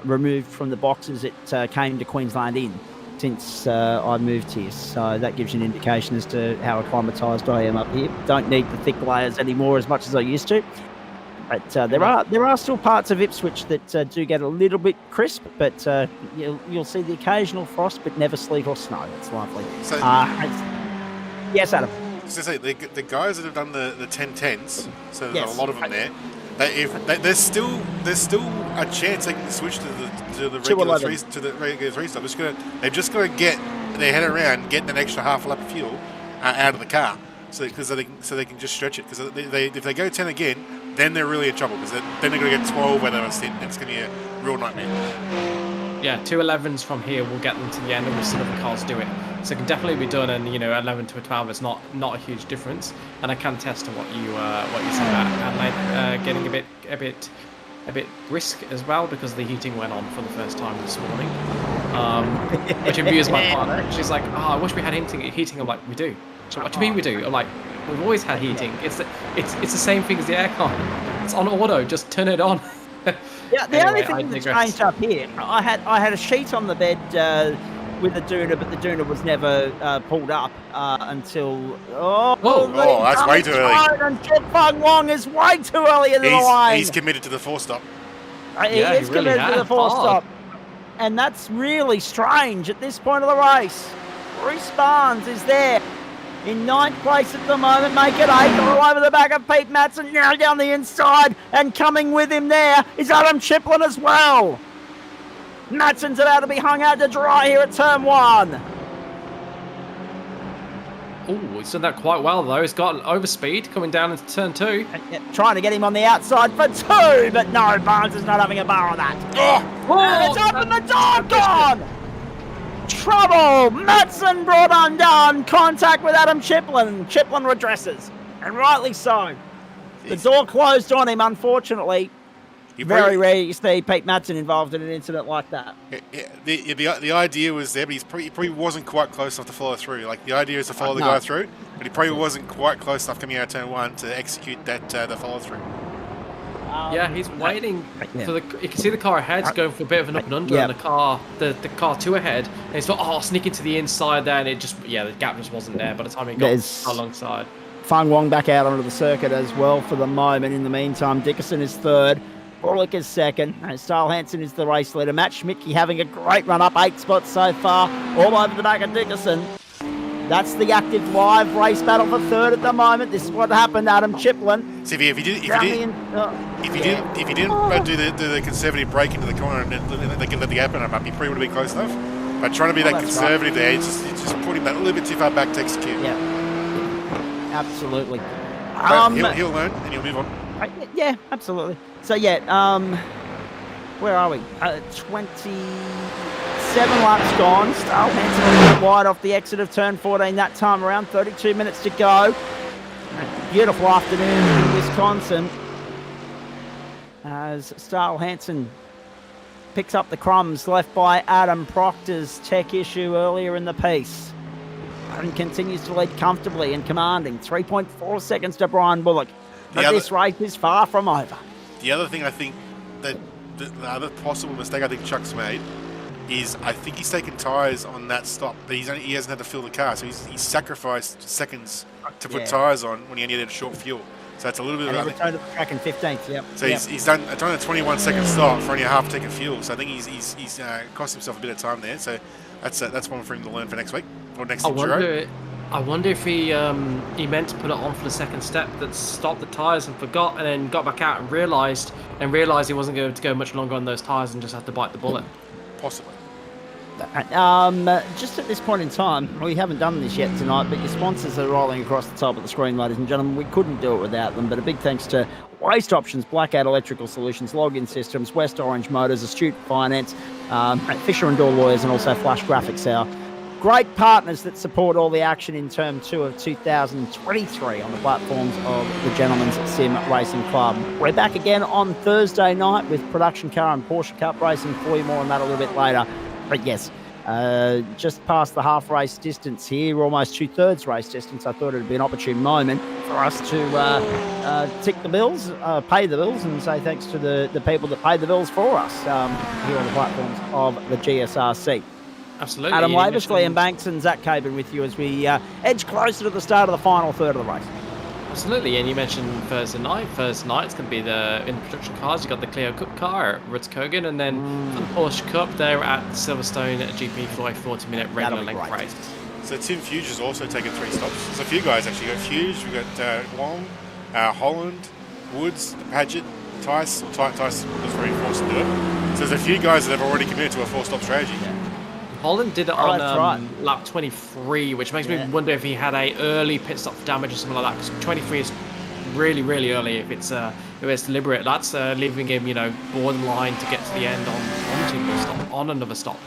removed from the boxes it came to Queensland in since I moved here. So that gives you an indication as to how acclimatised I am up here. Don't need the thick layers anymore as much as I used to. But there are still parts of Ipswich that do get a little bit crisp, but you'll see the occasional frost, but never sleet or snow. It's lovely. So, yes, Adam. So say the guys that have done the 1010s, so there's a lot of them there. There's still a chance they can switch to the regular three stop. They've just got to get their head around getting an extra half lap of fuel out of the car, so they can just stretch it. Because if they go 10 again, then they're really in trouble. Because then they're going to get 12 where they were sitting. It's going to be a real nightmare. Yeah, 2 11s from here will get them to the end, and we'll see other cars do it. So it can definitely be done, and 11 to a 12 is not a huge difference. And I can attest to what you said about Adelaide getting a bit brisk as well, because the heating went on for the first time this morning, which amused my partner. She's like, "Oh, I wish we had heating." I'm like, "We do." So what do you mean we do? I'm like, "We've always had heating. It's the same thing as the aircon. It's on auto. Just turn it on." Yeah, the only thing that's changed up here, I had a sheet on the bed with the doona, but the doona was never pulled up until that's way too early. And Chip Fung Wong is way too early in the line. He's committed to the 4-stop. He is really committed to the 4-stop, and that's really strange at this point of the race. Bruce Barnes is there in 9th place at the moment, make it 8th, all over the back of Pete Matson, now down the inside, and coming with him there is Adam Chiplin as well. Matson's about to be hung out to dry here at turn 1. Oh, he's done that quite well though. He's got overspeed coming down into turn 2. Trying to get him on the outside for 2, but no, Barnes is not having a bar on that. And it's open the door, gone! Trouble! Matson brought undone. Contact with Adam Chiplin. Chiplin redresses, and rightly so. The door closed on him, unfortunately. Very rare you see Pete Matson involved in an incident like that. The idea was there, but he probably wasn't quite close enough to follow through. Like, the idea is to follow the guy through, but he probably wasn't quite close enough coming out of turn 1 to execute that the follow through. Yeah, he's waiting for the. You can see the car ahead's going for a bit of an up and under, and the car 2 ahead. And he's thought, sneaking to the inside there, and the gap just wasn't there by the time he got alongside. Fung Wong back out onto the circuit as well for the moment. In the meantime, Dickerson is 3rd. Bullock is 2nd. Starl Hansen is the race leader. Matt Schmidtke having a great run up, 8 spots so far, all over the back of Dickerson. That's the active live race battle for 3rd at the moment. This is what happened, Adam Chiplin. See, if you didn't do the conservative break into the corner and let the gap up, you probably would have been close enough. But trying to be that conservative there, it's just putting that a little bit too far back to execute. Yeah, absolutely. He'll learn and he'll move on. Yeah, absolutely. So where are we? 27 laps gone. Starl Hansen a little bit wide off the exit of turn 14 that time around. 32 minutes to go. Beautiful afternoon in Wisconsin as Starl Hansen picks up the crumbs left by Adam Proctor's tech issue earlier in the piece, and continues to lead comfortably and commanding. 3.4 seconds to Brian Bullock. But this race is far from over. The other thing I think that the other possible mistake I think Chuck's made is I think he's taken tyres on that stop, but he hasn't had to fill the car, so he's sacrificed seconds to put tyres on when he only had short fuel. So it's a little bit of a return to the track in 15th. Yep. So he's done a 21-second stop for only a half tank of fuel. So I think he's cost himself a bit of time there. So that's one for him to learn for next week or next Enduro. I wonder if he meant to put it on for the second step that stopped the tyres and forgot, and then got back out and realised he wasn't going to go much longer on those tyres and just had to bite the bullet. Possibly. Just at this point in time, we haven't done this yet tonight, but your sponsors are rolling across the top of the screen, ladies and gentlemen. We couldn't do it without them, but a big thanks to Waste Options, Blackout Electrical Solutions, Login Systems, West Orange Motors, Astute Finance, Fisher & Door Lawyers, and also Flash Graphics, our great partners that support all the action in Term 2 of 2023 on the platforms of the Gentlemen's Sim Racing Club. We're back again on Thursday night with Production Car and Porsche Cup racing for you. More on that a little bit later. But yes, just past the half race distance here, almost 2/3 race distance. I thought it would be an opportune moment for us to tick the bills, pay the bills, and say thanks to the people that paid the bills for us here on the platforms of the GSRC. Absolutely. Adam Laversley and Banks and Zach Caben with you as we edge closer to the start of the final third of the race. Absolutely, and you mentioned Thursday night. Thursday night, it's going to be in production cars. You've got the Cleo Cup car at Rutz Kogan, and then for the Porsche Cup, they're at Silverstone at GP4, 40-minute regular length race. So Tim Fuge has also taken 3 stops. There's a few guys actually. We've got Fuge, we've got Wong, Holland, Woods, Padgett, Tice was very forced to do it. So there's a few guys that have already committed to a 4-stop strategy. Holland did it Oh, on that's right. lap 23, which makes Yeah. me wonder if he had a early pit stop damage or something like that. Because 23 is really, really early if it's deliberate. That's leaving him, borderline to get to the end on another stop.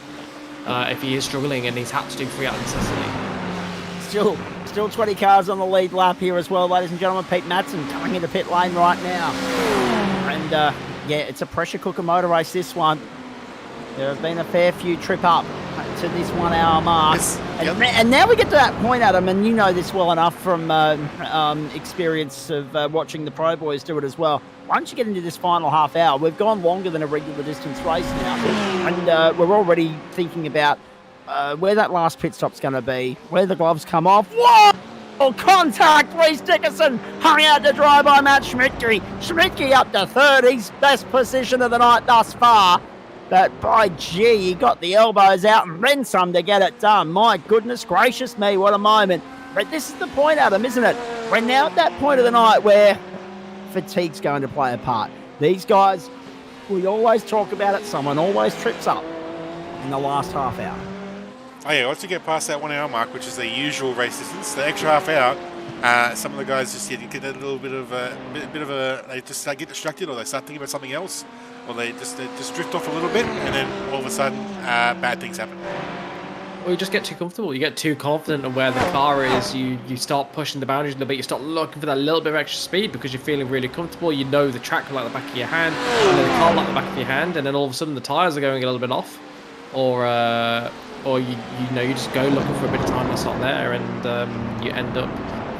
If he is struggling and he's had to do 3 out of necessity. Still 20 cars on the lead lap here as well, ladies and gentlemen. Pete Madsen coming into pit lane right now. And, yeah, it's a pressure cooker motor race, this one. There have been a fair few trip up to this 1 hour mark. Yes. And now we get to that point, Adam, and you know this well enough from experience of watching the Pro Boys do it as well. Once you get into this final half hour, we've gone longer than a regular distance race now. And we're already thinking about where that last pit stop's going to be, where the gloves come off. Whoa! Contact! Reece Dickerson hung out to dry by Matt Schmidtke. Schmidtke up to third. He's best position of the night thus far. But by gee, he got the elbows out and then some to get it done. My goodness gracious me, what a moment. But this is the point, Adam, isn't it? We're now at that point of the night where fatigue's going to play a part. These guys, we always talk about it, someone always trips up in the last half hour. Oh yeah, once you get past that 1 hour mark, which is the usual race distance, the extra half hour, some of the guys just get a little bit of they just get distracted, or they start thinking about something else, or they just drift off a little bit, and then all of a sudden bad things happen. Or you just get too comfortable. You get too confident of where the car is. You start pushing the boundaries a little bit. You start looking for that little bit of extra speed because you're feeling really comfortable. You know the track like the back of your hand, and then the car like the back of your hand, and then all of a sudden the tyres are going a little bit off, or you just go looking for a bit of time that's not there, and you end up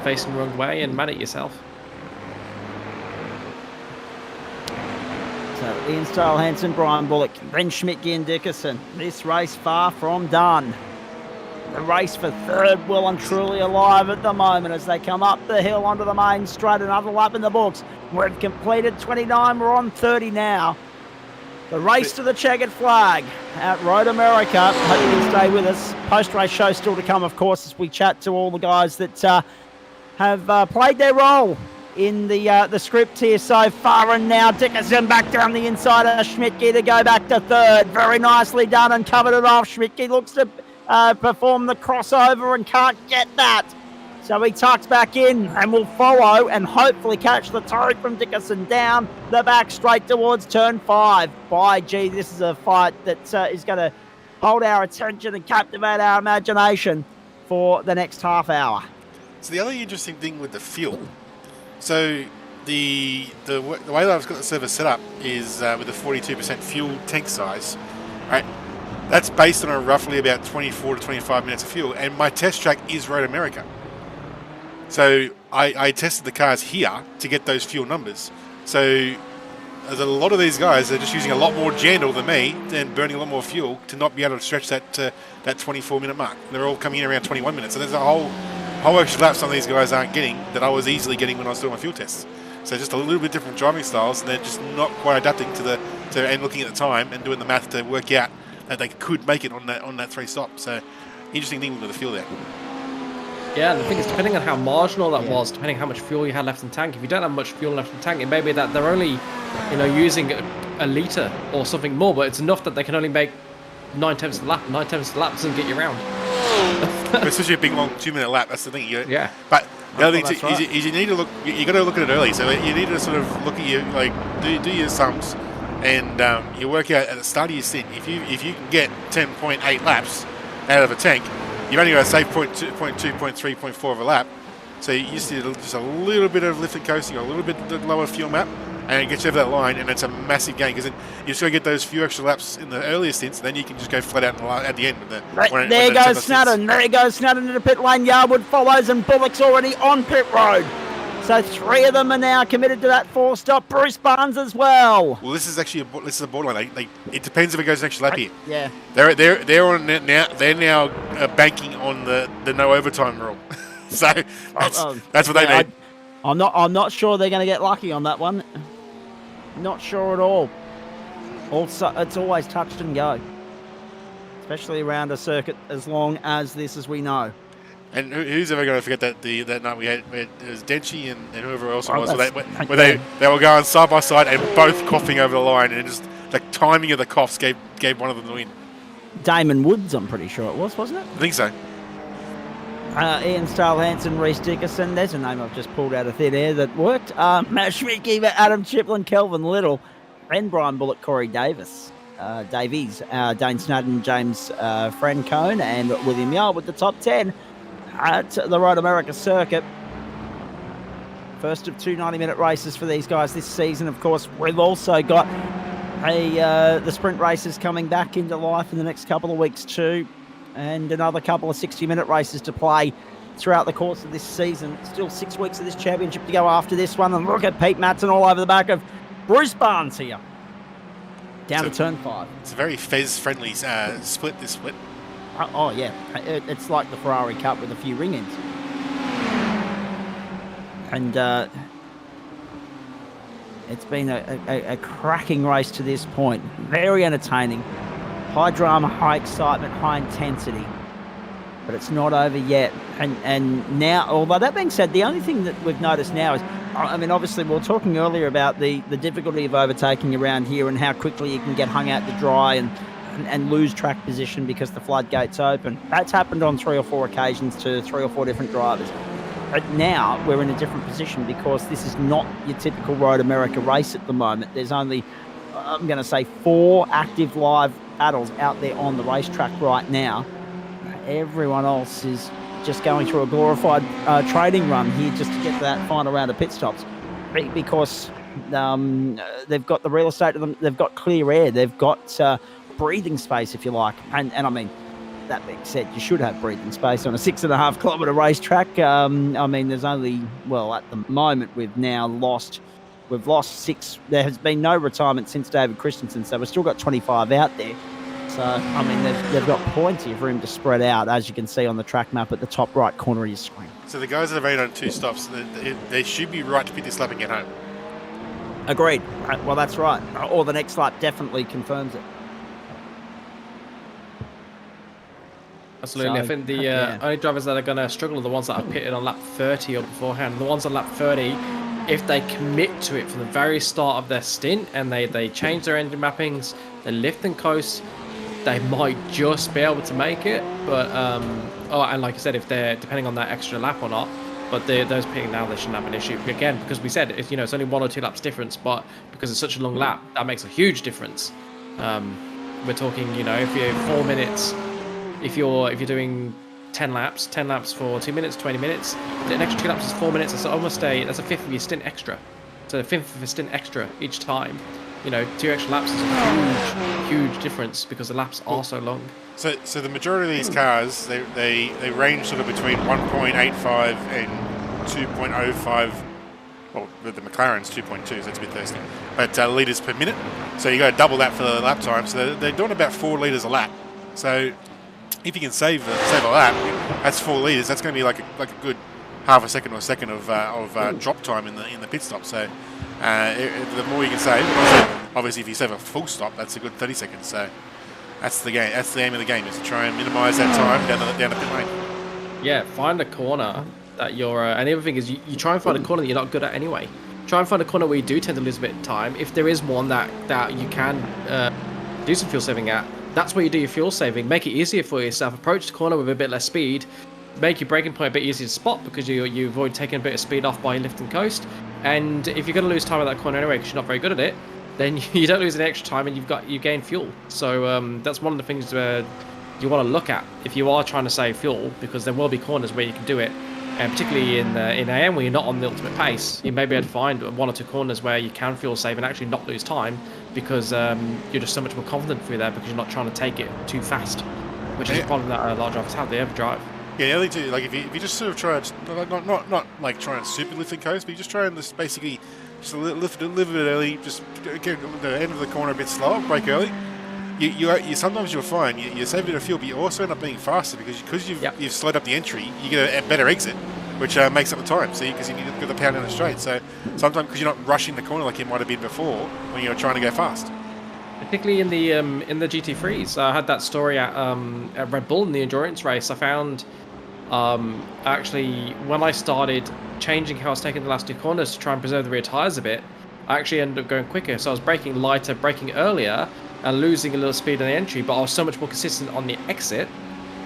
facing the wrong way and mad at yourself. So Ian Style, Hansen, Brian Bullock, then Schmidtke and Dickerson. This race far from done. The race for third well and truly alive at the moment as they come up the hill onto the main straight. Another lap in the books. We've completed 29. We're on 30 now. The race to the checkered flag at Road America. Hope you can stay with us. Post-race show still to come, of course, as we chat to all the guys that have played their role in the script here so far. And now Dickerson back down the inside of Schmidtke to go back to third. Very nicely done and covered it off. Schmidtke looks to perform the crossover and can't get that. So he tucks back in and will follow and hopefully catch the toe from Dickerson down the back straight towards turn 5. By gee, this is a fight that is going to hold our attention and captivate our imagination for the next half hour. So the other interesting thing with the fuel, so the way that I've got the server set up is with a 42% fuel tank size, right? That's based on a roughly about 24 to 25 minutes of fuel, and my test track is Road America. So I tested the cars here to get those fuel numbers. So there's a lot of these guys that are just using a lot more Jandal than me and burning a lot more fuel to not be able to stretch that 24-minute mark. They're all coming in around 21 minutes. So there's a whole extra lap some of these guys aren't getting that I was easily getting when I was doing my fuel tests. So just a little bit different driving styles, and they're just not quite adapting and looking at the time and doing the math to work out that they could make it on that 3 stop. So interesting thing with the fuel there. Yeah, the thing is, depending on how marginal that was, depending how much fuel you had left in the tank, if you don't have much fuel left in the tank, it may be that they're only, using a litre or something more, but it's enough that they can only make 9/10 of the lap. 9/10 of the lap doesn't get you around. Especially a big, long 2-minute lap, that's the thing. Yeah. But the other thing right. is you need to look, you got to look at it early, so you need to sort of look at your, do your sums, and you work out at the start of your stint, if you can get 10.8 laps out of a tank, you've only got to save 0.2, 0.3, 0.4 of a lap. So you just need just a little bit of lift and coasting, a little bit lower fuel map, and it gets you over that line, and it's a massive gain because then you just got to get those few extra laps in the earlier stints, and then you can just go flat out at the end. There goes Snadden into the pit lane. Yarwood follows, and Bullock's already on pit road. So 3 of them are now committed to that 4-stop. Bruce Barnes as well. Well, this is actually a borderline. It depends if it goes an extra lap here. Yeah. They're on it now. They're now banking on the no overtime rule. So that's what they need. I'm not sure they're going to get lucky on that one. Not sure at all. Also, it's always touch and go, especially around a circuit as long as this, as we know. And who's ever going to forget that night we had it was Denchi and whoever else it was, that's- where they were going side by side and both coughing over the line, and just the timing of the coughs gave one of them the win. Damon Woods, I'm pretty sure it was, wasn't it? I think so. Ian Stahl-Hansen, Reece Dickerson. There's a name I've just pulled out of thin air that worked. Matt Schmidtke, Adam Chiplin, Kelvin Little, and Brian Bullock, Corey Davies, Dane Snadden, James Francone, and William Yard with the top 10 at the Road America circuit. First of two 90-minute races for these guys this season. Of course, we've also got the sprint races coming back into life in the next couple of weeks too, and another couple of 60-minute races to play throughout the course of this season. Still 6 weeks of this championship to go after this one, and look at Pete Matson all over the back of Bruce Barnes here. Down to turn 5. It's a very Fez-friendly split, this split. Oh, yeah. It's like the Ferrari Cup with a few ring ends. And it's been a cracking race to this point. Very entertaining. High drama, high excitement, high intensity. But it's not over yet. And now, although that being said, the only thing that we've noticed now is, I mean, obviously we were talking earlier about the difficulty of overtaking around here and how quickly you can get hung out to dry and lose track position because the floodgates open. That's happened on 3 or 4 occasions to 3 or 4 different drivers. But now we're in a different position because this is not your typical Road America race at the moment. There's only, I'm going to say, 4 active live battles out there on the racetrack right now. Everyone else is just going through a glorified training run here just to get to that final round of pit stops, because they've got the real estate of them, they've got clear air, they've got breathing space, if you like. And I mean, that being said, you should have breathing space on a 6.5 kilometre racetrack. I mean, there's only, well, at the moment we've lost 6. There has been no retirement since David Christensen, so we've still got 25 out there. So, I mean, they've got plenty of room to spread out, as you can see on the track map at the top right corner of your screen. So the guys that have rated on 2 stops, they should be right to pick this lap and get home. Agreed. Well, that's right. Or the next lap definitely confirms it. Absolutely. So, I think the only drivers that are going to struggle are the ones that are pitted on lap 30 or beforehand. The ones on lap 30, if they commit to it from the very start of their stint and they change their engine mappings, they lift and coast, they might just be able to make it. But and like I said, if they're depending on that extra lap or not, but those pitting now, they shouldn't have an issue again, because we said it's only 1 or 2 laps difference, but because it's such a long lap, that makes a huge difference. We're talking, if you're 4 minutes, if you're doing 10 laps for 2 minutes, 20 minutes, an extra 2 laps is 4 minutes. That's almost that's a fifth of your stint extra. So a fifth of a stint extra each time. 2 extra laps is a huge difference because the laps are so long. So the majority of these cars, they range sort of between 1.85 and 2.05. Well, the McLaren's 2.2, so that's a bit thirsty. But litres per minute. So you got to double that for the lap time. So they're doing about 4 litres a lap. So if you can save a lap, that's 4 litres. That's going to be like a good half a second or a second of drop time in the pit stop. So the more you can save, obviously if you save a full stop, that's a good 30 seconds. So that's the game. That's the aim of the game, is to try and minimise that time down the pit lane. Yeah, find a corner that you're. And the other thing is, you try and find a corner that you're not good at anyway. Try and find a corner where you do tend to lose a bit of time. If there is one that you can do some fuel saving at, that's where you do your fuel saving. Make it easier for yourself. Approach the corner with a bit less speed. Make your braking point a bit easier to spot, because you avoid taking a bit of speed off by lift and coast. And if you're going to lose time at that corner anyway because you're not very good at it, then you don't lose any extra time and you gain fuel. So that's one of the things you want to look at if you are trying to save fuel, because there will be corners where you can do it. And particularly in AM, where you're not on the ultimate pace, you may be able to find 1 or 2 corners where you can fuel save and actually not lose time, because you're just so much more confident through there because you're not trying to take it too fast, which is a problem that a lot of drivers have. They overdrive. Yeah, the other thing too, like if you just sort of try and not like try and super lift and coast, but you just try and just basically just lift a little bit early, just get the end of the corner a bit slower, brake early. You sometimes you'll find you save a bit of fuel, but you also end up being faster because you've slowed up the entry. You get a better exit, which makes up the time. So because you need to get the pound down the straight. So sometimes because you're not rushing the corner like you might have been before when you're trying to go fast. Particularly in the GT3s, I had that story at Red Bull in the endurance race. I found Actually, when I started changing how I was taking the last 2 corners to try and preserve the rear tyres a bit, I actually ended up going quicker. So I was braking lighter, braking earlier, and losing a little speed on the entry, but I was so much more consistent on the exit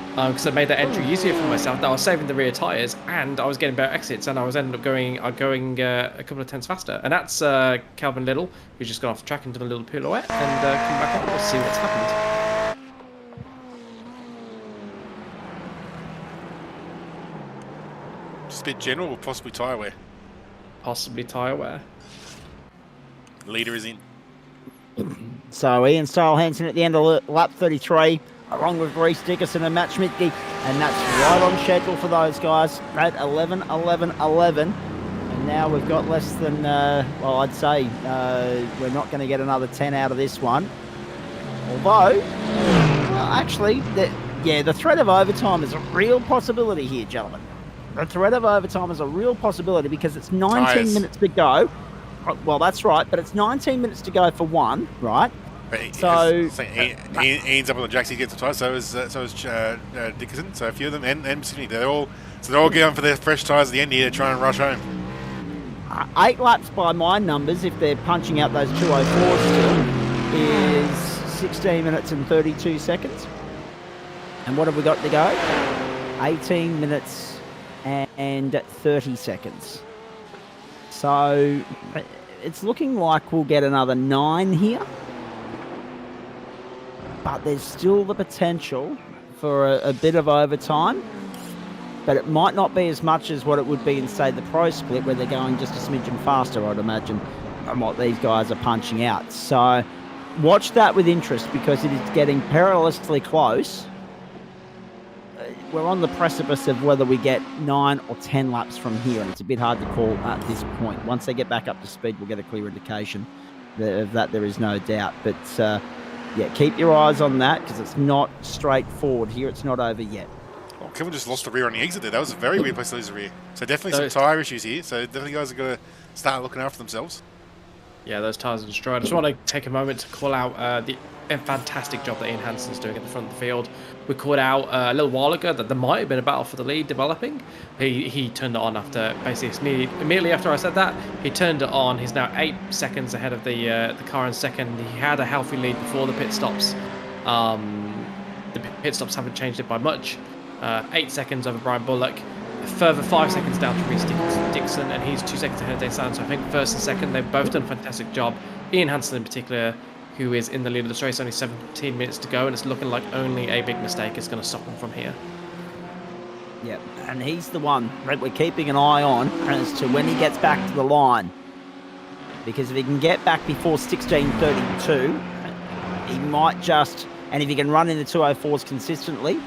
because I made that entry easier for myself. That I was saving the rear tyres, and I was getting better exits, and I was ended up going a couple of tenths faster. And that's Calvin Little, who's just gone off the track and done a little pirouette, and come back on. We'll see what's happened. Just a bit general, or possibly tyre wear. Possibly tyre wear. Leader is in. So Ian Style Hansen at the end of lap 33, along with Reece Dickerson and Matt Schmidtke, and that's right on schedule for those guys at 11:11:11. And now we've got less than, well, I'd say we're not going to get another 10 out of this one. Although, actually, the threat of overtime is a real possibility here, gentlemen. The threat of overtime is a real possibility because it's 19 minutes to go. Well, that's right, but it's 19 minutes to go for one, right? So Ian's up on the jacks. He gets the tyres. So is Dickerson. So a few of them, and Sydney. They're all going for their fresh tyres at the end here to try and rush home. 8 laps by my numbers, if they're punching out those 204s still, is 16 minutes and 32 seconds. And what have we got to go? 18 minutes and 30 seconds. So it's looking like we'll get another 9 here. But there's still the potential for a bit of overtime. But it might not be as much as what it would be in, say, the pro split, where they're going just a smidgen faster, I'd imagine, than what these guys are punching out. So watch that with interest because it is getting perilously close. We're on the precipice of whether we get 9 or 10 laps from here, and it's a bit hard to call at this point. Once they get back up to speed, we'll get a clear indication of that, there is no doubt. But, yeah, keep your eyes on that because it's not straightforward here. It's not over yet. Oh, Kevin just lost the rear on the exit there. That was a very weird place to lose the rear. So definitely some tyre issues here. So definitely guys are going to start looking after themselves. Yeah, those tyres are destroyed. I just want to take a moment to call out the fantastic job that Ian Hansen's doing at the front of the field. We called out a little while ago that there might have been a battle for the lead developing. He turned it on after, basically immediately after I said that, he turned it on. He's now 8 seconds ahead of the car in second. He had a healthy lead before the pit stops. The pit stops haven't changed it by much. 8 seconds over Brian Bullock. A further 5 seconds down to Reece Dixon, and he's 2 seconds ahead of Dave Sand. So I think first and second, they've both done a fantastic job. Ian Hansen in particular, who is in the lead of this race, only 17 minutes to go, and it's looking like only a big mistake is going to stop him from here. Yep, and he's the one that we're keeping an eye on as to when he gets back to the line. Because if he can get back before 16:32, he might just, and if he can run in the 204s consistently,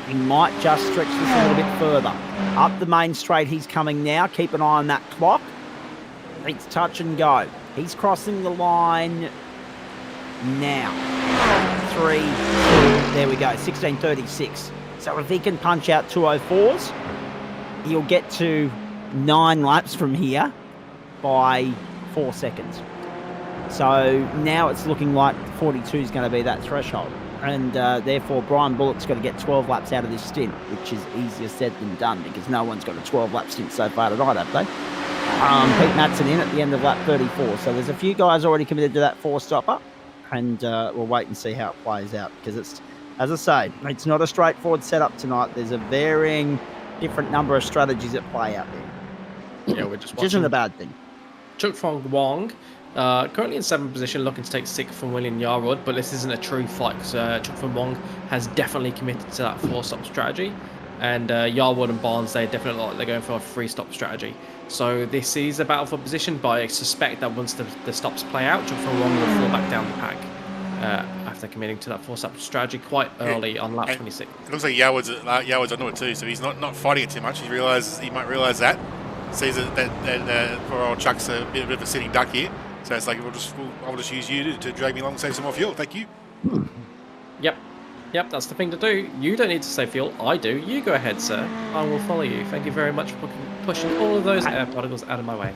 he might just stretch this a little bit further. Up the main straight he's coming now. Keep an eye on that clock. It's touch and go. He's crossing the line now. 3, 2, there we go, 16:36. So if he can punch out 204s, he'll get to 9 laps from here by 4 seconds. So now it's looking like 42 is going to be that threshold. And therefore, Brian Bullock's got to get 12 laps out of this stint, which is easier said than done because no one's got a 12-lap stint so far tonight, have they? Pete Matson in at the end of lap 34. So there's a few guys already committed to that 4-stopper, and we'll wait and see how it plays out because it's, as I say, it's not a straightforward setup tonight. There's a varying different number of strategies at play out there. Yeah, we're just watching. Which isn't a bad thing. Chuk Fong Wong, currently in 7th position, looking to take 6th from William Yarwood, but this isn't a true fight because Chuk Fong Wong has definitely committed to that 4-stop strategy, and Yarwood and Barnes, they definitely look like they're going for a 3-stop strategy. So this is a battle for position, but I suspect that once the stops play out, Chuk Fong Wong will fall back down the pack after committing to that 4-stop strategy quite early on lap 26. It looks like Yarwood's onto it too, so he's not fighting it too much. He might realise that. Sees that poor old Chuck's a bit of a sitting duck here. So it's like, I'll just use you to drag me along and save some more fuel. Thank you. Yep, that's the thing to do. You don't need to save fuel. I do. You go ahead, sir. I will follow you. Thank you very much for pushing all of those air particles out of my way.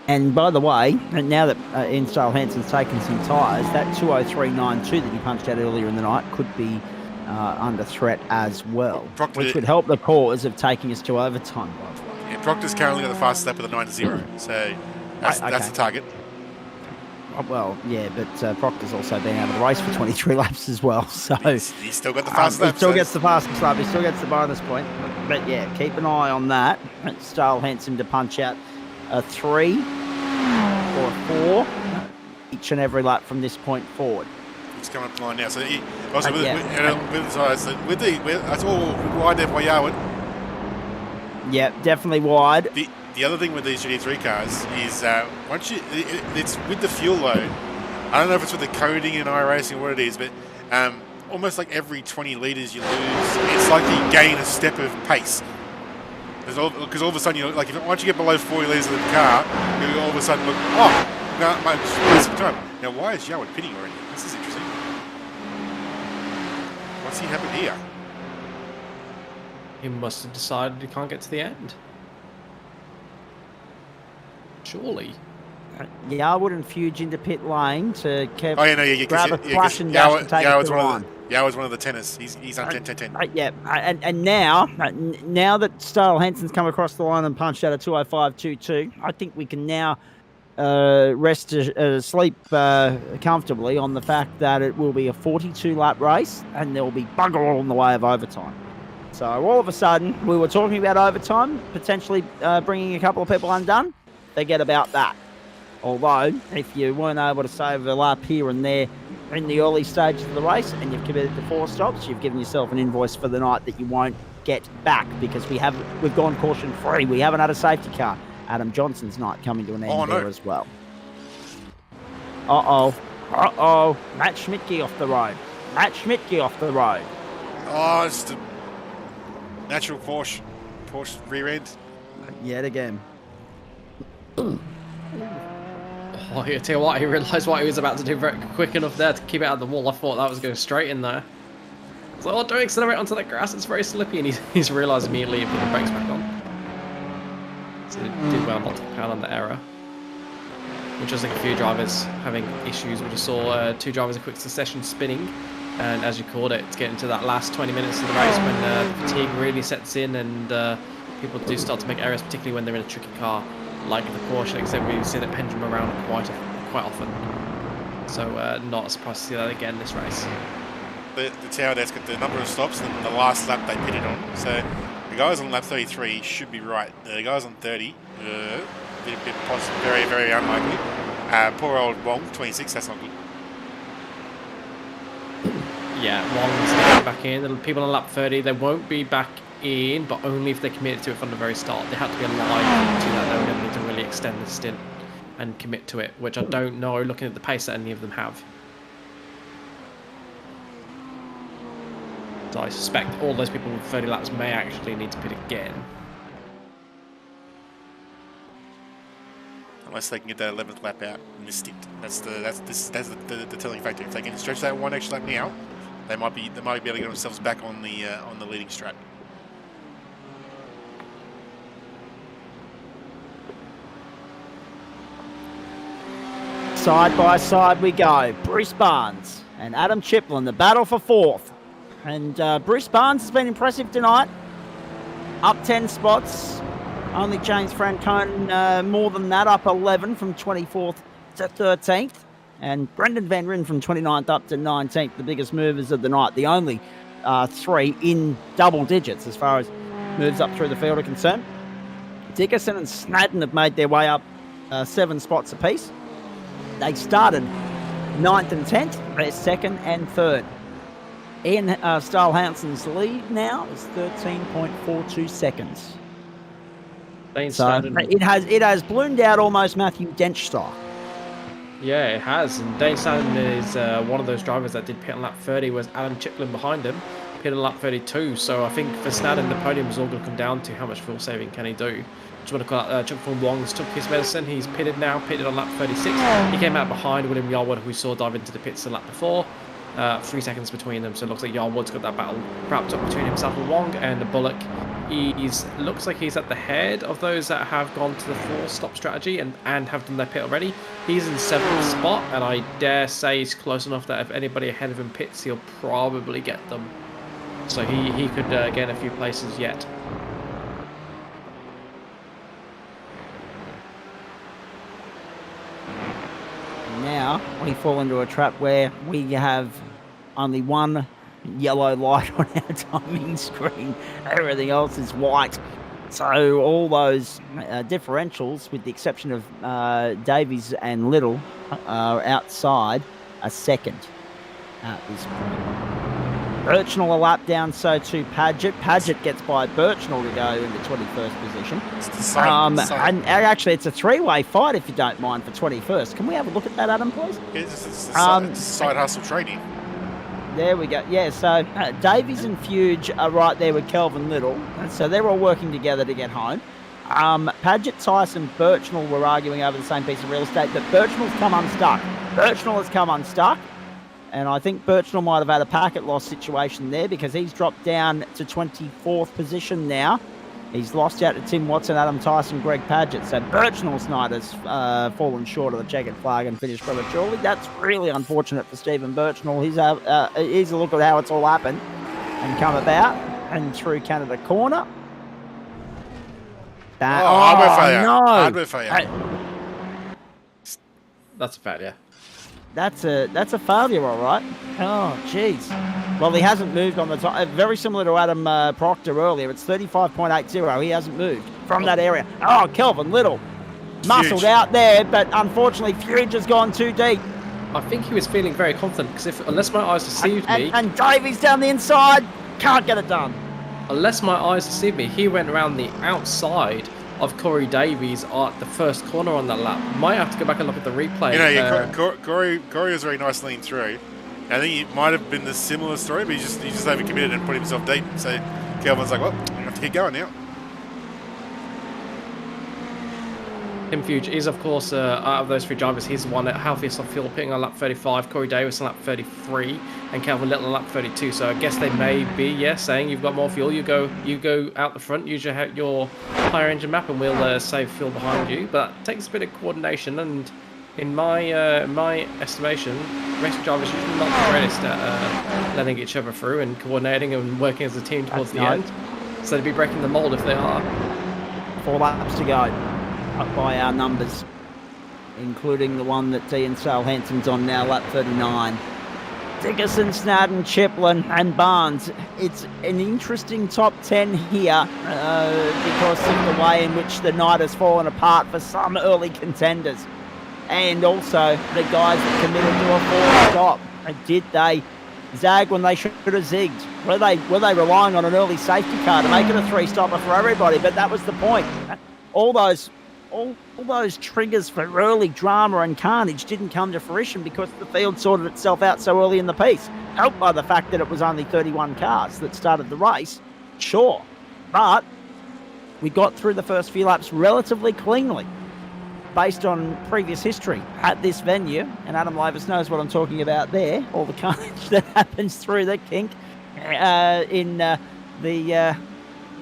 And by the way, now that Ian Style Hansen's taken some tyres, that 203.92 that he punched out earlier in the night could be under threat as well, Proctor- which would help the cause of taking us to overtime, by the way. Yeah, Proctor's currently got the fastest lap with a 9-0, so that's Right, that's okay. the target. Well, yeah, but Proctor's also been out of the race for 23 laps as well, so He's still got the fastest lap. he still so gets the fastest lap. He still gets the bonus point. But yeah, keep an eye on that. Style Hansen to punch out a 3 or a 4 each and every lap from this point forward. It's coming up line now. So also with, yeah. that's all wide there by Yarwood. Yeah, definitely wide. The other thing with these GT3 cars is once it's with the fuel load. I don't know if it's with the coding in iRacing or what it is, but almost like every 20 litres you lose, it's like you gain a step of pace. Because all of a sudden, once you get below 40 litres of the car, you all of a sudden look, not much wasting time. Now, why is Yarwood pitting already? This is interesting. What's he happened here? He must have decided he can't get to the end. Surely. Yarwood and Fuge into pit lane to grab a flush and dash and take it to the line. Yarwood's one of the tenors. He's on 10-10-10. Yeah, and now that Style Hansen's come across the line and punched out a 205.22, I think we can now sleep comfortably on the fact that it will be a 42-lap race and there will be bugger all in the way of overtime. So all of a sudden, we were talking about overtime, potentially bringing a couple of people undone. Forget about that. Although, if you weren't able to save a lap here and there in the early stages of the race and you've committed to 4 stops, you've given yourself an invoice for the night that you won't get back because we've gone caution free. We haven't had a safety car. Adam Johnson's night coming to an end there as well. Uh-oh. Matt Schmidtke off the road. Oh, it's the natural Porsche rear end. Yet again. Oh, I tell you what, he realised what he was about to do very quick enough there to keep it out of the wall. I thought that was going straight in there. I was like, don't accelerate onto that grass, it's very slippy, and he's realised immediately and put the brakes back on. So he did well not to count on the error. Which was like a few drivers having issues. We just saw 2 drivers in quick succession spinning, and as you called it, it's getting to that last 20 minutes of the race when fatigue really sets in and people do start to make errors, particularly when they're in a tricky car like the Porsche. Like I said, we've seen it pendulum around quite often. So not surprised to see that again this race. The tower desk got the number of stops and the last lap they pitted on. So the guys on lap 33 should be right. The guys on 30, very, very unlikely. Poor old Wong, 26, that's not good. Yeah, Wong's getting back in. The people on lap 30, they won't be back in, but only if they committed to it from the very start. They had to be alive to that. They were going to need to really extend the stint and commit to it, which I don't know, looking at the pace that any of them have. So I suspect all those people with 30 laps may actually need to pit again. Unless they can get that 11th lap out and missed it. That's the telling factor. If they can stretch that one extra lap now, they might be able to get themselves back on the leading strap. Side by side we go. Bruce Barnes and Adam Chiplin, the battle for 4th. And Bruce Barnes has been impressive tonight. Up 10 spots. Only James Francone more than that, up 11 from 24th to 13th. And Brendan Van Ryn from 29th up to 19th, the biggest movers of the night. The only 3 in double digits as far as moves up through the field are concerned. Dickerson and Snadden have made their way up 7 spots apiece. They started 9th and 10th. They're 2nd and 3rd. Ian Style Hansen's lead now is 13.42 seconds. So it has ballooned out almost Matthew Dench style. Yeah, it has. And Dane Snadden is one of those drivers that did pit on lap 30, whereas Adam Chiplin behind him pitted on lap 32. So I think for Snadden, the podium is all going to come down to how much fuel saving can he do. Just want to call out Chuck von Wong's took his medicine. He's pitted on lap 36. He came out behind William Yarwood, who we saw dive into the pits the lap before. 3 seconds between them, so it looks like Yarwood's got that battle wrapped up between himself and Wong, and Bullock looks like he's at the head of those that have gone to the 4-stop strategy and have done their pit already. He's in 7th spot, and I dare say he's close enough that if anybody ahead of him pits, he'll probably get them. So he could gain a few places yet. Now we fall into a trap where we have only one yellow light on our timing screen. Everything else is white. So all those differentials, with the exception of Davies and Little, are outside a second at this point. Birchnell a lap down, so too Padgett. Padgett gets by Birchnell to go into 21st position. And actually, it's a three-way fight, if you don't mind, for 21st. Can we have a look at that, Adam, please? It's side hustle trading. There we go. Yeah, so Davies and Fuge are right there with Kelvin Little. So they're all working together to get home. Padgett, Tyson, Birchnell were arguing over the same piece of real estate, but Birchnell's come unstuck. Birchnell has come unstuck. And I think Birchnell might have had a packet loss situation there, because he's dropped down to 24th position now. He's lost out to Tim Watson, Adam Tyson, Greg Padgett. So Birchnell's night has fallen short of the checkered flag and finished prematurely. That's really unfortunate for Stephen Birchnell. He's a look at how it's all happened and come about and through Canada corner. Hardware failure. No. Hardware failure. That's a failure. That's a failure, all right. Oh, jeez. Well, he hasn't moved on the top. Very similar to Adam Proctor earlier. It's 35.80. He hasn't moved from that area. Oh, Kelvin Little. Muscled out there, but unfortunately, Fuge has gone too deep. I think he was feeling very confident, because unless my eyes deceived me... And Davies down the inside. Can't get it done. Unless my eyes deceived me, he went around the outside of Corey Davies at the first corner on that lap. Might have to go back and look at the replay. Corey was very nice lean through. I think it might have been the similar story, but he just overcommitted and put himself deep. So Kelvin's like, well, I have to keep going now. Tim Fuge is, of course, out of those three drivers, he's the one at healthiest on fuel, pitting on lap 35, Corey Davis on lap 33, and Calvin Little on lap 32. So I guess they may be, saying you've got more fuel, you go out the front, use your higher engine map, and we'll save fuel behind you. But it takes a bit of coordination, and in my estimation, racing drivers usually not the greatest at letting each other through and coordinating and working as a team towards the end. So they'd be breaking the mold if they are. 4 laps to go. Up by our numbers, including the one that Ian Sale Hanson's on now, lap 39. Dickerson, Snadden, Chiplin and Barnes. It's an interesting top 10 here because of the way in which the night has fallen apart for some early contenders. And also the guys that committed to a 4 stop. Did they zag when they should have zigged? Were they relying on an early safety car to make it a 3-stopper for everybody? But that was the point. All those triggers for early drama and carnage didn't come to fruition because the field sorted itself out so early in the piece. Helped by the fact that it was only 31 cars that started the race, sure. But we got through the first few laps relatively cleanly based on previous history at this venue. And Adam Lavis knows what I'm talking about there. All the carnage that happens through the kink in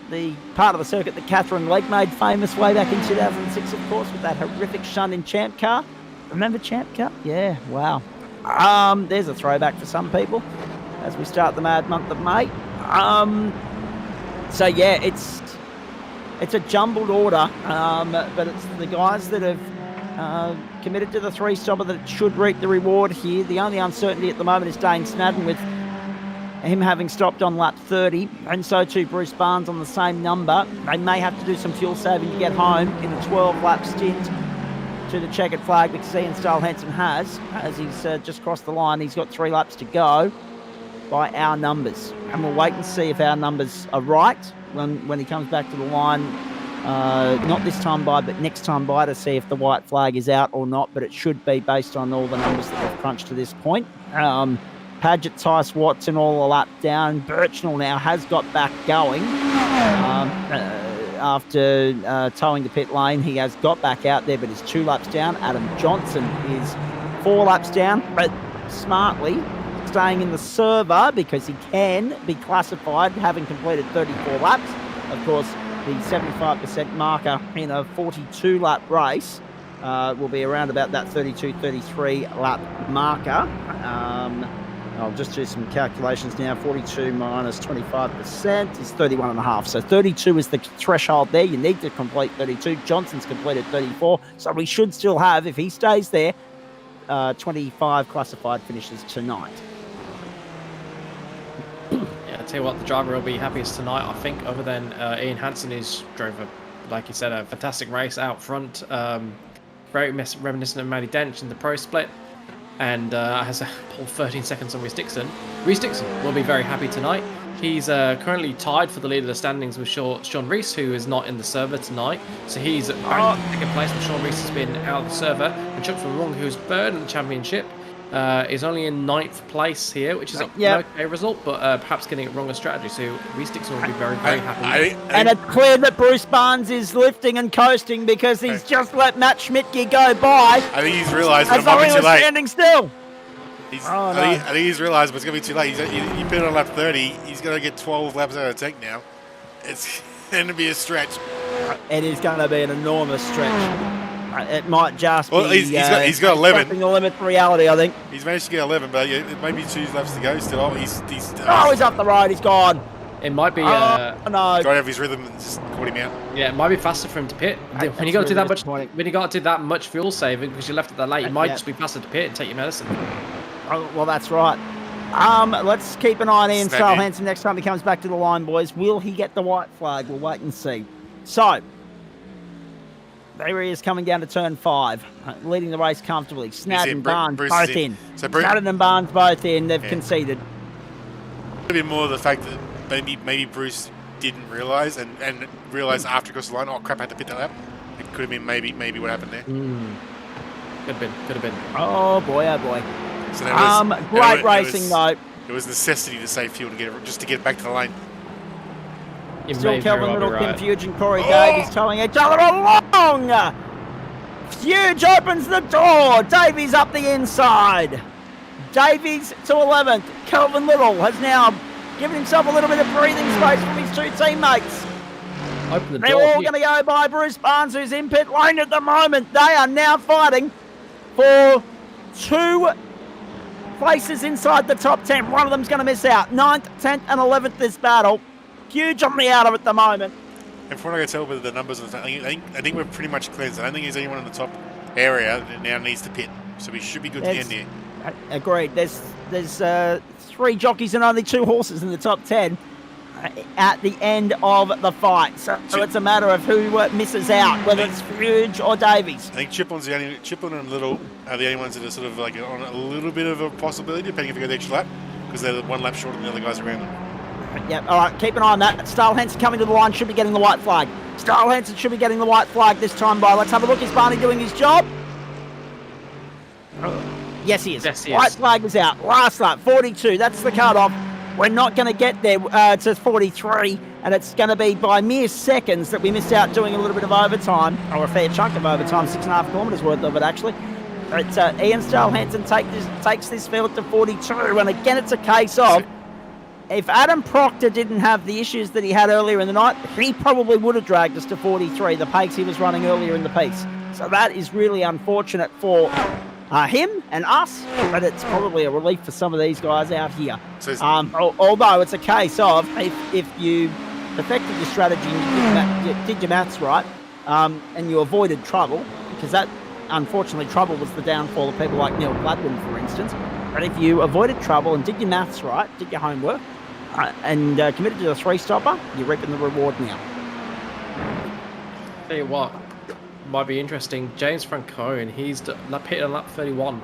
the part of the circuit that Catherine Legg made famous way back in 2006, of course, with that horrific shunt in Champ Car. Remember Champ Car? Yeah, wow. There's a throwback for some people as we start the mad month of May. So yeah, it's a jumbled order, but it's the guys that have committed to the 3-stopper that should reap the reward here. The only uncertainty at the moment is Dane Snadden, with him having stopped on lap 30, and so too Bruce Barnes on the same number. They may have to do some fuel saving to get home in a 12-lap stint to the checkered flag, because Ian Stahl Hansen has, as he's just crossed the line. He's got 3 laps to go by our numbers, and we'll wait and see if our numbers are right when he comes back to the line, not this time by, but next time by, to see if the white flag is out or not. But it should be, based on all the numbers that we've crunched to this point. Padgett, Tice, Watson all a lap down. Birchnell now has got back going after towing the pit lane. He has got back out there, but is 2 laps down. Adam Johnson is 4 laps down, but smartly staying in the server because he can be classified having completed 34 laps. Of course, the 75% marker in a 42-lap race will be around about that 32-33 lap marker. I'll just do some calculations now. 42 minus 25% is 31.5. So 32 is the threshold there. You need to complete 32. Johnson's completed 34. So we should still have, if he stays there, 25 classified finishes tonight. Yeah, I'll tell you what, the driver will be happiest tonight, I think, other than Ian Hansen, who's drove, like you said, a fantastic race out front. Very reminiscent of Matty Dench in the pro split. And has a pull 13 seconds on Reece Dixon. Reece Dixon will be very happy tonight. He's currently tied for the lead of the standings with Sean Reece, who is not in the server tonight. So he's back in second place, but Sean Reece has been out of the server. And Chuck Van Wong, who's third in the championship, is only in 9th place here, which is an okay result, but perhaps getting it wrong as strategy. So Reece Dixon will be very, very happy. And it's clear that Bruce Barnes is lifting and coasting because he's just let Matt Schmidtke go by. I think he's realised it as might though be he too was late. standing still. I think he's realised it's going to be too late. You put it on lap 30, he's going to get 12 laps out of the tank now. It's going to be a stretch. It is going to be an enormous stretch. It might just be... he's got 11. The limit for reality, I think. He's managed to get 11, but it may be 2 laps to go still. He's up the road. He's gone. It might be... no. Tried to have his rhythm and just caught him out. Yeah, it might be faster for him to pit. When you got to do that much fuel saving because you left it that late, it might just be faster to pit and take your medicine. Oh, well, that's right. Let's keep an eye on Ian Starl Hansen next time he comes back to the line, boys. Will he get the white flag? We'll wait and see. So, there he is coming down to turn 5, leading the race comfortably. Snad and Barnes both in. Snad and Barnes both in. They've conceded. A bit more the fact that maybe Bruce didn't realise and realised after across the line, oh crap, I had to pit that lap. It could have been maybe what happened there. Could have been. Oh boy, oh boy. So great racing though. It was necessity to save fuel to get back to the lane. Still Kelvin Little, Kim Fuge and Corey Davies towing each other along. Fuge opens the door. Davies up the inside. Davies to 11th. Kelvin Little has now given himself a little bit of breathing space from his 2 teammates. They're all going to go by Bruce Barnes, who's in pit lane at the moment. They are now fighting for 2 places inside the top 10. One of them's going to miss out. 9th, 10th and 11th this battle. Huge on the outer at the moment. And from what I can tell with the numbers, I think we're pretty much cleansed. I don't think there's anyone in the top area that now needs to pit. So we should be good to the end here. Agreed. There's 3 jockeys and only 2 horses in the top 10 at the end of the fight. So it's a matter of who misses out, whether it's Fuge or Davies. I think Chiplin and Little are the only ones that are sort of like on a little bit of a possibility, depending if they go the extra lap, because they're 1 lap shorter than the other guys around them. Yep, all right, keep an eye on that. Starl Hansen coming to the line, should be getting the white flag. Starl Hansen should be getting the white flag this time by. Let's have a look. Is Barney doing his job? Yes, he is. Yes, he white is. flag is out. Last lap, 42. That's the cut-off. We're not going to get there to 43, and it's going to be by mere seconds that we missed out doing a little bit of overtime, or a fair chunk of overtime, 6.5 kilometres worth of it, actually. But Ian Starl Hansen takes this field to 42, and again, it's a case of if Adam Proctor didn't have the issues that he had earlier in the night, he probably would have dragged us to 43, the pace he was running earlier in the piece. So that is really unfortunate for him and us, but it's probably a relief for some of these guys out here. So although it's a case of if you perfected your strategy and you did your maths right, and you avoided trouble, because that, unfortunately, trouble was the downfall of people like Neil Gladwin, for instance. But if you avoided trouble and did your maths right, did your homework, and committed to the 3-stopper, you're reaping the reward now. Tell you what, might be interesting. James Francone, he's pitted on lap 31.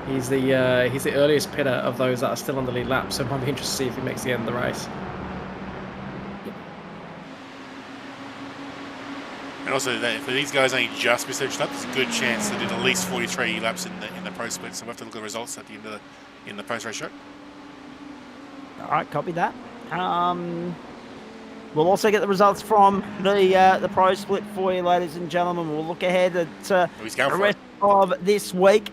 He's the earliest pitter of those that are still on the lead lap, so it might be interesting to see if he makes the end of the race. And also, if these guys only just missed each lap, there's a good chance they did at least 43 laps in the pro split. So we'll have to look at the results at the end of the post race show. All right, copy that. We'll also get the results from the pro split for you, ladies and gentlemen. We'll look ahead at the rest of this week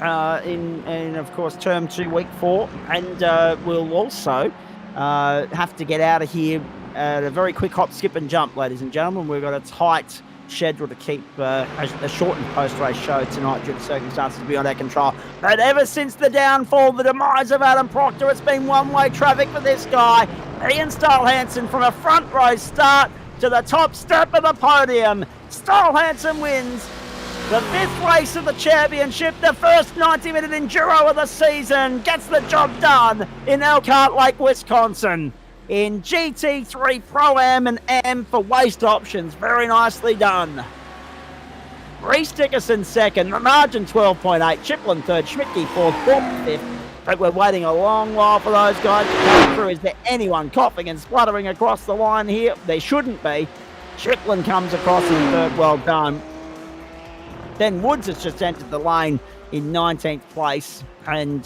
in of course, term 2, week 4. And we'll also have to get out of here at a very quick hop, skip and jump, ladies and gentlemen. We've got a tight scheduled to keep a shortened post-race show tonight due to circumstances beyond our control. But ever since the downfall, the demise of Adam Proctor, it's been one-way traffic for this guy. Ian Stahl-Hansen from a front row start to the top step of the podium. Stahl-Hansen wins the 5th race of the championship, the first 90-minute enduro of the season, gets the job done in Elkhart Lake, Wisconsin, in GT3 Pro-Am and Am for waste options. Very nicely done. Reece Dickerson second, the margin 12.8, Chiplin third, Schmidtke fourth, Bork fifth. But we're waiting a long while for those guys to come through. Is there anyone coughing and spluttering across the line here? There shouldn't be. Chiplin comes across in third, well done. Ben Woods has just entered the lane in 19th place, and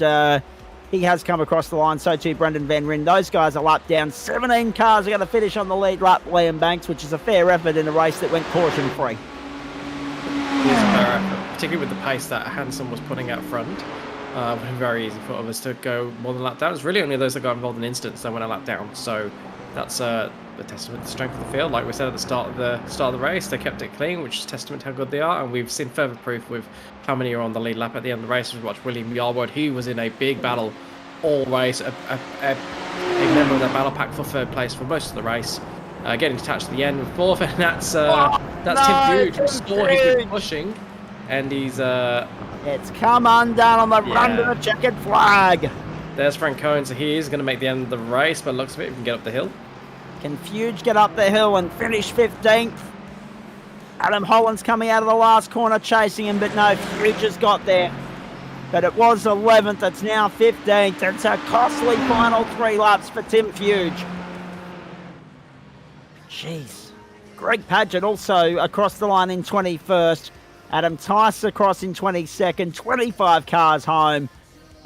he has come across the line. So too Brendan Van Ryn. Those guys are lap down. 17 cars are going to finish on the lead lap. Liam Banks, which is a fair effort in a race that went caution-free. It is a fair effort, particularly with the pace that Hansen was putting out front. Very easy for others to go more than a lap down. It's really only those that got involved in incidents that went a lap down. So that's a testament to the strength of the field. Like we said at the start of the race, they kept it clean, which is testament to how good they are. And we've seen further proof with how many are on the lead lap at the end of the race. We've watched William Yarwood. He was in a big battle all race, a member of their battle pack for third place for most of the race. Getting detached at the end with fourth, and that's Tim Fuge who scored. He's been pushing, and he's it's come undone on the run to the checkered flag. There's Frank Cohen, so he is going to make the end of the race, but looks of it, he can get up the hill. Can Fuge get up the hill and finish 15th? Adam Holland's coming out of the last corner chasing him, but no, Fuge has got there. But it was 11th, it's now 15th. It's a costly final 3 laps for Tim Fuge. Jeez. Greg Padgett also across the line in 21st. Adam Tice across in 22nd. 25 cars home.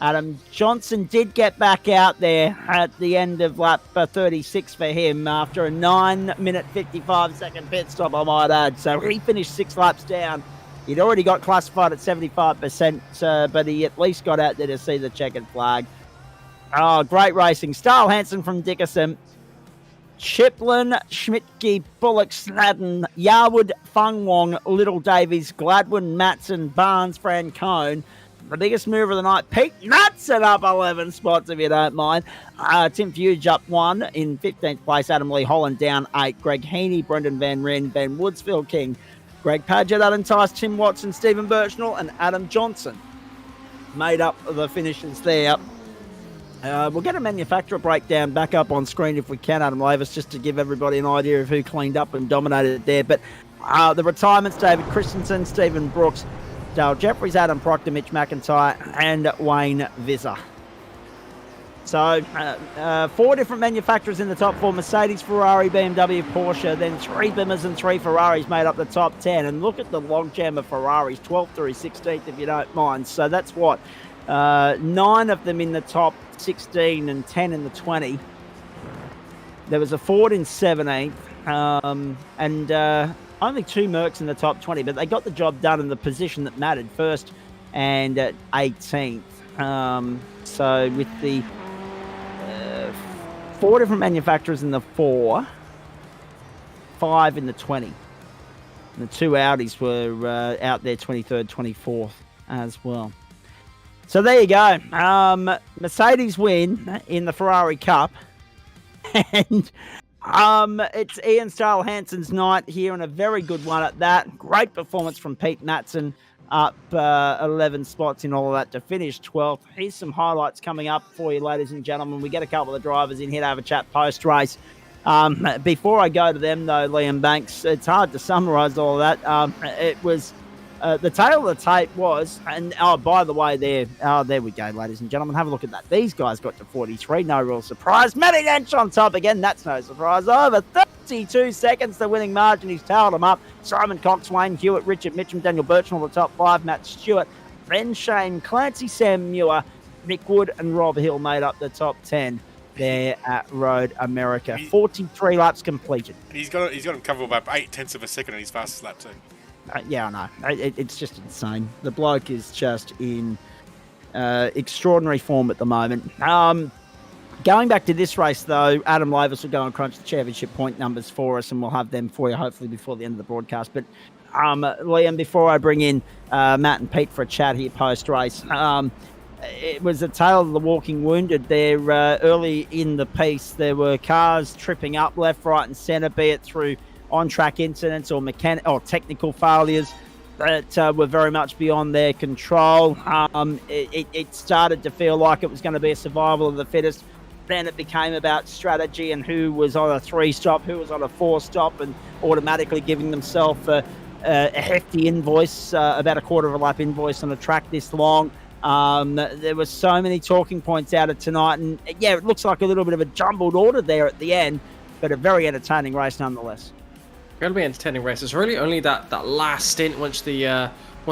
Adam Johnson did get back out there at the end of lap 36 for him after a 9-minute 55-second pit stop, I might add. So he finished 6 laps down. He'd already got classified at 75%, but he at least got out there to see the checkered flag. Oh, great racing. Stahl-Hansen from Dickerson. Chiplin, Schmidtke, Bullock, Snadden, Yarwood, Fung Wong, Little Davies, Gladwin, Matson, Barnes, Francone. The biggest mover of the night, Pete Matson up 11 spots, if you don't mind. Tim Fuge up 1 in 15th place. Adam Lee Holland down 8. Greg Heaney, Brendan Van Ryn, Ben Woods, Phil King, Greg Padgett, Adam Tice, Tim Watson, Stephen Birchnell, and Adam Johnson made up the finishes there. We'll get a manufacturer breakdown back up on screen if we can, Adam Lavis, just to give everybody an idea of who cleaned up and dominated it there. But the retirements, David Christensen, Stephen Brooks, Dale Jeffries, Adam Proctor, Mitch McIntyre, and Wayne Visser. So 4 different manufacturers in the top 4, Mercedes, Ferrari, BMW, Porsche, then 3 Bimmers and 3 Ferraris made up the top 10. And look at the logjam of Ferraris, 12th through 16th, if you don't mind. So that's what, 9 of them in the top 16 and 10 in the 20. There was a Ford in 17th, and only 2 Mercs in the top 20, but they got the job done in the position that mattered, first and at 18th. So with the 4 different manufacturers in the 4, 5 in the 20. And the 2 Audis were out there 23rd, 24th as well. So there you go. Mercedes win in the Ferrari Cup. And it's Ian Stahl-Hansen's night here, and a very good one at that. Great performance from Pete Matson, up 11 spots in all of that to finish 12th. Here's some highlights coming up for you, ladies and gentlemen. We get a couple of the drivers in here to have a chat post-race. Before I go to them, though, Liam Banks, it's hard to summarise all of that. It was... the tail of the tape was, and by the way, there we go, ladies and gentlemen. Have a look at that. These guys got to 43, no real surprise. Matty Dench on top again, that's no surprise. Over 32 seconds, the winning margin. He's tailed them up. Simon Cox, Wayne Hewitt, Richard Mitchum, Daniel Birchnell, the top 5. Matt Stewart, Ben Shane, Clancy Sam Muir, Nick Wood, and Rob Hill made up the top 10 there at Road America. 43 laps completed. He's got him covered by 0.8 of a second on his fastest lap too. Yeah, I know. It's just insane. The bloke is just in extraordinary form at the moment. Going Going back to this race, though, Adam Lavis will go and crunch the championship point numbers for us, and we'll have them for you hopefully before the end of the broadcast. But Liam, before I bring in Matt and Pete for a chat here post-race, it was a tale of the walking wounded there early in the piece. There were cars tripping up left, right and centre, be it through on-track incidents or technical failures that were very much beyond their control. It started to feel like it was going to be a survival of the fittest. Then it became about strategy and who was on a 3-stop, who was on a 4-stop, and automatically giving themselves a hefty invoice, about a quarter of a lap invoice on a track this long. There were so many talking points out of tonight, and yeah, it looks like a little bit of a jumbled order there at the end, but a very entertaining race nonetheless. Incredibly entertaining race. It's really only that last stint once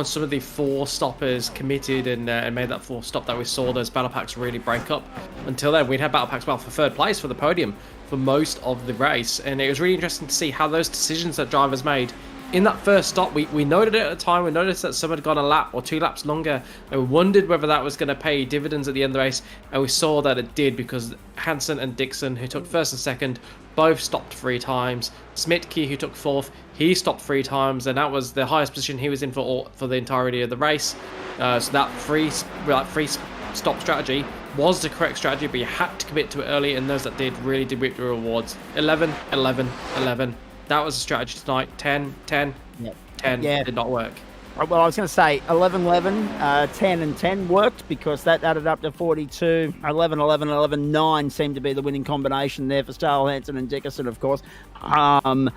some of the 4-stoppers committed and made that 4-stop that we saw those battle packs really break up. Until then, we'd had battle packs for third place for the podium for most of the race, and it was really interesting to see how those decisions that drivers made in that first stop. We noted it at the time. We noticed that some had gone a lap or 2 laps longer, and we wondered whether that was going to pay dividends at the end of the race, and we saw that it did, because Hansen and Dixon, who took first and second, both stopped 3 times. Smitke, who took 4th, he stopped 3 times, and that was the highest position he was in for the entirety of the race. So that free stop strategy was the correct strategy, but you had to commit to it early, and those that did really did reap the rewards. 11, 11, 11. That was the strategy tonight. 10, 10, Yep. 10 did not work. Well, I was going to say 11, 11, 10 and 10 worked, because that added up to 42. 11, 11, 11, 9 seemed to be the winning combination there for Stahl, Hansen and Dickerson, of course. 11,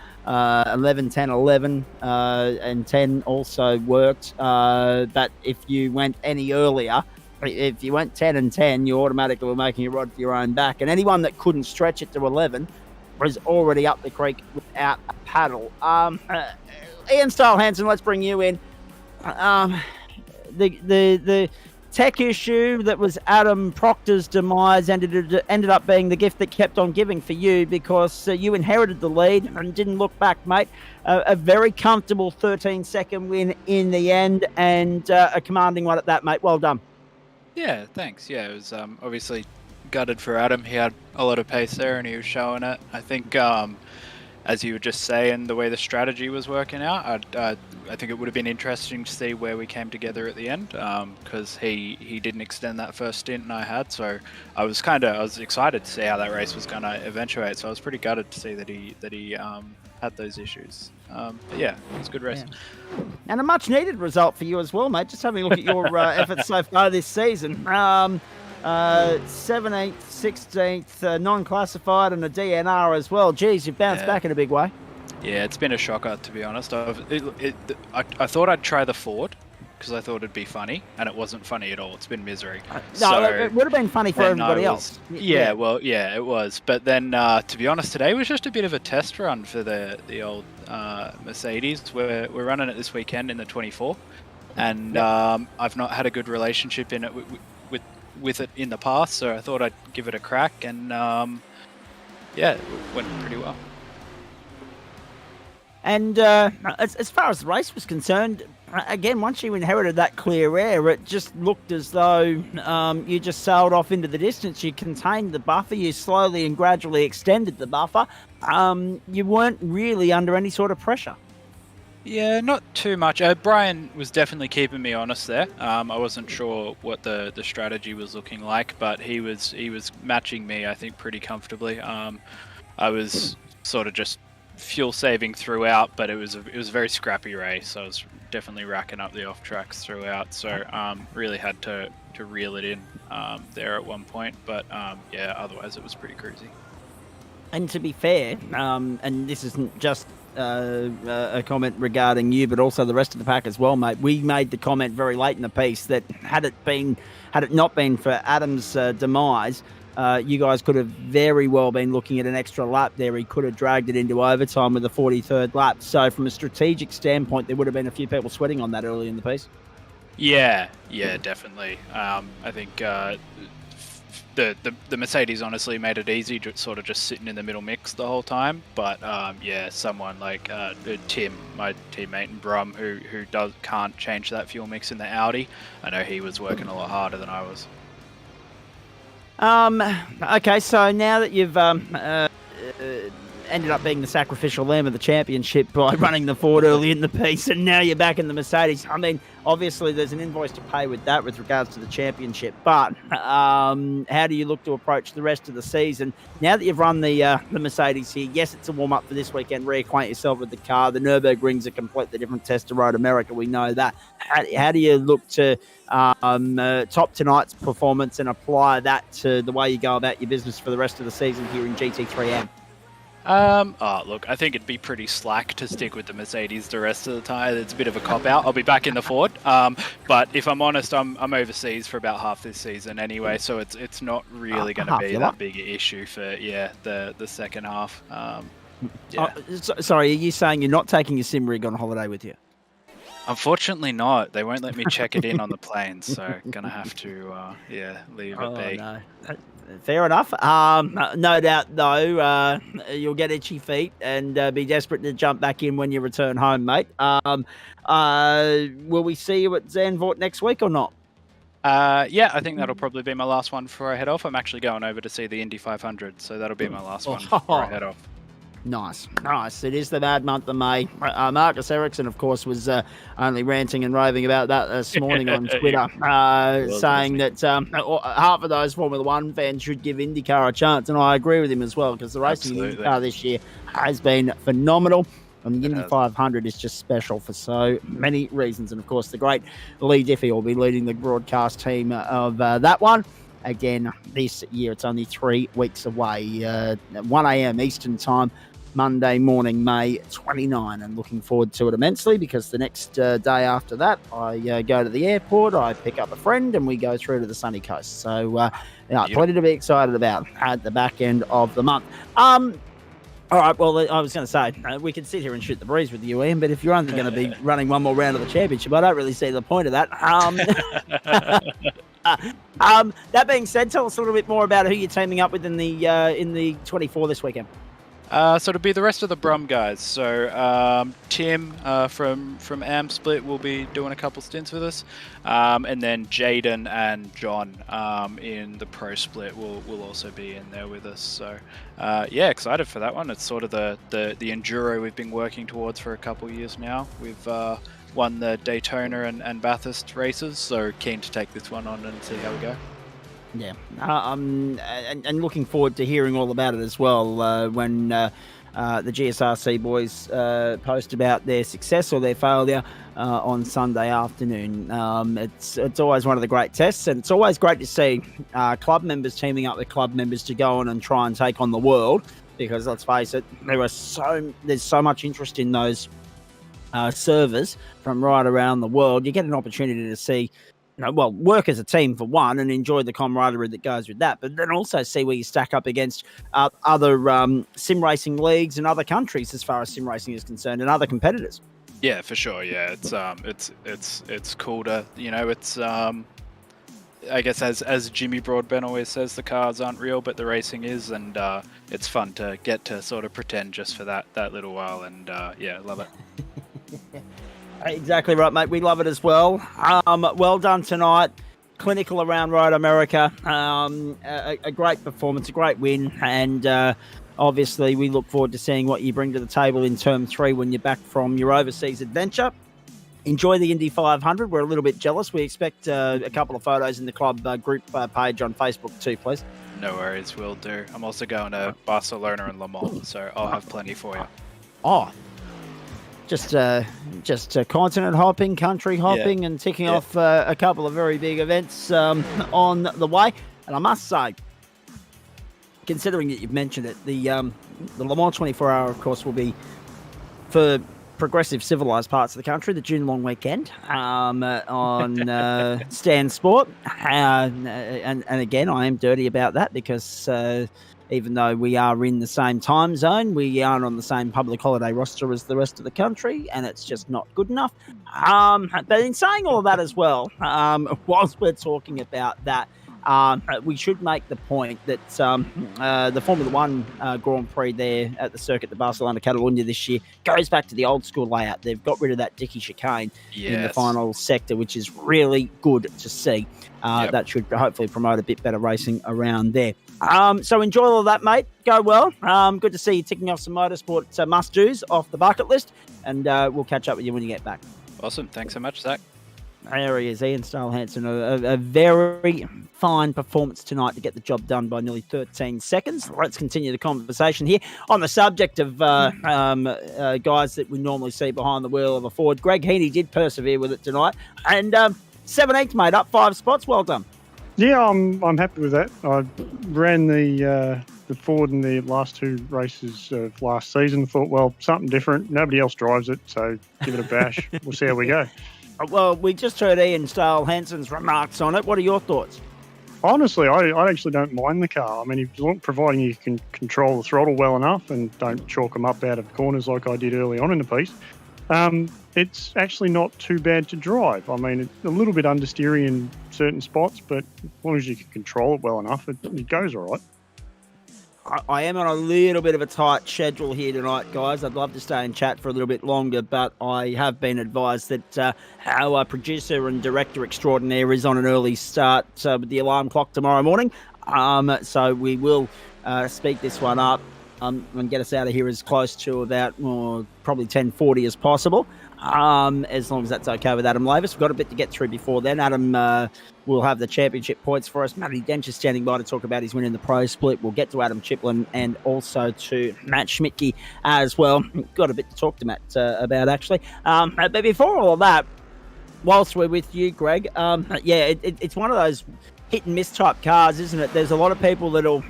10, 11 and 10 also worked. But if you went any earlier, if you went 10 and 10, you automatically were making a rod for your own back. And anyone that couldn't stretch it to 11 was already up the creek without a paddle. Ian Stahl Hansen, let's bring you in. The tech issue that was Adam Proctor's demise ended up being the gift that kept on giving for you, because you inherited the lead and didn't look back, mate. A very comfortable 13-second win in the end, and a commanding one at that, mate. Well done. Yeah, thanks. Yeah, it was obviously gutted for Adam. He had a lot of pace there and he was showing it. I think, as you were just saying, the way the strategy was working out, I think it would have been interesting to see where we came together at the end, because he didn't extend that first stint and I had, so I was excited to see how that race was going to eventuate. So I was pretty gutted to see that he had those issues. But yeah, it was a good race. Yeah. And a much needed result for you as well, mate. Just having a look at your efforts so far this season. 17th, 16th, non-classified, and a DNR as well. Geez, you've bounced back in a big way. Yeah, it's been a shocker, to be honest. I thought I'd try the Ford, because I thought it'd be funny, and it wasn't funny at all. It's been misery. No, it would have been funny for everybody else. Yeah, well, yeah, it was. But then, to be honest, today was just a bit of a test run for the old Mercedes. We're running it this weekend in the 24, and I've not had a good relationship in it with it in the past, so I thought I'd give it a crack, and yeah, it went pretty well. And as far as the race was concerned, again, once you inherited that clear air, it just looked as though you just sailed off into the distance. You contained the buffer, you slowly and gradually extended the buffer. You weren't really under any sort of pressure. Yeah, not too much. Brian was definitely keeping me honest there. I wasn't sure what the strategy was looking like, but he was matching me, I think, pretty comfortably. I was sort of just fuel saving throughout, but it was a very scrappy race. I was definitely racking up the off tracks throughout, so really had to reel it in there at one point. But yeah, otherwise it was pretty cruisy. And to be fair, and this isn't just a comment regarding you, but also the rest of the pack as well, mate. We made the comment very late in the piece that had it not been for Adam's demise, you guys could have very well been looking at an extra lap there. He could have dragged it into overtime with the 43rd lap. So from a strategic standpoint, there would have been a few people sweating on that early in the piece. Yeah, definitely. I think the Mercedes honestly made it easy, sort of just sitting in the middle mix the whole time. But yeah, someone like Tim, my teammate in Brum, who can't change that fuel mix in the Audi, I know he was working a lot harder than I was. Okay, so now that you've ended up being the sacrificial lamb of the championship by running the Ford early in the piece, and now you're back in the Mercedes. I mean, obviously there's an invoice to pay with that with regards to the championship, but how do you look to approach the rest of the season now that you've run the Mercedes here? Yes, it's a warm-up for this weekend. Reacquaint yourself with the car. The Nürburgring's a completely different test to Road America. We know that. How do you look to top tonight's performance and apply that to the way you go about your business for the rest of the season here in GT3M? Look, I think it'd be pretty slack to stick with the Mercedes the rest of the time. It's a bit of a cop-out. I'll be back in the Ford. But if I'm honest, I'm overseas for about half this season anyway, so it's not really going to be that big an issue for, the second half. Sorry, are you saying you're not taking your sim rig on holiday with you? Unfortunately not. They won't let me check it in on the plane, so gonna have to, leave it be. No. Fair enough. No doubt, though, you'll get itchy feet and be desperate to jump back in when you return home, mate. Will we see you at Zandvoort next week or not? I think that'll probably be my last one before I head off. I'm actually going over to see the Indy 500, so that'll be my last one before I head off. Nice. It is the mad month of May. Marcus Ericsson, of course, was only ranting and raving about that this morning on Twitter, saying that half of those Formula One fans should give IndyCar a chance, and I agree with him as well, because the racing in IndyCar this year has been phenomenal, and the Indy 500 is just special for so many reasons, and of course the great Lee Diffie will be leading the broadcast team of that one. Again, this year it's only 3 weeks away, 1 a.m. Eastern Time, Monday morning, May 29, and looking forward to it immensely, because the next day after that, I go to the airport, I pick up a friend, and we go through to the sunny coast. So, plenty to be excited about at the back end of the month. All right, well, I was going to say, we could sit here and shoot the breeze with you, Ian, but if you're only going to be running one more round of the championship, I don't really see the point of that. That being said, tell us a little bit more about who you're teaming up with in the 24 this weekend. So it'll be the rest of the Brum guys. So Tim from AmSplit will be doing a couple stints with us, and then Jaden and John in the Pro Split will also be in there with us. So excited for that one. It's sort of the enduro we've been working towards for a couple years now. We've won the Daytona and Bathurst races, so keen to take this one on and see how we go. Yeah, and looking forward to hearing all about it as well when the GSRC boys post about their success or their failure on Sunday afternoon. It's always one of the great tests, and it's always great to see club members teaming up with club members to go on and try and take on the world, because let's face it, there's so much interest in those servers from right around the world. You get an opportunity to see, work as a team for one and enjoy the camaraderie that goes with that, but then also see where you stack up against other sim racing leagues and other countries as far as sim racing is concerned, and other competitors. Yeah, for sure. Yeah, it's cool to, it's I guess as Jimmy Broadbent always says, the cars aren't real, but the racing is, and it's fun to get to sort of pretend just for that little while, and love it. Exactly right, mate. We love it as well. Well done tonight. Clinical around Road America. A great performance, a great win, and obviously we look forward to seeing what you bring to the table in Term 3 when you're back from your overseas adventure. Enjoy the Indy 500. We're a little bit jealous. We expect a couple of photos in the club group page on Facebook too, please. No worries, will do. I'm also going to Barcelona and Le Mans, so I'll have plenty for you. Oh, just continent hopping, country hopping, and ticking off a couple of very big events on the way. And I must say, considering that you've mentioned it, the Le Mans 24-hour, of course, will be for progressive civilized parts of the country, the June long weekend on Stan Sport. And again, I am dirty about that, because even though we are in the same time zone, we aren't on the same public holiday roster as the rest of the country, and it's just not good enough. But in saying all of that as well, whilst we're talking about that, We should make the point that the Formula One Grand Prix there at the circuit, the Barcelona Catalunya this year, goes back to the old school layout. They've got rid of that dicky chicane in the final sector, which is really good to see. That should hopefully promote a bit better racing around there. So enjoy all of that, mate. Go well. Good to see you ticking off some motorsport must-dos off the bucket list, and we'll catch up with you when you get back. Awesome. Thanks so much, Zach. There he is, Ian Stahl-Hansen. A very fine performance tonight to get the job done by nearly 13 seconds. Let's continue the conversation here on the subject of guys that we normally see behind the wheel of a Ford. Greg Heaney did persevere with it tonight, and 17th, mate, up 5 spots. Well done. Yeah, I'm happy with that. I ran the Ford in the last 2 races of last season. Thought, well, something different. Nobody else drives it, so give it a bash. We'll see how we go. Well, we just heard Ian Stahl-Hansen's remarks on it. What are your thoughts? Honestly, I actually don't mind the car. I mean, providing you can control the throttle well enough and don't chalk them up out of corners like I did early on in the piece, it's actually not too bad to drive. I mean, it's a little bit understeery in certain spots, but as long as you can control it well enough, it goes all right. I am on a little bit of a tight schedule here tonight, guys. I'd love to stay and chat for a little bit longer, but I have been advised that our producer and director extraordinaire is on an early start with the alarm clock tomorrow morning. So we will speed this one up and get us out of here as close to about probably 10:40 as possible. As long as that's okay with Adam Lavis. We've got a bit to get through before then. Adam will have the championship points for us. Matty Dench is standing by to talk about his win in the pro split. We'll get to Adam Chiplin and also to Matt Schmidtke as well. Got a bit to talk to Matt about, actually. But before all of that, whilst we're with you, Greg, it's one of those hit and miss type cars, isn't it? There's a lot of people that'll,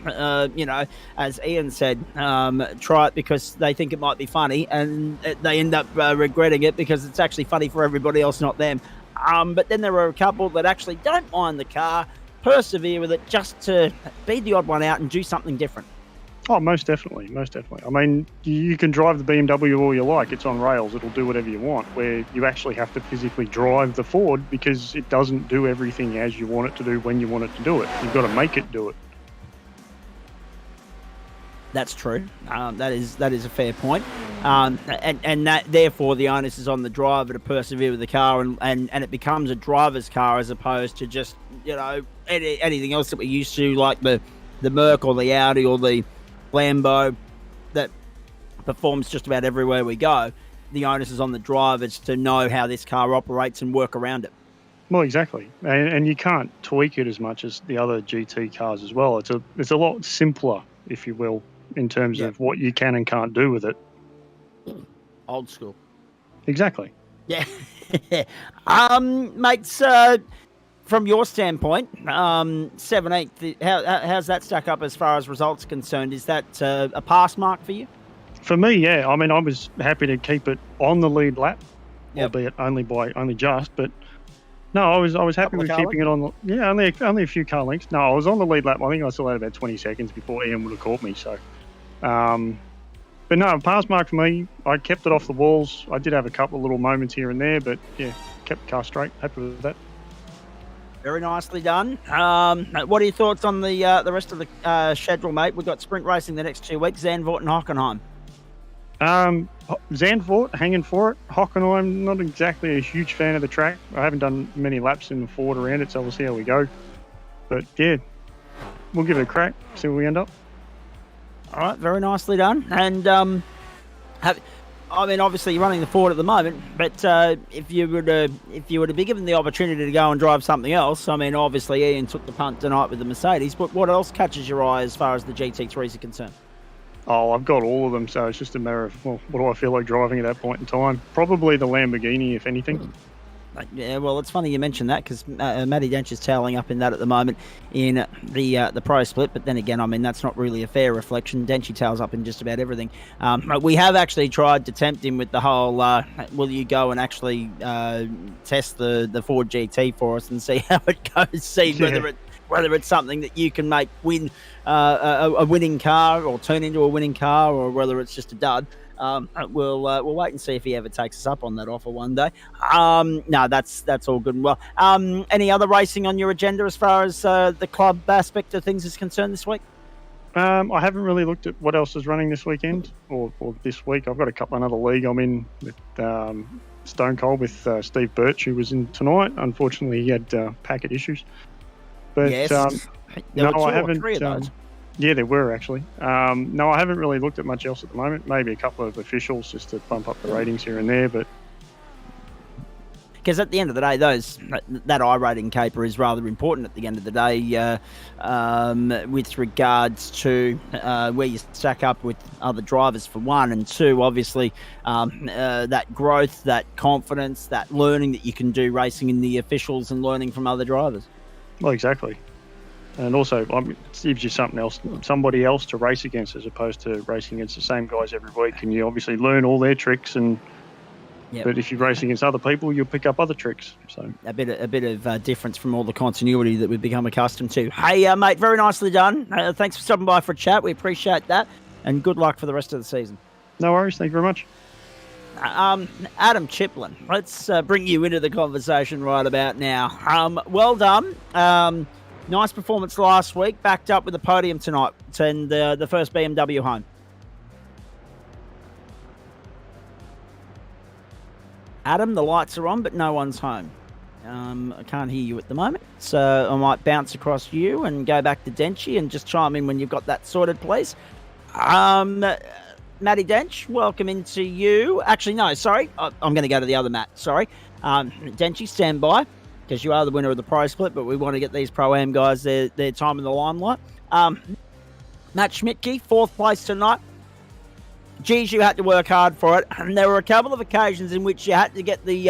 as Ian said, try it because they think it might be funny, and they end up regretting it because it's actually funny for everybody else, not them. But then there are a couple that actually don't mind the car, persevere with it just to be the odd one out and do something different. Oh, most definitely. I mean, you can drive the BMW all you like. It's on rails. It'll do whatever you want, where you actually have to physically drive the Ford because it doesn't do everything as you want it to do when you want it to do it. You've got to make it do it. That's true. That is a fair point. And that therefore the onus is on the driver to persevere with the car, and it becomes a driver's car as opposed to just, anything else that we're used to, like the Merc or the Audi or the Lambo that performs just about everywhere we go. The onus is on the drivers to know how this car operates and work around it. Well, exactly, and you can't tweak it as much as the other GT cars as well. It's a lot simpler, if you will, in terms of what you can and can't do with it. Old school. Exactly. Yeah. Mates, from your standpoint, 17th, how's that stack up as far as results are concerned? Is that a pass mark for you? For me, yeah. I mean, I was happy to keep it on the lead lap, albeit only just. But no, I was happy with keeping it on. Only a few car lengths. No, I was on the lead lap. I think I still had about 20 seconds before Ian would have caught me. So, but no, pass mark for me. I kept it off the walls. I did have a couple of little moments here and there, but yeah, kept the car straight. Happy with that. Very nicely done. What are your thoughts on the rest of the schedule, mate? We've got sprint racing the next 2 weeks, Zandvoort and Hockenheim. Zandvoort, hanging for it. Hockenheim, not exactly a huge fan of the track. I haven't done many laps in the Ford around it, so we'll see how we go. But yeah, we'll give it a crack, see where we end up. All right, very nicely done. And obviously you're running the Ford at the moment, but if you were to be given the opportunity to go and drive something else, I mean, obviously Ian took the punt tonight with the Mercedes, but what else catches your eye as far as the GT3s are concerned? Oh, I've got all of them, so it's just a matter of, well, what do I feel like driving at that point in time? Probably the Lamborghini, if anything. Yeah, well, it's funny you mentioned that because Matty Dench is toweling up in that at the moment in the pro split. But then again, I mean, that's not really a fair reflection. Denchy towels up in just about everything. We have actually tried to tempt him with the whole, will you go and actually test the Ford GT for us and see how it goes, see whether it's something that you can make win a winning car or turn into a winning car, or whether it's just a dud. we'll wait and see if he ever takes us up on that offer one day. No, that's all good and well. Any other racing on your agenda as far as the club aspect of things is concerned this week? I haven't really looked at what else is running this weekend or this week. I've got a couple another league I'm in with Stone Cold with Steve Birch, who was in tonight. Unfortunately, he had packet issues. But Yes. no, were I two or haven't. three of those. Yeah, there were actually. No, I haven't really looked at much else at the moment. Maybe a couple of officials just to bump up the ratings here and there. But Because at the end of the day, that iRating caper is rather important at the end of the day with regards to where you stack up with other drivers for one, and two, obviously, that growth, that confidence, that learning that you can do racing in the officials and learning from other drivers. well, exactly. And also, it gives you somebody else to race against, as opposed to racing against the same guys every week. And you obviously learn all their tricks. Yep. But if you race against other people, you'll pick up other tricks. So A bit of difference from all the continuity that we've become accustomed to. Hey, mate, very nicely done. Thanks for stopping by for a chat. We appreciate that. And good luck for the rest of the season. no worries. Thank you very much. Adam Chiplin, let's bring you into the conversation right about now. Well done. Nice performance last week, backed up with a podium tonight, and the first BMW home. Adam, the lights are on, but no one's home. I can't hear you at the moment, so I might bounce across you and go back to Denchi and just chime in when you've got that sorted, please. Matty Dench, welcome into you. Actually, no, sorry. I'm going to go to the other Matt. Sorry. Denchy, stand by, because you are the winner of the Pro Split, but we want to get these Pro-Am guys their time in the limelight. Matt Schmidtke, 4th place tonight. Geez, you had to work hard for it. And there were a couple of occasions in which you had to get the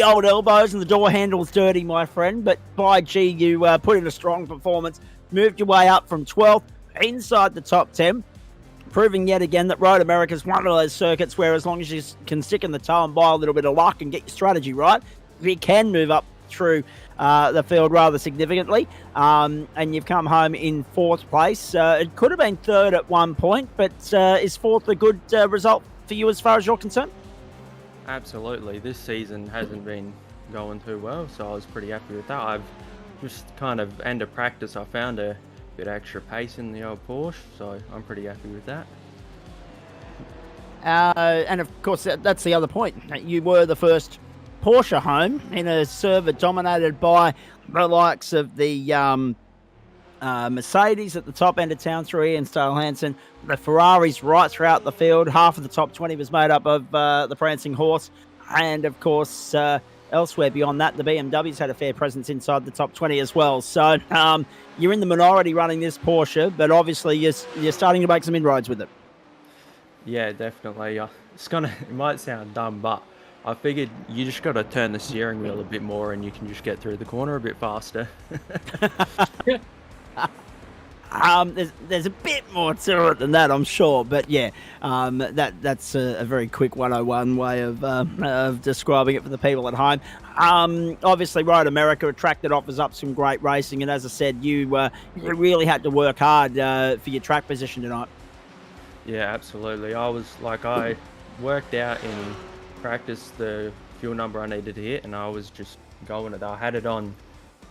old elbows and the door handles dirty, my friend. But by gee, you put in a strong performance, moved your way up from 12th inside the top 10. Proving yet again that Road America is one of those circuits where as long as you can stick in the toe and buy a little bit of luck and get your strategy right, you can move up through the field rather significantly. And you've come home in 4th place. It could have been 3rd at one point, but is 4th a good result for you as far as you're concerned? Absolutely. This season hasn't been going too well, so I was pretty happy with that. I've just kind of, end of practice, I found a bit extra pace in the old Porsche, so I'm pretty happy with that. And of course, that's the other point. You were the first Porsche home in a server dominated by the likes of the Mercedes at the top end of town through Ian Stale-Hansen, the Ferraris right throughout the field. Half of the top 20 was made up of the Prancing Horse, and of course, elsewhere beyond that, the BMWs had a fair presence inside the top 20 as well. So you're in the minority running this Porsche, but obviously you're starting to make some inroads with it. Yeah, definitely. It might sound dumb, but I figured you just got to turn the steering wheel a bit more and you can just get through the corner a bit faster. There's a bit more to it than that, I'm sure, but yeah, that's a very quick 101 way of describing it for the people at home. Obviously, Road America attracted offers up some great racing, and as I said, you really had to work hard for your track position tonight. Yeah, absolutely. I worked out in practice the fuel number I needed to hit, and I was just going it. I had it on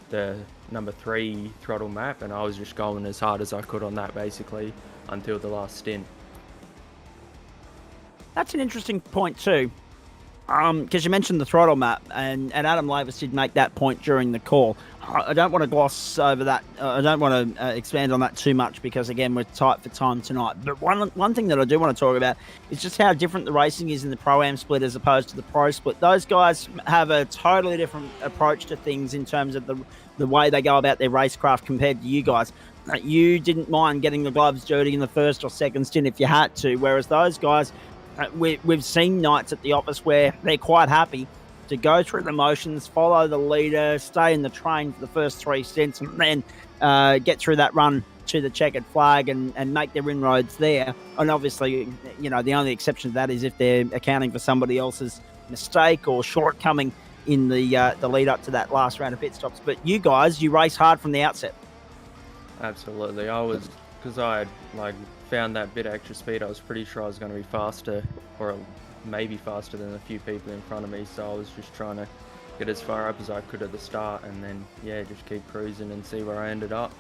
the number 3 throttle map, and I was just going as hard as I could on that basically until the last stint. That's an interesting point too, because you mentioned the throttle map, and Adam Lavis did make that point during the call. I don't want to gloss over that. I don't want to expand on that too much because, again, we're tight for time tonight. But one thing that I do want to talk about is just how different the racing is in the Pro-Am split as opposed to the Pro split. Those guys have a totally different approach to things in terms of the way they go about their racecraft compared to you guys. You didn't mind getting the gloves dirty in the first or second stint if you had to, whereas those guys, we've seen nights at the office where they're quite happy to go through the motions, follow the leader, stay in the train for the first 3 stints, and then get through that run to the checkered flag and make their inroads there. And obviously, the only exception to that is if they're accounting for somebody else's mistake or shortcoming in the lead up to that last round of pit stops. But you guys, you race hard from the outset. Absolutely. Because I had found that bit of extra speed, I was pretty sure I was going to be faster, or maybe faster than a few people in front of me. So I was just trying to get as far up as I could at the start, and then yeah, just keep cruising and see where I ended up.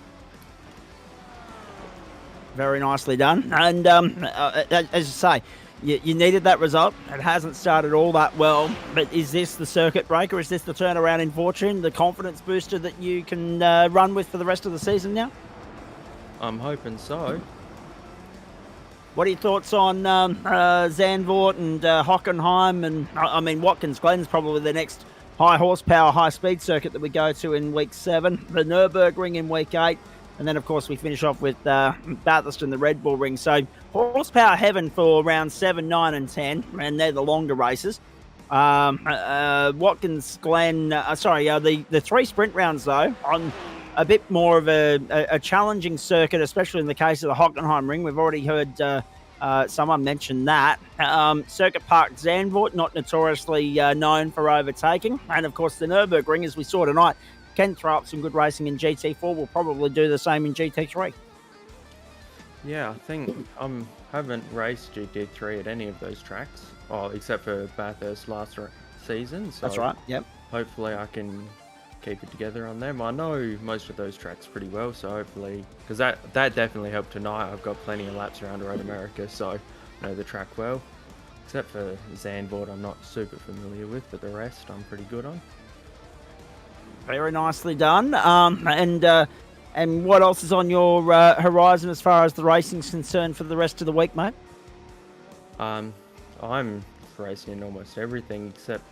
Very nicely done. And as you say, you needed that result. It hasn't started all that well, but is this the circuit breaker? Is this the turnaround in fortune, the confidence booster that you can run with for the rest of the season now? I'm hoping so. What are your thoughts on Zandvoort and Hockenheim? And I mean, Watkins Glen's probably the next high horsepower, high speed circuit that we go to in week 7. The Nürburgring in week 8. And then, of course, we finish off with Bathurst and the Red Bull Ring. So horsepower heaven for round 7, 9 and 10. And they're the longer races. Watkins Glen, the 3 sprint rounds, though, on a bit more of a challenging circuit, especially in the case of the Hockenheim Ring. We've already heard someone mention that. Circuit Park Zandvoort, not notoriously known for overtaking. And, of course, the Nürburgring, as we saw tonight, can throw up some good racing in GT4. We'll probably do the same in GT3. Yeah, I think I haven't raced GT3 at any of those tracks, except for Bathurst last season. So that's right, yep. Hopefully I can keep it together on them. I know most of those tracks pretty well, so hopefully, because that definitely helped tonight. I've got plenty of laps around Road America, so I know the track well. Except for Zandvoort, I'm not super familiar with, but the rest I'm pretty good on. Very nicely done. And what else is on your horizon as far as the racing's concerned for the rest of the week, mate? I'm racing in almost everything except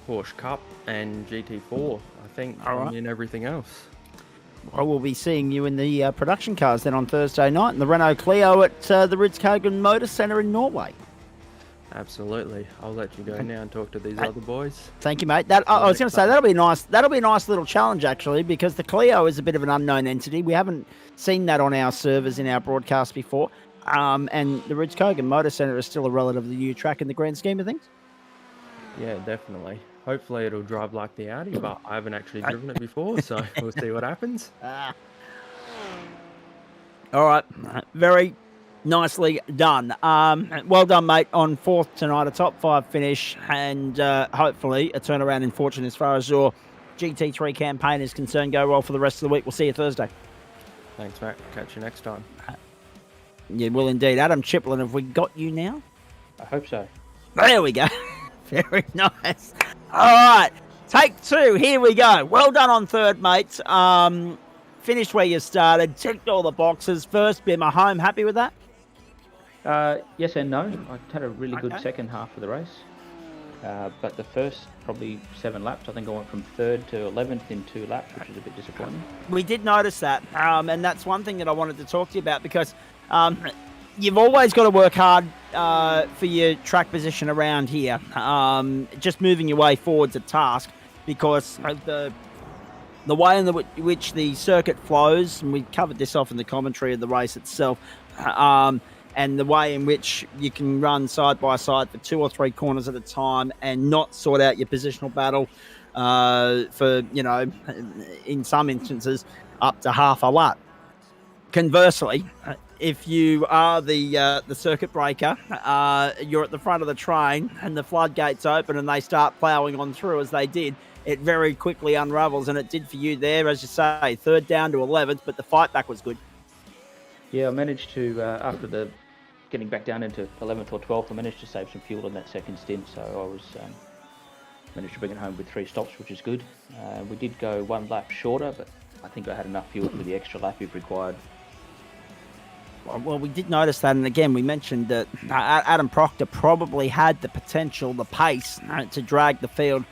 Porsche Cup and GT4. I think I'm in everything else. Well, we'll be seeing you in the production cars then on Thursday night in the Renault Clio at the Ridskogen Motor Centre in Norway. Absolutely. I'll let you go now and talk to these other boys. Thank you, mate. I was going to say that'll be nice. That'll be a nice little challenge actually, because the Clio is a bit of an unknown entity. We haven't seen that on our servers in our broadcast before. And the Ridskogen Motor Centre is still a relatively new track in the grand scheme of things. Yeah, definitely. Hopefully it'll drive like the Audi, but I haven't actually driven it before, so we'll see what happens. All right. Very nicely done. Well done, mate, on 4th tonight, a top 5 finish, and hopefully a turnaround in fortune as far as your GT3 campaign is concerned. Go well for the rest of the week. We'll see you Thursday. Thanks, Matt. Catch you next time. Yeah, will indeed. Adam Chiplin, have we got you now? I hope so. There we go. Very nice. All right. Take 2. Here we go. Well done on 3rd, mates. Finished where you started. Ticked all the boxes. First bimmer home. Happy with that? Yes and no. I had a really good second half of the race. But the first probably 7 laps, I think I went from 3rd to 11th in 2 laps, which is a bit disappointing. We did notice that. And that's one thing that I wanted to talk to you about, because you've always got to work hard for your track position around here. Just moving your way forward's a task, because of the way in which the circuit flows, and we covered this off in the commentary of the race itself, and the way in which you can run side by side for 2 or 3 corners at a time and not sort out your positional battle for, in some instances, up to half a lap. Conversely, if you are the circuit breaker, you're at the front of the train and the floodgates open and they start ploughing on through as they did, it very quickly unravels, and it did for you there, as you say, 3rd down to 11th, but the fight back was good. Yeah, I managed to, after getting back down into 11th or 12th, I managed to save some fuel in that second stint, so I was managed to bring it home with 3 stops, which is good. We did go 1 lap shorter, but I think I had enough fuel for the extra lap if required. Well, we did notice that, and again, we mentioned that Adam Proctor probably had the potential, the pace, to drag the field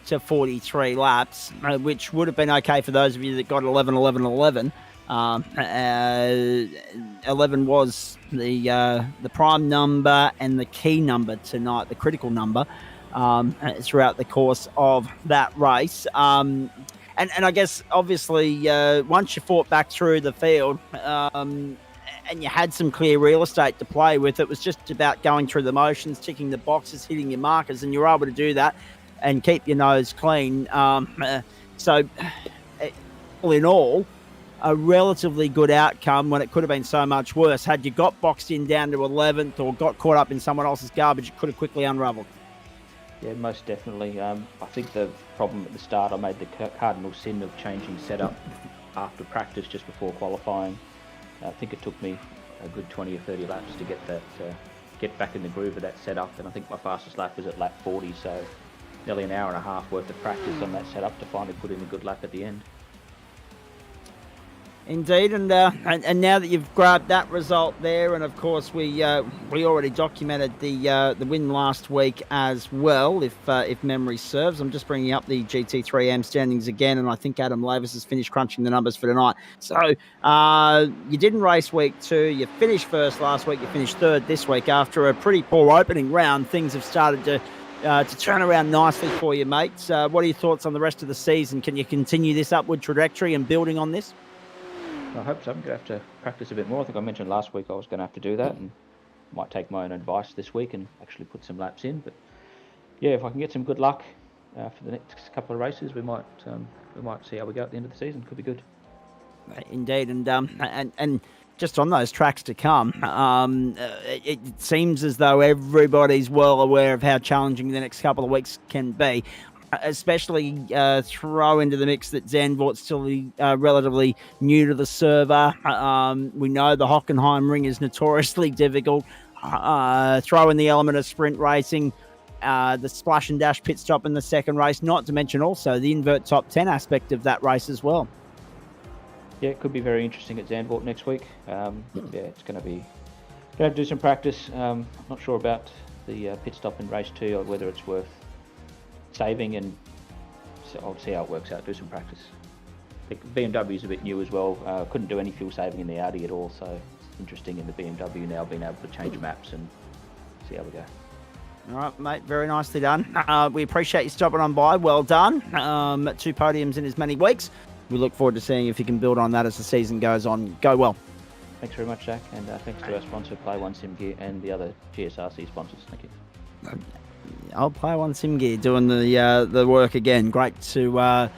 to 43 laps, which would have been okay for those of you that got 11, 11, 11. 11 was the prime number and the key number tonight, the critical number, throughout the course of that race. And I guess, obviously, once you fought back through the field, and you had some clear real estate to play with, it was just about going through the motions, ticking the boxes, hitting your markers, and you were able to do that and keep your nose clean. So, all in all, a relatively good outcome when it could have been so much worse. Had you got boxed in down to 11th or got caught up in someone else's garbage, it could have quickly unravelled. Yeah, most definitely. I think the problem at the start, I made the cardinal sin of changing setup after practice just before qualifying. I think it took me a good 20 or 30 laps to get that, get back in the groove of that setup, and I think my fastest lap was at lap 40, so nearly an hour and a half worth of practice on that setup to finally put in a good lap at the end. Indeed, and now that you've grabbed that result there, and of course we already documented the win last week as well, if memory serves. I'm just bringing up the GT3 standings again, and I think Adam Lavis has finished crunching the numbers for tonight. So you didn't race week 2, you finished first last week, you finished third this week. After a pretty poor opening round, things have started to turn around nicely for you, mates. What are your thoughts on the rest of the season? Can you continue this upward trajectory and building on this? I hope so. I'm going to have to practice a bit more. I think I mentioned last week I was going to have to do that, and might take my own advice this week and actually put some laps in. But yeah, if I can get some good luck for the next couple of races, we might see how we go at the end of the season. Could be good. Indeed, and just on those tracks to come, it seems as though everybody's well aware of how challenging the next couple of weeks can be. Especially throw into the mix that Zandvoort's still relatively new to the server. We know the Hockenheim ring is notoriously difficult. Throw in the element of sprint racing, the splash and dash pit stop in the second race, not to mention also the invert top 10 aspect of that race as well. Yeah, it could be very interesting at Zandvoort next week. It's going to do some practice. Not sure about the pit stop in race 2 or whether it's worth saving, and so I'll see how it works out. Do some practice. The BMW is a bit new as well. Couldn't do any fuel saving in the Audi at all, so it's interesting in the BMW now being able to change maps and see how we go. All right, mate. Very nicely done. We appreciate you stopping on by. Well done. 2 podiums in as many weeks. We look forward to seeing if you can build on that as the season goes on. Go well. Thanks very much, Jack, and thanks to our sponsor, Play One Sim Gear, and the other GSRC sponsors. Thank you. I'll Play One Sim Gear doing the work again. Great to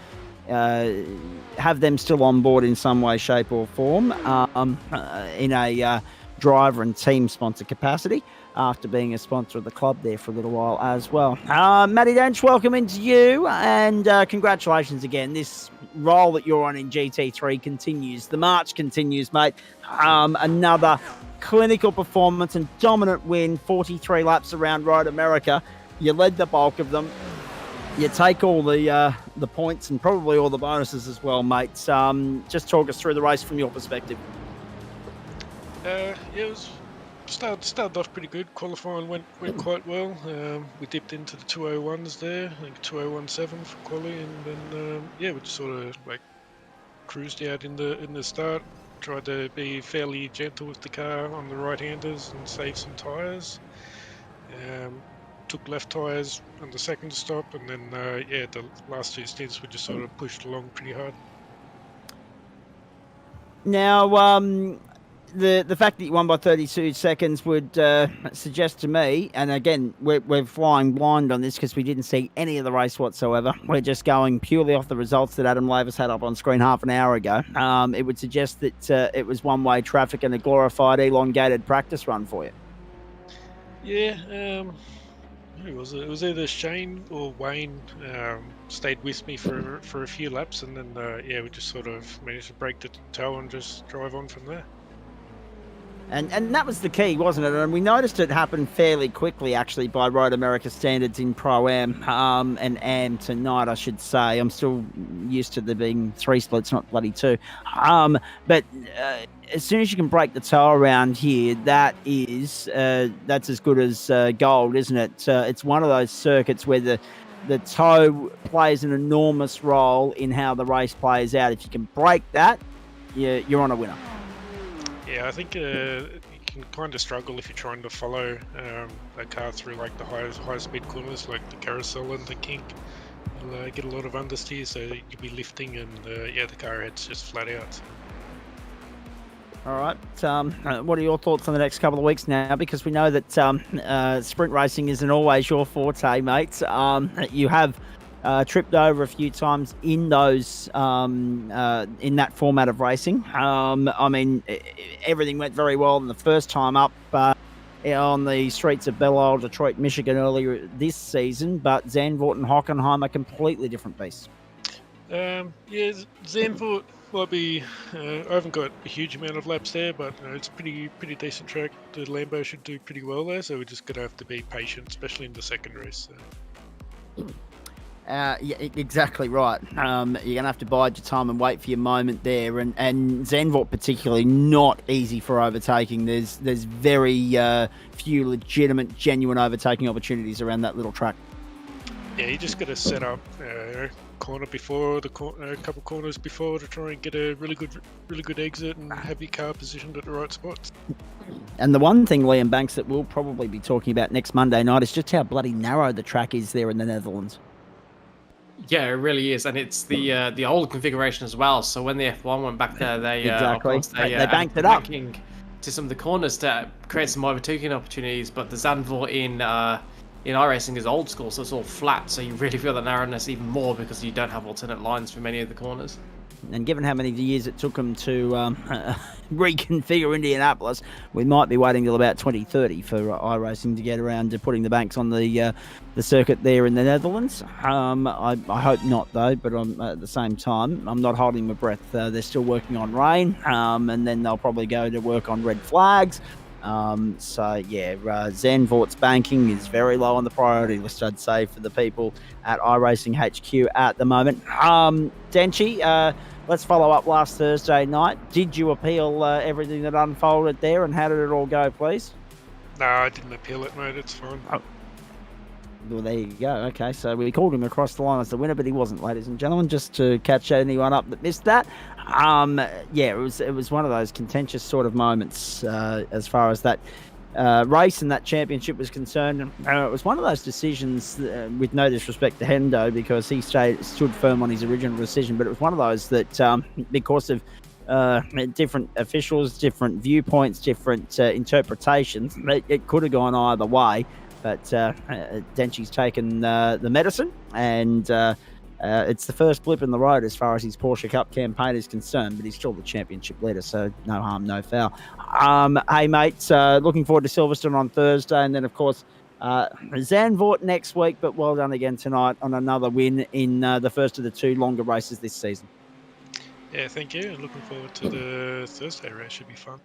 have them still on board in some way, shape or form in a driver and team sponsor capacity after being a sponsor of the club there for a little while as well. Matty Dench, welcome into you, and congratulations again. This role that you're on in GT3 continues. The march continues, mate. Another clinical performance and dominant win, 43 laps around Road America. You led the bulk of them. You take all the points and probably all the bonuses as well, mates. Just talk us through the race from your perspective. It was started off pretty good. Qualifying went quite well. We dipped into the 201s there, I think 2017 for quali, and then we just sort of like cruised out in the start. Tried to be fairly gentle with the car on the right-handers and save some tyres. Took left tyres on the second stop, and then the last 2 stints we just sort of pushed along pretty hard. Now, the fact that you won by 32 seconds would suggest to me, and again, we're flying blind on this because we didn't see any of the race whatsoever. We're just going purely off the results that Adam Lavis had up on screen half an hour ago. It would suggest that it was one-way traffic and a glorified elongated practice run for you. Yeah, who was it? It was either Shane or Wayne stayed with me for a few laps, and then we just sort of managed to break the toe and just drive on from there. And that was the key, wasn't it? And we noticed it happen fairly quickly, actually, by Road America standards in Pro-Am and Am tonight, I should say. I'm still used to there being 3 splits, not bloody 2. But as soon as you can break the toe around here, that's as good as gold, isn't it? It's one of those circuits where the toe plays an enormous role in how the race plays out. If you can break that, you're on a winner. Yeah, I think you can kind of struggle if you're trying to follow a car through like the high speed corners, like the carousel and the kink. You'll get a lot of understeer, so you'll be lifting, and the car heads just flat out. All right. What are your thoughts on the next couple of weeks now? Because we know that sprint racing isn't always your forte, mates. You have tripped over a few times in those in that format of racing. I mean, everything went very well in the first time up on the streets of Belle Isle, Detroit, Michigan earlier this season, but Zandvoort and Hockenheim are completely different beasts. Yeah, Zandvoort might be. I haven't got a huge amount of laps there, but it's pretty decent track. The Lambo should do pretty well there, so we're just gonna have to be patient, especially in the second race. Yeah, exactly right. You're gonna have to bide your time and wait for your moment there, and Zandvoort particularly not easy for overtaking. There's very few legitimate, genuine overtaking opportunities around that little track. Yeah, you just got to set up corner before a couple corners before to try and get a really good exit and have your car positioned at the right spots. And the one thing, Liam Banks, that we'll probably be talking about next Monday night is just how bloody narrow the track is there in the Netherlands. Yeah, it really is, and it's the old configuration as well. So when the F1 went back there, they they banked it up to some of the corners to create some overtaking opportunities. But the Zandvoort in iRacing is old school, so it's all flat. So you really feel the narrowness even more because you don't have alternate lines for many of the corners. And given how many years it took them to reconfigure Indianapolis, we might be waiting till about 2030 for iRacing to get around to putting the banks on the circuit there in the Netherlands. I hope not, though, but at the same time, I'm not holding my breath. They're still working on rain, and then they'll probably go to work on red flags. Zandvoort's banking is very low on the priority list, I'd say, for the people at iRacing HQ at the moment. Denchi, let's follow up last Thursday night. Did you appeal everything that unfolded there, and how did it all go, please? No, I didn't appeal it, mate. It's fine. Oh. Well, there you go. Okay, so we called him across the line as the winner, but he wasn't, ladies and gentlemen, just to catch anyone up that missed that. It was one of those contentious sort of moments as far as that race and that championship was concerned. It was one of those decisions, with no disrespect to Hendo, because he stood firm on his original decision, but it was one of those that, because of different officials, different viewpoints, different interpretations, it could have gone either way. But Denchi's taken the medicine, and it's the first blip in the road as far as his Porsche Cup campaign is concerned, but he's still the championship leader, so no harm, no foul. Hey, mates, looking forward to Silverstone on Thursday, and then, of course, Zandvoort next week, but well done again tonight on another win in the first of the two longer races this season. Yeah, thank you, and looking forward to the Thursday race. Should be fun.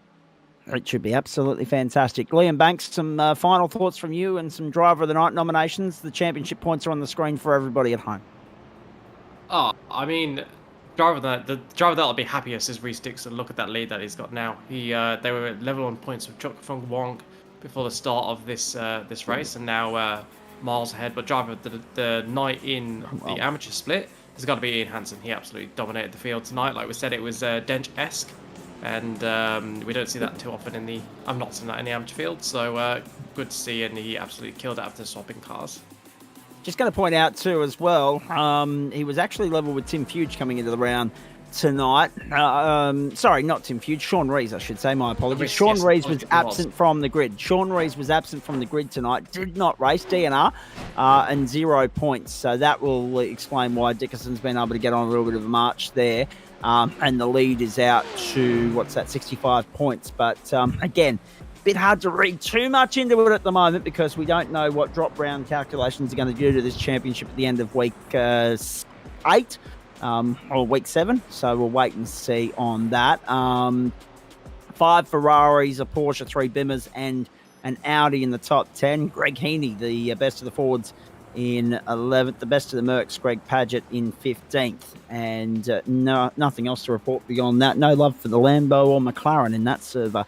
It should be absolutely fantastic. Liam Banks, some final thoughts from you and some Driver of the Night nominations. The championship points are on the screen for everybody at home. Oh, I mean, the driver that'll be happiest is Reece Dixon. Look at that lead that he's got now. They were level on points with Chuck Fung Wong before the start of this race, and now miles ahead. But driver of the night in the amateur split has got to be Ian Hansen. He absolutely dominated the field tonight. Like we said, it was Dench-esque. And we don't see that too often I'm not seeing that in the amateur field, so good to see, and he absolutely killed it after swapping cars. Just going to point out too as well, he was actually level with Tim Fuge coming into the round tonight. Sorry, not Tim Fuge, Sean Rees, I should say, my apologies. Sean Rees was absent from the grid. Sean Rees was absent from the grid tonight, did not race DNR, and 0 points, so that will explain why Dickerson's been able to get on a little bit of a march there. And the lead is out to, 65 points. But again, a bit hard to read too much into it at the moment because we don't know what drop round calculations are going to do to this championship at the end of week 8 or week 7. So we'll wait and see on that. 5 Ferraris, a Porsche, 3 Bimmers, and an Audi in the top 10. Greg Heaney, the best of the Fords, in 11th, the best of the Mercs, Greg Paget, in 15th, and nothing else to report beyond that. No love for the Lambo or McLaren in that server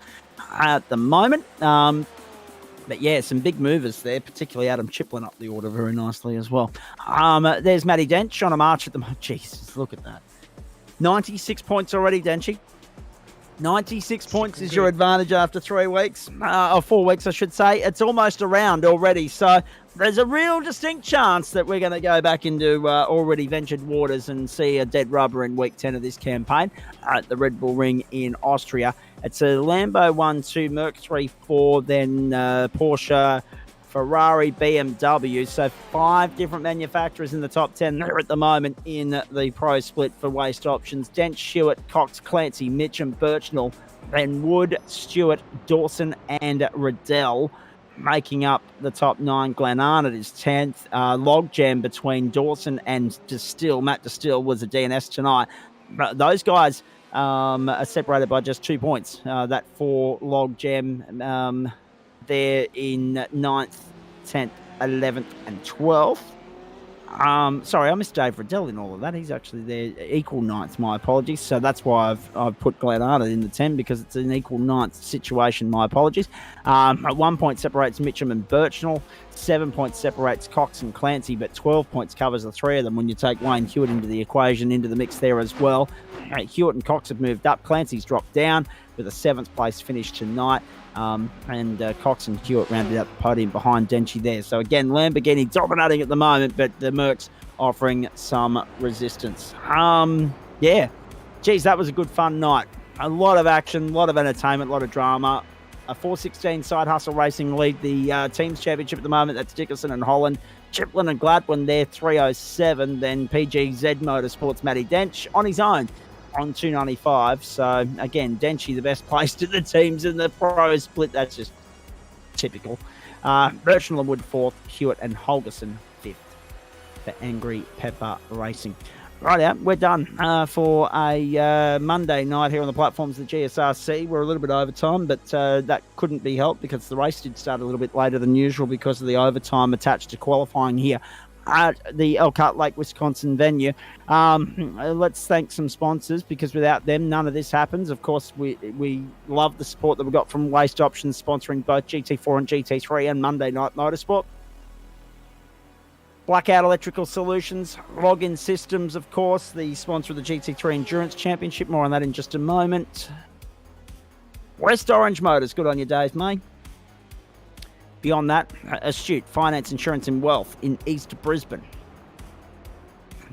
at the moment. But yeah, some big movers there, particularly Adam Chiplin up the order very nicely as well. There's Matty Dench on a march at the moment. Jesus, look at that. 96 points already, Denchy. 96 points is your advantage after 3 weeks, or 4 weeks, I should say. It's almost a round already, so there's a real distinct chance that we're going to go back into already ventured waters and see a dead rubber in week 10 of this campaign at the Red Bull Ring in Austria. It's a Lambo 1-2, Merc 3-4, then Porsche Ferrari, BMW. So 5 different manufacturers in the top 10 there at the moment in the pro split for waste options. Dent, Stewart, Cox, Clancy, Mitchum, Birchnell, then Wood, Stewart, Dawson, and Riddell making up the top 9. Glen Arnott is 10th. Logjam between Dawson and Distill. Matt Distill was a DNS tonight. But those guys are separated by just 2 points. That for Logjam there in 9th, 10th, 11th, and 12th. Sorry, I missed Dave Riddell in all of that. He's actually there equal 9th. My apologies. So that's why I've put Glen Arnott in the 10 because it's an equal 9th situation. My apologies. 1 point separates Mitchum and Birchnell. 7 points separates Cox and Clancy, but 12 points covers the 3 of them when you take Wayne Hewitt into the equation, into the mix there as well. Hewitt and Cox have moved up. Clancy's dropped down with a 7th place finish tonight. And Cox and Hewitt rounded out the podium behind Denchi there. So again, Lamborghini dominating at the moment, but the Mercs offering some resistance. Yeah, geez, that was a good fun night. A lot of action, a lot of entertainment, a lot of drama. A 416 Side Hustle Racing lead the teams championship at the moment. That's Dickerson and Holland. Chiplin and Gladwin there, 307. Then PGZ Motorsports, Matty Dench on his own on 295. So again, Denchi the best placed in the teams in the pro split. That's just typical. Birchnell and Wood 4th, Hewitt and Holgerson 5th for Angry Pepper Racing. Right out, we're done for a Monday night here on the platforms of the GSRC. We're a little bit overtime, but that couldn't be helped because the race did start a little bit later than usual because of the overtime attached to qualifying here at the Elkhart Lake, Wisconsin venue. Let's thank some sponsors because without them, none of this happens. Of course, we love the support that we got from Waste Options sponsoring both GT4 and GT3 and Monday Night Motorsport. Blackout Electrical Solutions, Login Systems, of course, the sponsor of the GT3 Endurance Championship. More on that in just a moment. West Orange Motors, good on you, Dave, mate. Beyond that, Astute Finance, Insurance and Wealth in East Brisbane.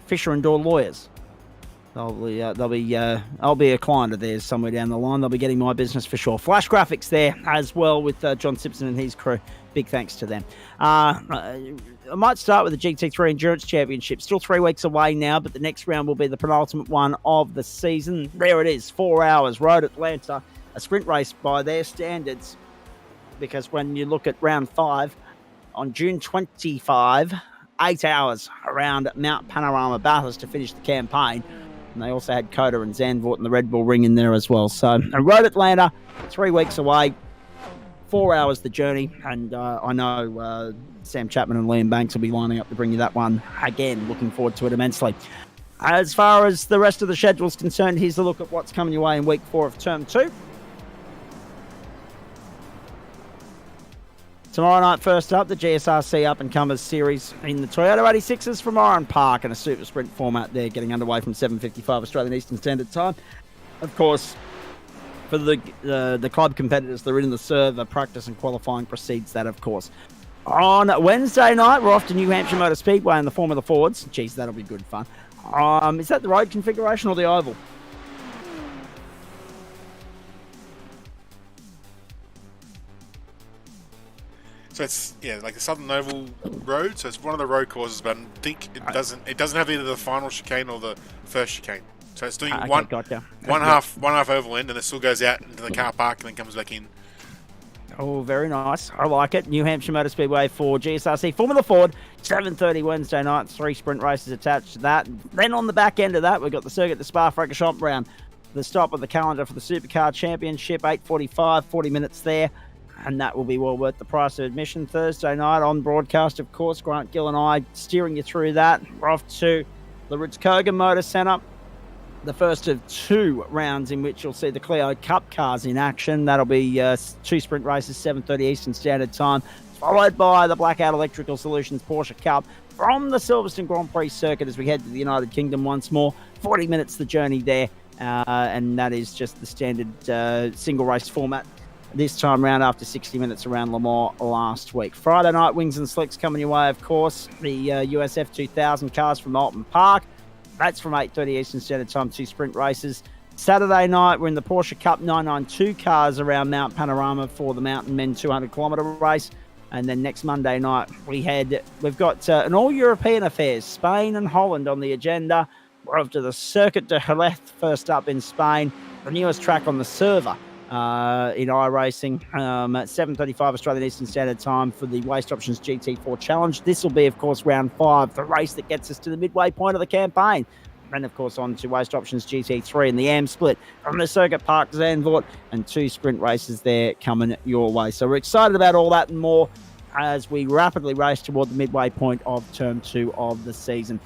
Fisher and Door Lawyers. I'll be a client of theirs somewhere down the line. They'll be getting my business for sure. Flash Graphics there as well with John Simpson and his crew. Big thanks to them. I might start with the GT3 Endurance Championship. Still 3 weeks away now, but the next round will be the penultimate one of the season. There it is, 4 hours, Road Atlanta. A sprint race by their standards, because when you look at round 5 on June 25, 8 hours around Mount Panorama Bathurst to finish the campaign. And they also had Coda and Zandvoort and the Red Bull Ring in there as well. So Road Atlanta, 3 weeks away, 4 hours the journey. And I know Sam Chapman and Liam Banks will be lining up to bring you that one again. Looking forward to it immensely. As far as the rest of the schedule is concerned, here's a look at what's coming your way in week 4 of Term 2. Tomorrow night, first up, the GSRC Up-and-Comers Series in the Toyota 86s from Oran Park in a super sprint format there, getting underway from 7:55 Australian Eastern Standard Time. Of course, for the club competitors that are in the server, practice and qualifying precedes that, of course. On Wednesday night, we're off to New Hampshire Motor Speedway in the Formula Fords. Geez, that'll be good fun. Is that the road configuration or the oval? So it's like the Southern Oval Road. So it's one of the road courses, but I think it doesn't have either the final chicane or the first chicane. So it's doing one half oval end, and it still goes out into the car park and then comes back in. Oh, very nice. I like it. New Hampshire Motor Speedway for GSRC Formula Ford, 7:30 Wednesday night. 3 sprint races attached to that. Then on the back end of that, we've got the Circuit de Spa-Francorchamps round. The stop of the calendar for the Supercar Championship, 8:45, 40 minutes there. And that will be well worth the price of admission. Thursday night on broadcast, of course. Grant Gill and I steering you through that. We're off to the Ritz-Kogan Motor Centre. The first of 2 rounds in which you'll see the Clio Cup cars in action. That'll be 2 sprint races, 7:30 Eastern Standard Time, followed by the Blackout Electrical Solutions Porsche Cup from the Silverstone Grand Prix circuit as we head to the United Kingdom once more. 40 minutes the journey there, and that is just the standard single race format this time round after 60 minutes around Le Mans last week. Friday night, Wings and Slicks coming your way, of course. The USF 2000 cars from Alton Park. That's from 8:30 Eastern Standard Time, 2 sprint races. Saturday night, we're in the Porsche Cup 992 cars around Mount Panorama for the Mountain Men 200-kilometre race. And then next Monday night, we've got an all-European affairs, Spain and Holland on the agenda. We're off to the Circuit de Jerez, first up in Spain, the newest track on the server in iRacing at 7:35 Australian Eastern Standard Time for the Waste Options GT4 Challenge. This will be, of course, round 5, the race that gets us to the midway point of the campaign. And, of course, on to Waste Options GT3 and the AM split from the Circuit Park Zandvoort, and 2 sprint races there coming your way. So we're excited about all that and more as we rapidly race toward the midway point of Term 2 of the season.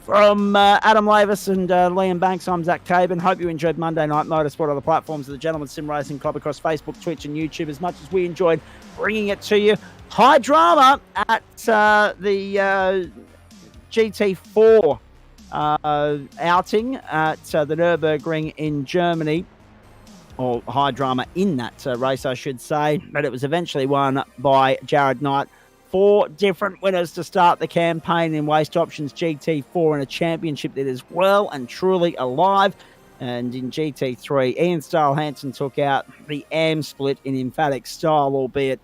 From Adam Lavis and Liam Banks, I'm Zach Caban. Hope you enjoyed Monday Night Motorsport on the platforms of the Gentleman Sim Racing Club across Facebook, Twitch and YouTube as much as we enjoyed bringing it to you. High drama at the GT4 outing at the Nürburgring in Germany, or high drama in that race, I should say, but it was eventually won by Jared Knight. 4 different winners to start the campaign in Waste Options GT4, and a championship that is well and truly alive. And in GT3, Ian Stahl Hansen took out the AM split in emphatic style, albeit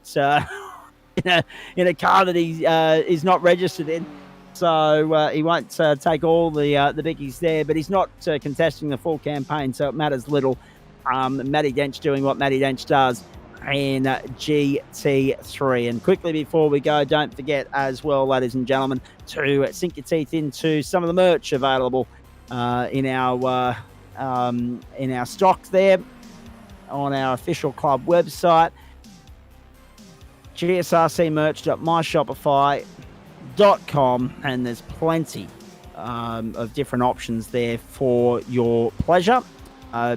in a car that he is not registered in. So he won't take all the biggies there, but he's not contesting the full campaign, so it matters little. Matty Dench doing what Matty Dench does in GT3. And quickly before we go, don't forget as well, ladies and gentlemen, to sink your teeth into some of the merch available in our stock there on our official club website, gsrcmerch.myshopify.com, and there's plenty of different options there for your pleasure,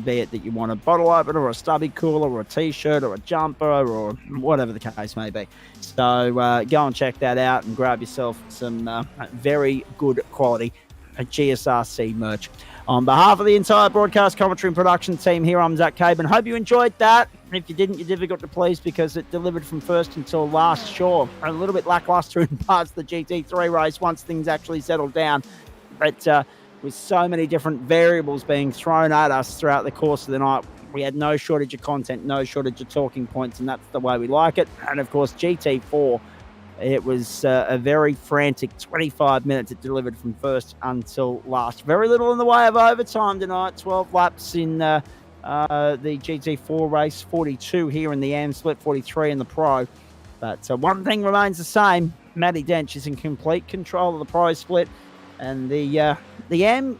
be it that you want a bottle opener or a stubby cooler or a t-shirt or a jumper or whatever the case may be. So go and check that out and grab yourself some very good quality GSRC merch. On behalf of the entire broadcast, commentary and production team here, I'm Zach Caban. Hope you enjoyed that. If you didn't, you're difficult to please because it delivered from first until last. Sure, a little bit lackluster in parts of the GT3 race once things actually settled down. But with so many different variables being thrown at us throughout the course of the night, we had no shortage of content, no shortage of talking points, and that's the way we like it. And, of course, GT4, it was a very frantic 25 minutes it delivered from first until last. Very little in the way of overtime tonight, 12 laps in the GT4 race, 42 here in the AM split, 43 in the Pro. But one thing remains the same. Matty Dench is in complete control of the Pro split. And the AM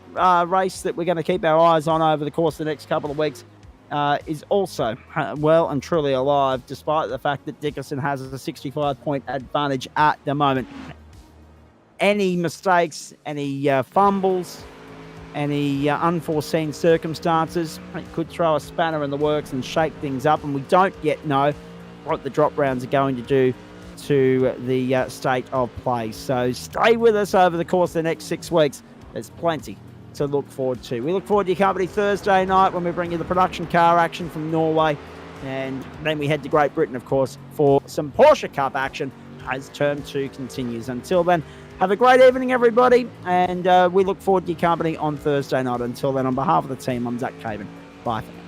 race that we're going to keep our eyes on over the course of the next couple of weeks is also well and truly alive, despite the fact that Dickerson has a 65-point advantage at the moment. Any mistakes, any fumbles, any unforeseen circumstances, it could throw a spanner in the works and shake things up, and we don't yet know what the drop rounds are going to do to the state of play. So stay with us over the course of the next 6 weeks. There's plenty to look forward to. We look forward to your company Thursday night when we bring you the production car action from Norway, and then we head to Great Britain, of course, for some Porsche Cup action as Term 2 continues. Until then, have a great evening, everybody, and we look forward to your company on Thursday night. Until then, on behalf of the team, I'm Zach Caban. Bye for now.